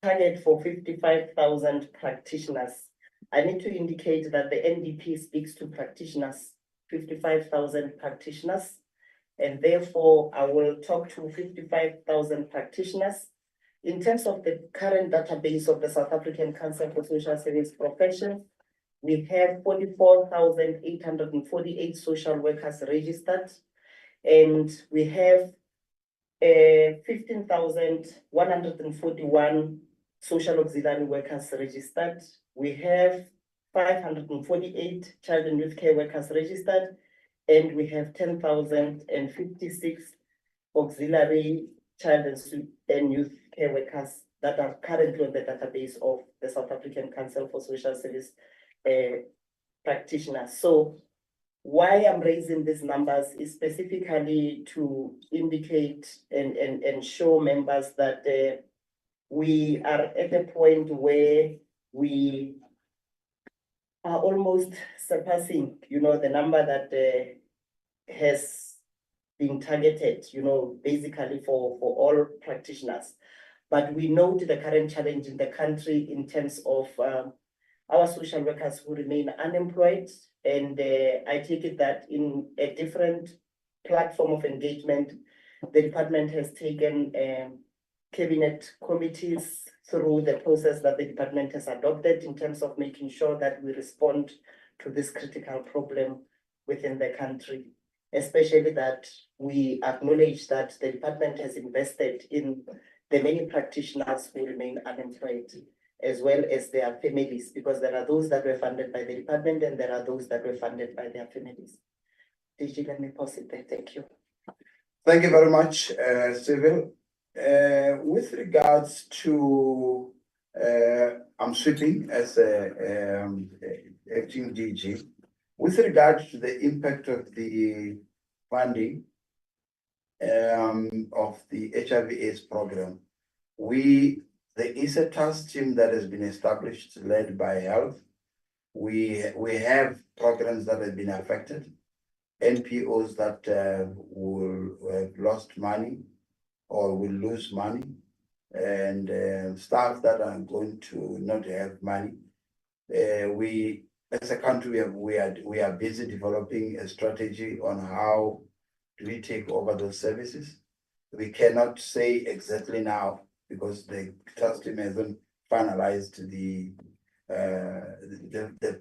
target for 55,000 practitioners, I need to indicate that the NDP speaks to practitioners, 55,000 practitioners, and therefore I will talk to 55,000 practitioners. In terms of the current database of the South African Council for Social Service Professions, we have 44,848 social workers registered, and we have 15,141 social auxiliary workers registered. We have 548 child and youth care workers registered, and we have 10,056 auxiliary child and youth care workers that are currently on the database of the South African Council for Social Service practitioners. So why I'm raising these numbers is specifically to indicate and show members that we are at a point where we are almost surpassing, the number that has been targeted, basically for all practitioners. But we note the current challenge in the country in terms of our social workers who remain unemployed. And I take it that in a different platform of engagement, the department has taken cabinet committees through the process that the department has adopted in terms of making sure that we respond to this critical problem within the country, especially that we acknowledge that the department has invested in the many practitioners who remain unemployed, as well as their families, because there are those that were funded by the department and there are those that were funded by their families. DG, let me pause it there. Thank you. Thank you very much, Civil. With regards to, I'm sweeping as acting DG. With regards to the impact of the funding of the HIV/AIDS program, there is a task team that has been established, led by Health. We have programs that have been affected, NPOs that will have lost money or will lose money. and staff that are going to not have money. We, as a country, we are busy developing a strategy on how do we take over those services. We cannot say exactly now because the trust team hasn't finalized the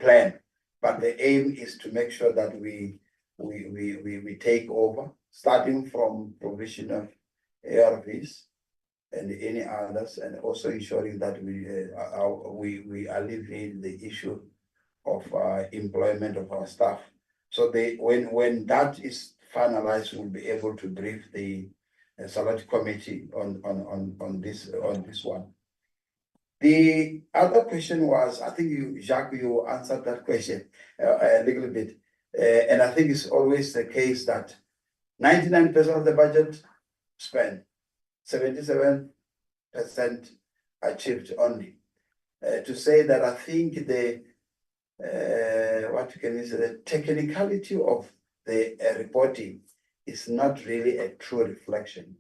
plan. But the aim is to make sure that we take over, starting from provision of ARVs and any others, and also ensuring that we alleviate the issue of employment of our staff. So when that is finalized, we'll be able to brief the select committee on this one. The other question was, I think you, Jacques, you answered that question a little bit. And I think it's always the case that 99% of the budget spent, 77% achieved only. To say that I think the what can we say, the technicality of the reporting is not really a true reflection.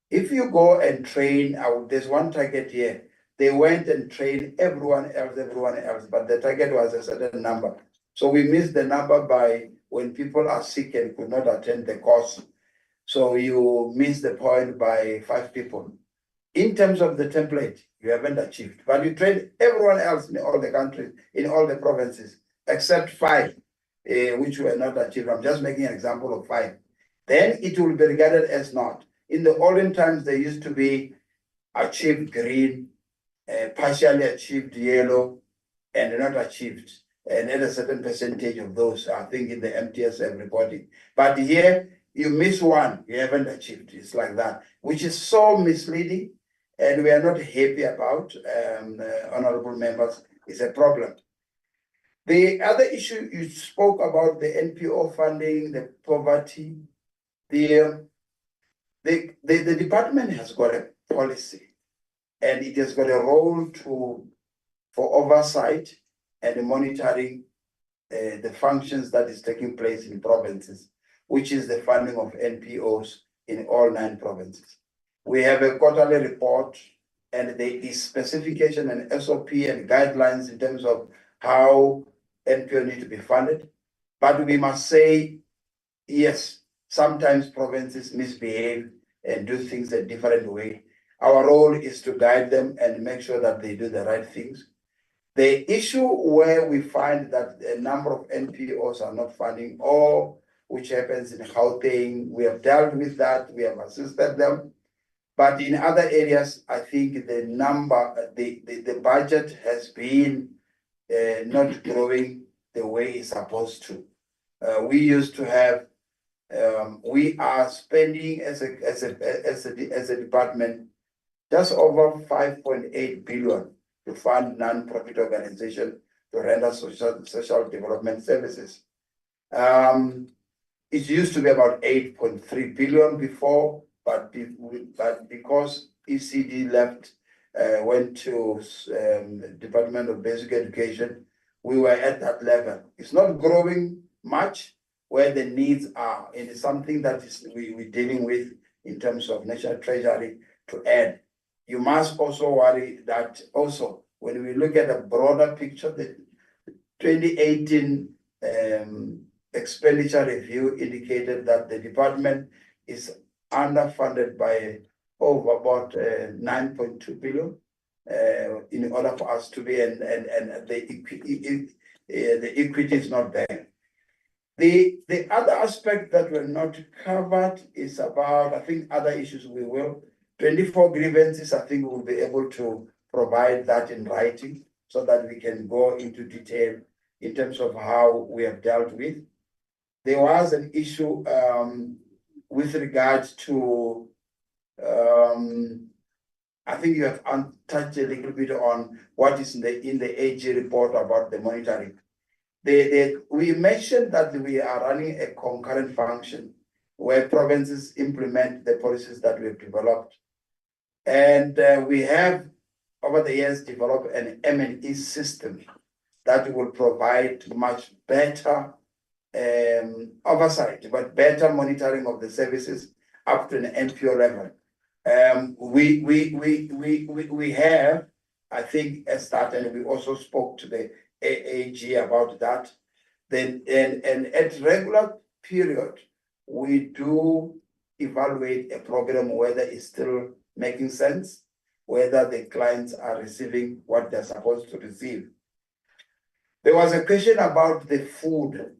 If you go and train, there's one target here. They went and trained everyone else, but the target was a certain number. So we missed the number by when people are sick and could not attend the course. So you miss the point by 5 people. In terms of the template, you haven't achieved, but you trained everyone else in all the countries, in all the provinces, except 5, which were not achieved. I'm just making an example of 5. Then it will be regarded as not. In the olden times, there used to be achieved green, partially achieved yellow, and not achieved. And at a certain percentage of those, I think in the MTSF reporting. But here, you miss one, you haven't achieved. It's like that, which is so misleading, and we are not happy about, honorable members. It's a problem. The other issue you spoke about, the NPO funding, the poverty, the department has got a policy, and it has got a role for oversight and monitoring the functions that is taking place in provinces, which is the funding of NPOs in all 9 provinces. We have a quarterly report, and there is specification and SOP and guidelines in terms of how NPO need to be funded. But we must say, yes, sometimes provinces misbehave and do things a different way. Our role is to guide them and make sure that they do the right things. The issue where we find that a number of NPOs are not funding, or which happens in Gauteng, we have dealt with that, we have assisted them. But in other areas, I think the budget has been not growing the way it's supposed to. We used to have, we are spending as a department just over 5.8 billion to fund non-profit organizations to render social development services. It used to be about 8.3 billion before, but because ECD left, went to Department of Basic Education, we were at that level. It's not growing much where the needs are, and it's something that we're dealing with in terms of National Treasury to add. You must also worry that also when we look at a broader picture, the 2018 expenditure review indicated that the department is underfunded by over about 9.2 billion in order for us to be, and the equity is not there. The other aspect that were not covered is about, I think, other issues we will. 24 grievances, I think we'll be able to provide that in writing so that we can go into detail in terms of how we have dealt with. There was an issue with regards to, I think you have touched a little bit on what is in the AG report about the monitoring. We mentioned that we are running a concurrent function where provinces implement the policies that we've developed. And we have, over the years, developed an M&E system that will provide much better oversight, but better monitoring of the services up to an NPO level. We have, I think, as that, and we also spoke to the AAG about that. Then and at regular period, we do evaluate a program whether it's still making sense, whether the clients are receiving what they're supposed to receive. There was a question about the food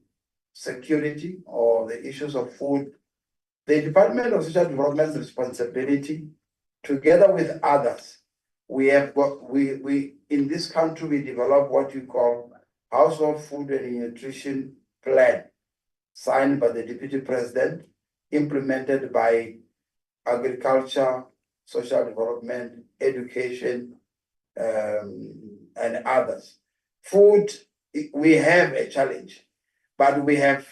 security or the issues of food. The Department of Social Development's responsibility, together with others, we have got we in this country we develop what you call household food and nutrition plan, signed by the Deputy President, implemented by Agriculture, Social Development, Education, and others. Food, we have a challenge, but we have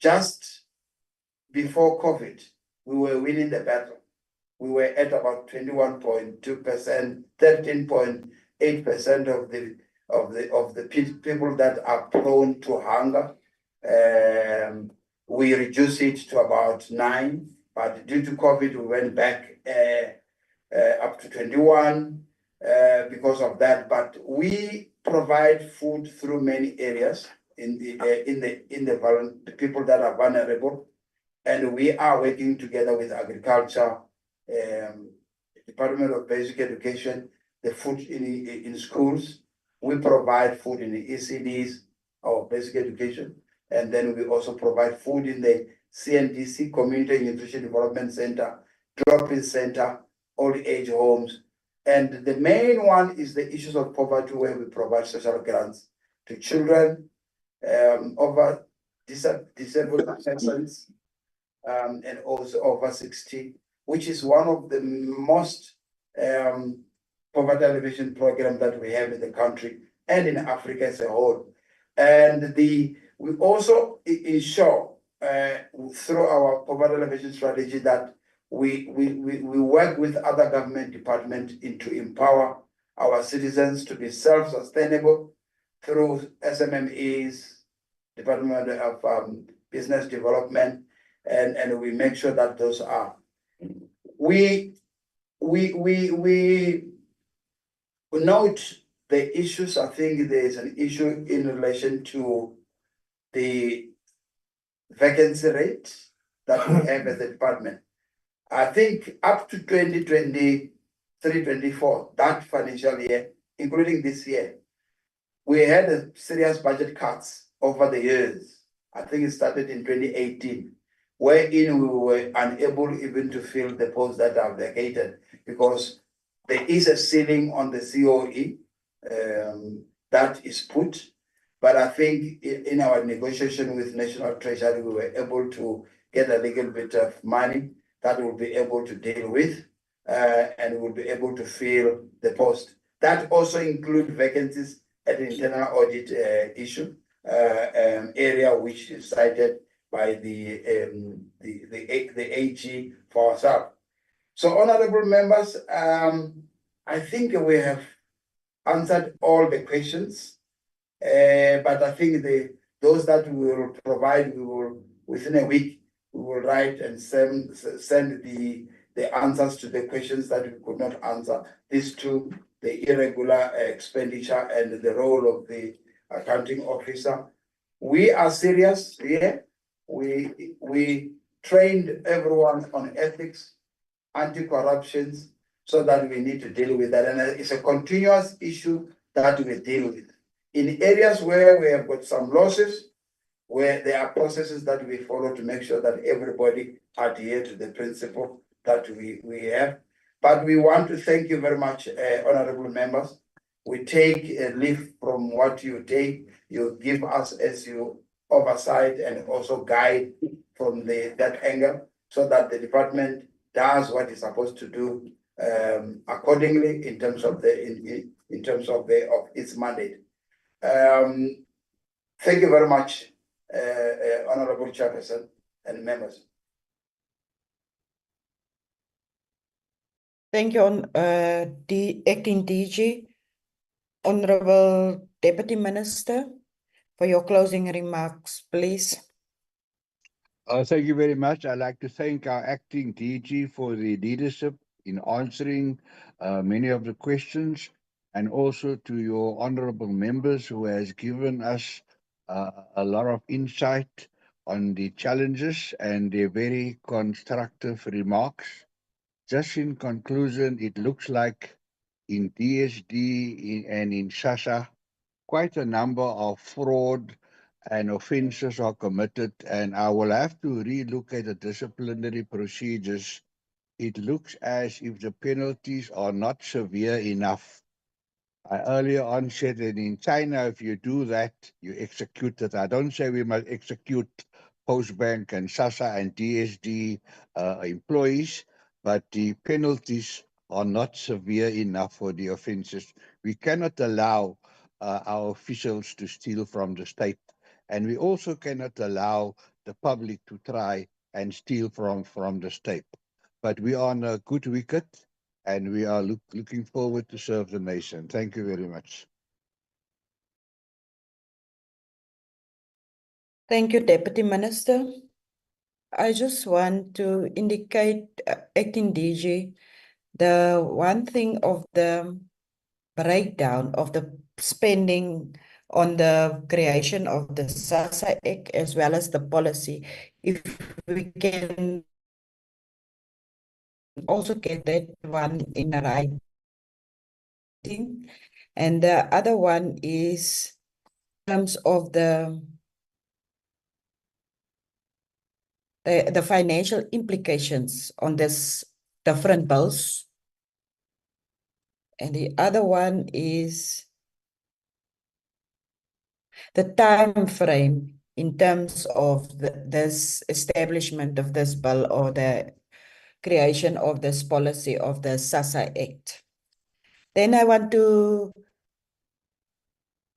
just before COVID, we were winning the battle. We were at about 21.2%, 13.8% of the people that are prone to hunger. We reduced it to about 9%, but due to COVID, we went back up to 21 because of that. But we provide food through many areas in the people that are vulnerable, and we are working together with Agriculture, Department of Basic Education, the food in schools. We provide food in the ECDs, our basic education, and then we also provide food in the CNDC, Community Nutrition Development Center, drop-in center, old age homes. And the main one is the issues of poverty, where we provide social grants to children, over disabled persons, and also over 60, which is one of the most poverty alleviation program that we have in the country and in Africa as a whole. And we also ensure through our poverty alleviation strategy that we work with other government departments to empower our citizens to be self-sustainable through SMMEs, Department of Business Development, and we make sure that those are. We note the issues. I think there is an issue in relation to the vacancy rate that we have as a department. I think up to 2023-24, that financial year, including this year, we had a serious budget cuts over the years. I think it started in 2018, wherein we were unable even to fill the posts that are vacated because there is a ceiling on the COE that is put. But I think in our negotiation with National Treasury, we were able to get a little bit of money that we'll be able to deal with, and we'll be able to fill the post. That also includes vacancies at the internal audit issue area, which is cited by the AG for ourselves. So, honorable members, I think we have answered all the questions, but I think those that we will provide, we will within a week we will write and send the answers to the questions that we could not answer. These two, the irregular expenditure and the role of the accounting officer. We are serious here. We trained everyone on ethics, anti-corruption, so that we need to deal with that. And it's a continuous issue that we deal with. In areas where we have got some losses, where there are processes that we follow to make sure that everybody adhere to the principle that we have. But we want to thank you very much, honorable members. We take a leaf from what you take, you give us as you oversight and also guide from that angle, so that the department does what it's supposed to do accordingly in terms of its mandate. Thank you very much, Honorable Chairperson and members. Thank you, Acting DG. Honorable Deputy Minister, for your closing remarks, please. Thank you very much. I'd like to thank our acting DG for the leadership in answering many of the questions, and also to your honorable members who has given us a lot of insight on the challenges and their very constructive remarks. Just in conclusion, it looks like in DSD and in SASA, quite a number of fraud and offences are committed, and I will have to relook at the disciplinary procedures. It looks as if the penalties are not severe enough. I earlier on said that in China, if you do that, you execute it. I don't say we must execute Postbank and SASA and DSD employees, but the penalties are not severe enough for the offences. We cannot allow our officials to steal from the state, and we also cannot allow the public to try and steal from the state. But we are on a good wicket, and we are looking forward to serve the nation. Thank you very much. Thank you, Deputy Minister. I just want to indicate, Acting DG, the one thing of the breakdown of the spending on the creation of the SASA Act as well as the policy, if we can also get that one in writing. And the other one is in terms of the financial implications on this different bills. And the other one is the time frame in terms of this establishment of this bill or the creation of this policy of the SASA Act. Then I want to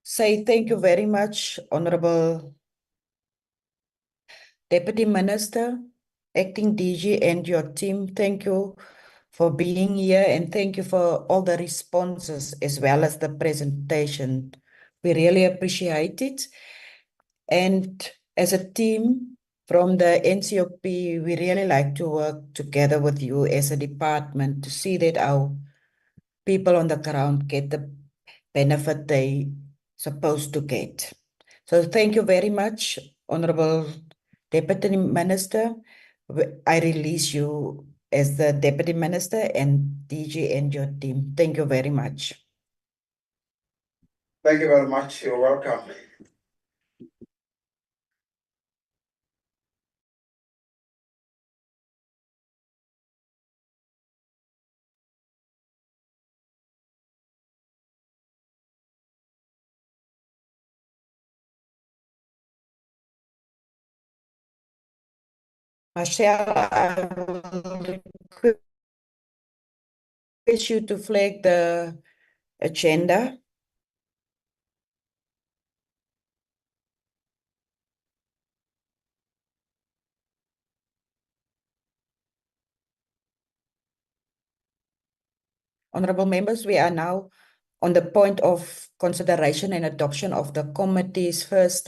say thank you very much, Honorable Deputy Minister, Acting DG, and your team. Thank you for being here, and thank you for all the responses as well as the presentation. We really appreciate it. And as a team from the NCOP, we really like to work together with you as a department to see that our people on the ground get the benefit they supposed to get. So thank you very much, Honorable Deputy Minister. I release you as the Deputy Minister and DG and your team. Thank you very much. Thank you very much. You're welcome. Marcel, I will request you to flag the agenda. Honorable members, we are now on the point of consideration and adoption of the committee's first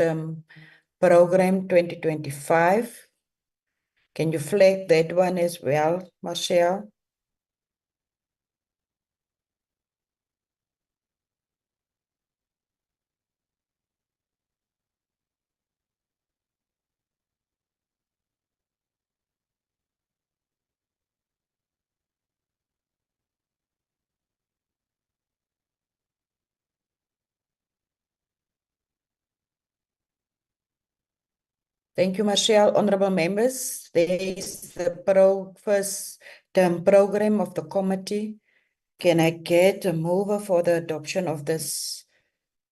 program 2025. Can you flag that one as well, Marcel? Thank you, Marcel. Honorable members, there is the first term program of the committee. Can I get a mover for the adoption of this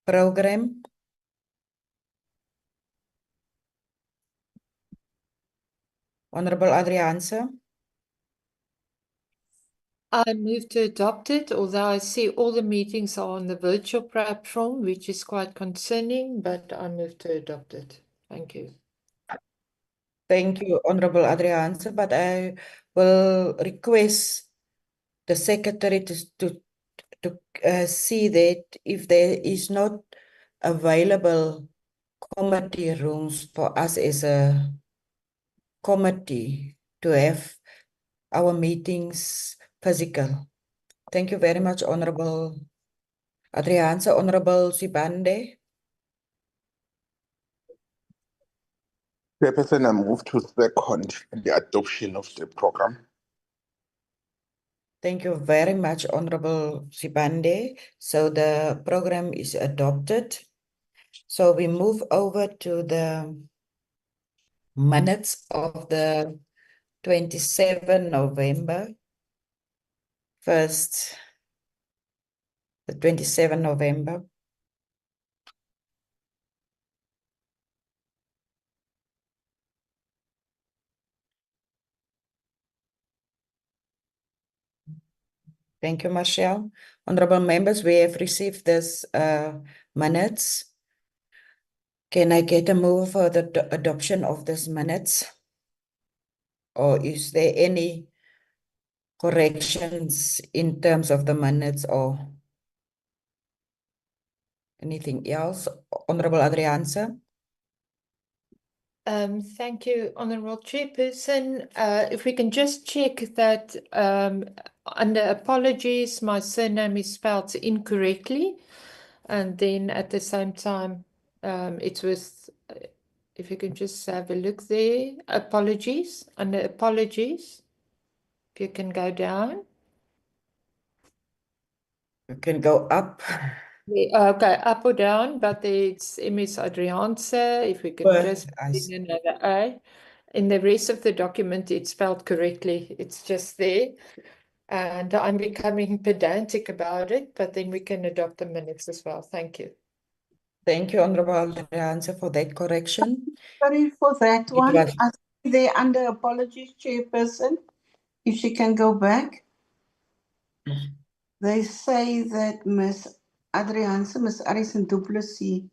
program? Honorable Adriaanse. I move to adopt it, although I see all the meetings are on the virtual platform, which is quite concerning, but I move to adopt it. Thank you. Thank you, Honorable Adriaanse, but I will request the secretary to see that if there is not available committee rooms for us as a committee to have our meetings physical. Thank you very much, Honorable Adrianse. Honorable Sibande. Chairperson, I move to second the adoption of the program. Thank you very much, Honorable Sibande. So the program is adopted. So we move over to the minutes of the 27 November. First, the 27 November. Thank you, Marshall. Honorable members, we have received this minutes. Can I get a move for the adoption of these minutes? Or is there any corrections in terms of the minutes or anything else? Honorable Adrianse. Thank you, Honourable Chairperson. If we can just check that under apologies, my surname is spelled incorrectly. And then at the same time, it's with, if you can just have a look there, apologies, under apologies. If you can go down. You can go up. Yeah, okay, up or down, but it's Ms. Adrianse. If we can Well, just put in another A. In the rest of the document, it's spelled correctly. It's just there. And I'm becoming pedantic about it, but then we can adopt the minutes as well. Thank you. Thank you, Honorable Adrianse, for that correction. Sorry for that It one. was- I see there under apologies, Chairperson, if she can go back. They say that Miss Adrianse, Miss Alison Duplessis.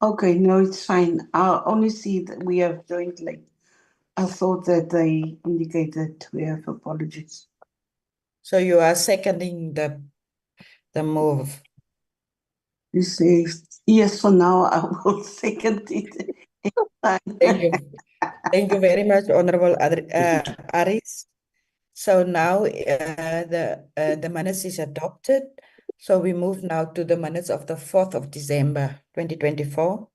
Okay, no, it's fine. I'll only see that we have joined late. I thought that they indicated we have apologies. So you are seconding the move. You say yes for now. I will second it. Thank you. Thank you very much, Honorable Aris. So now the minutes is adopted. So we move now to the minutes of the 4th of December, 2024.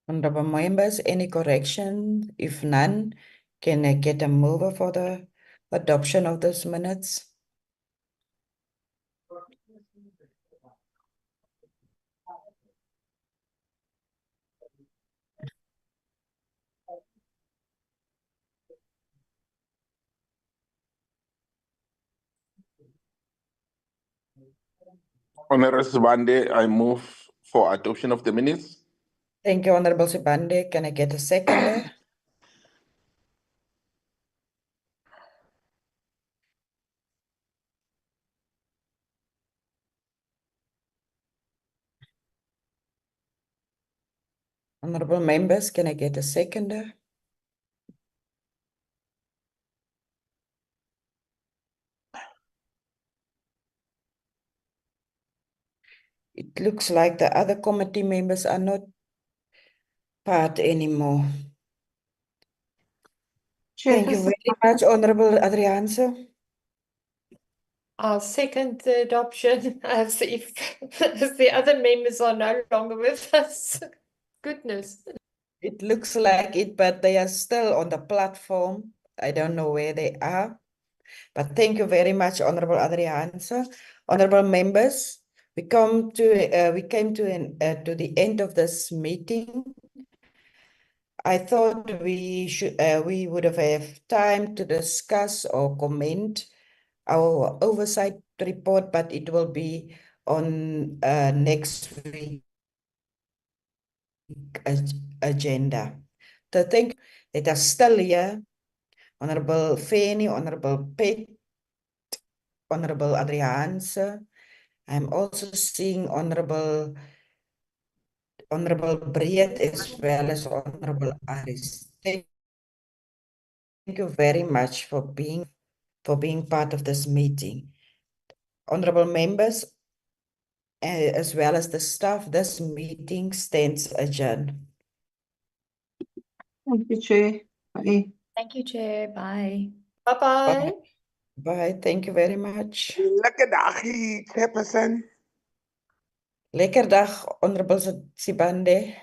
Honorable members, any correction? If none, can I get a mover for the adoption of those minutes? Honorable Sibande, I move for adoption of the minutes. Thank you, Honorable Sibande. Can I get a seconder? Honorable members, can I get a seconder? It looks like the other committee members are not part anymore. Thank you very much, Honorable Adrianse. I'll second the adoption as if as the other members are no longer with us. Goodness. It looks like it, but they are still on the platform. I don't know where they are. But thank you very much, Honorable Adrianse. Honorable members, we came to the end of this meeting. I thought we would have time to discuss or comment our oversight report, but it will be on next week agenda. So thank you. Let us still here. Honorable Fanny, Honorable Pitt, Honorable Adrianse. I'm also seeing Honorable Breed as well as Honorable Aris. Thank you very much for being part of this meeting. Honorable members, as well as the staff, this meeting stands adjourned. Thank you, Chair. Bye. Thank you, Chair. Bye. Bye-bye. Bye. Thank you very much. Lekker dagie, Chairperson. Lekker dag, Honorable Sibande.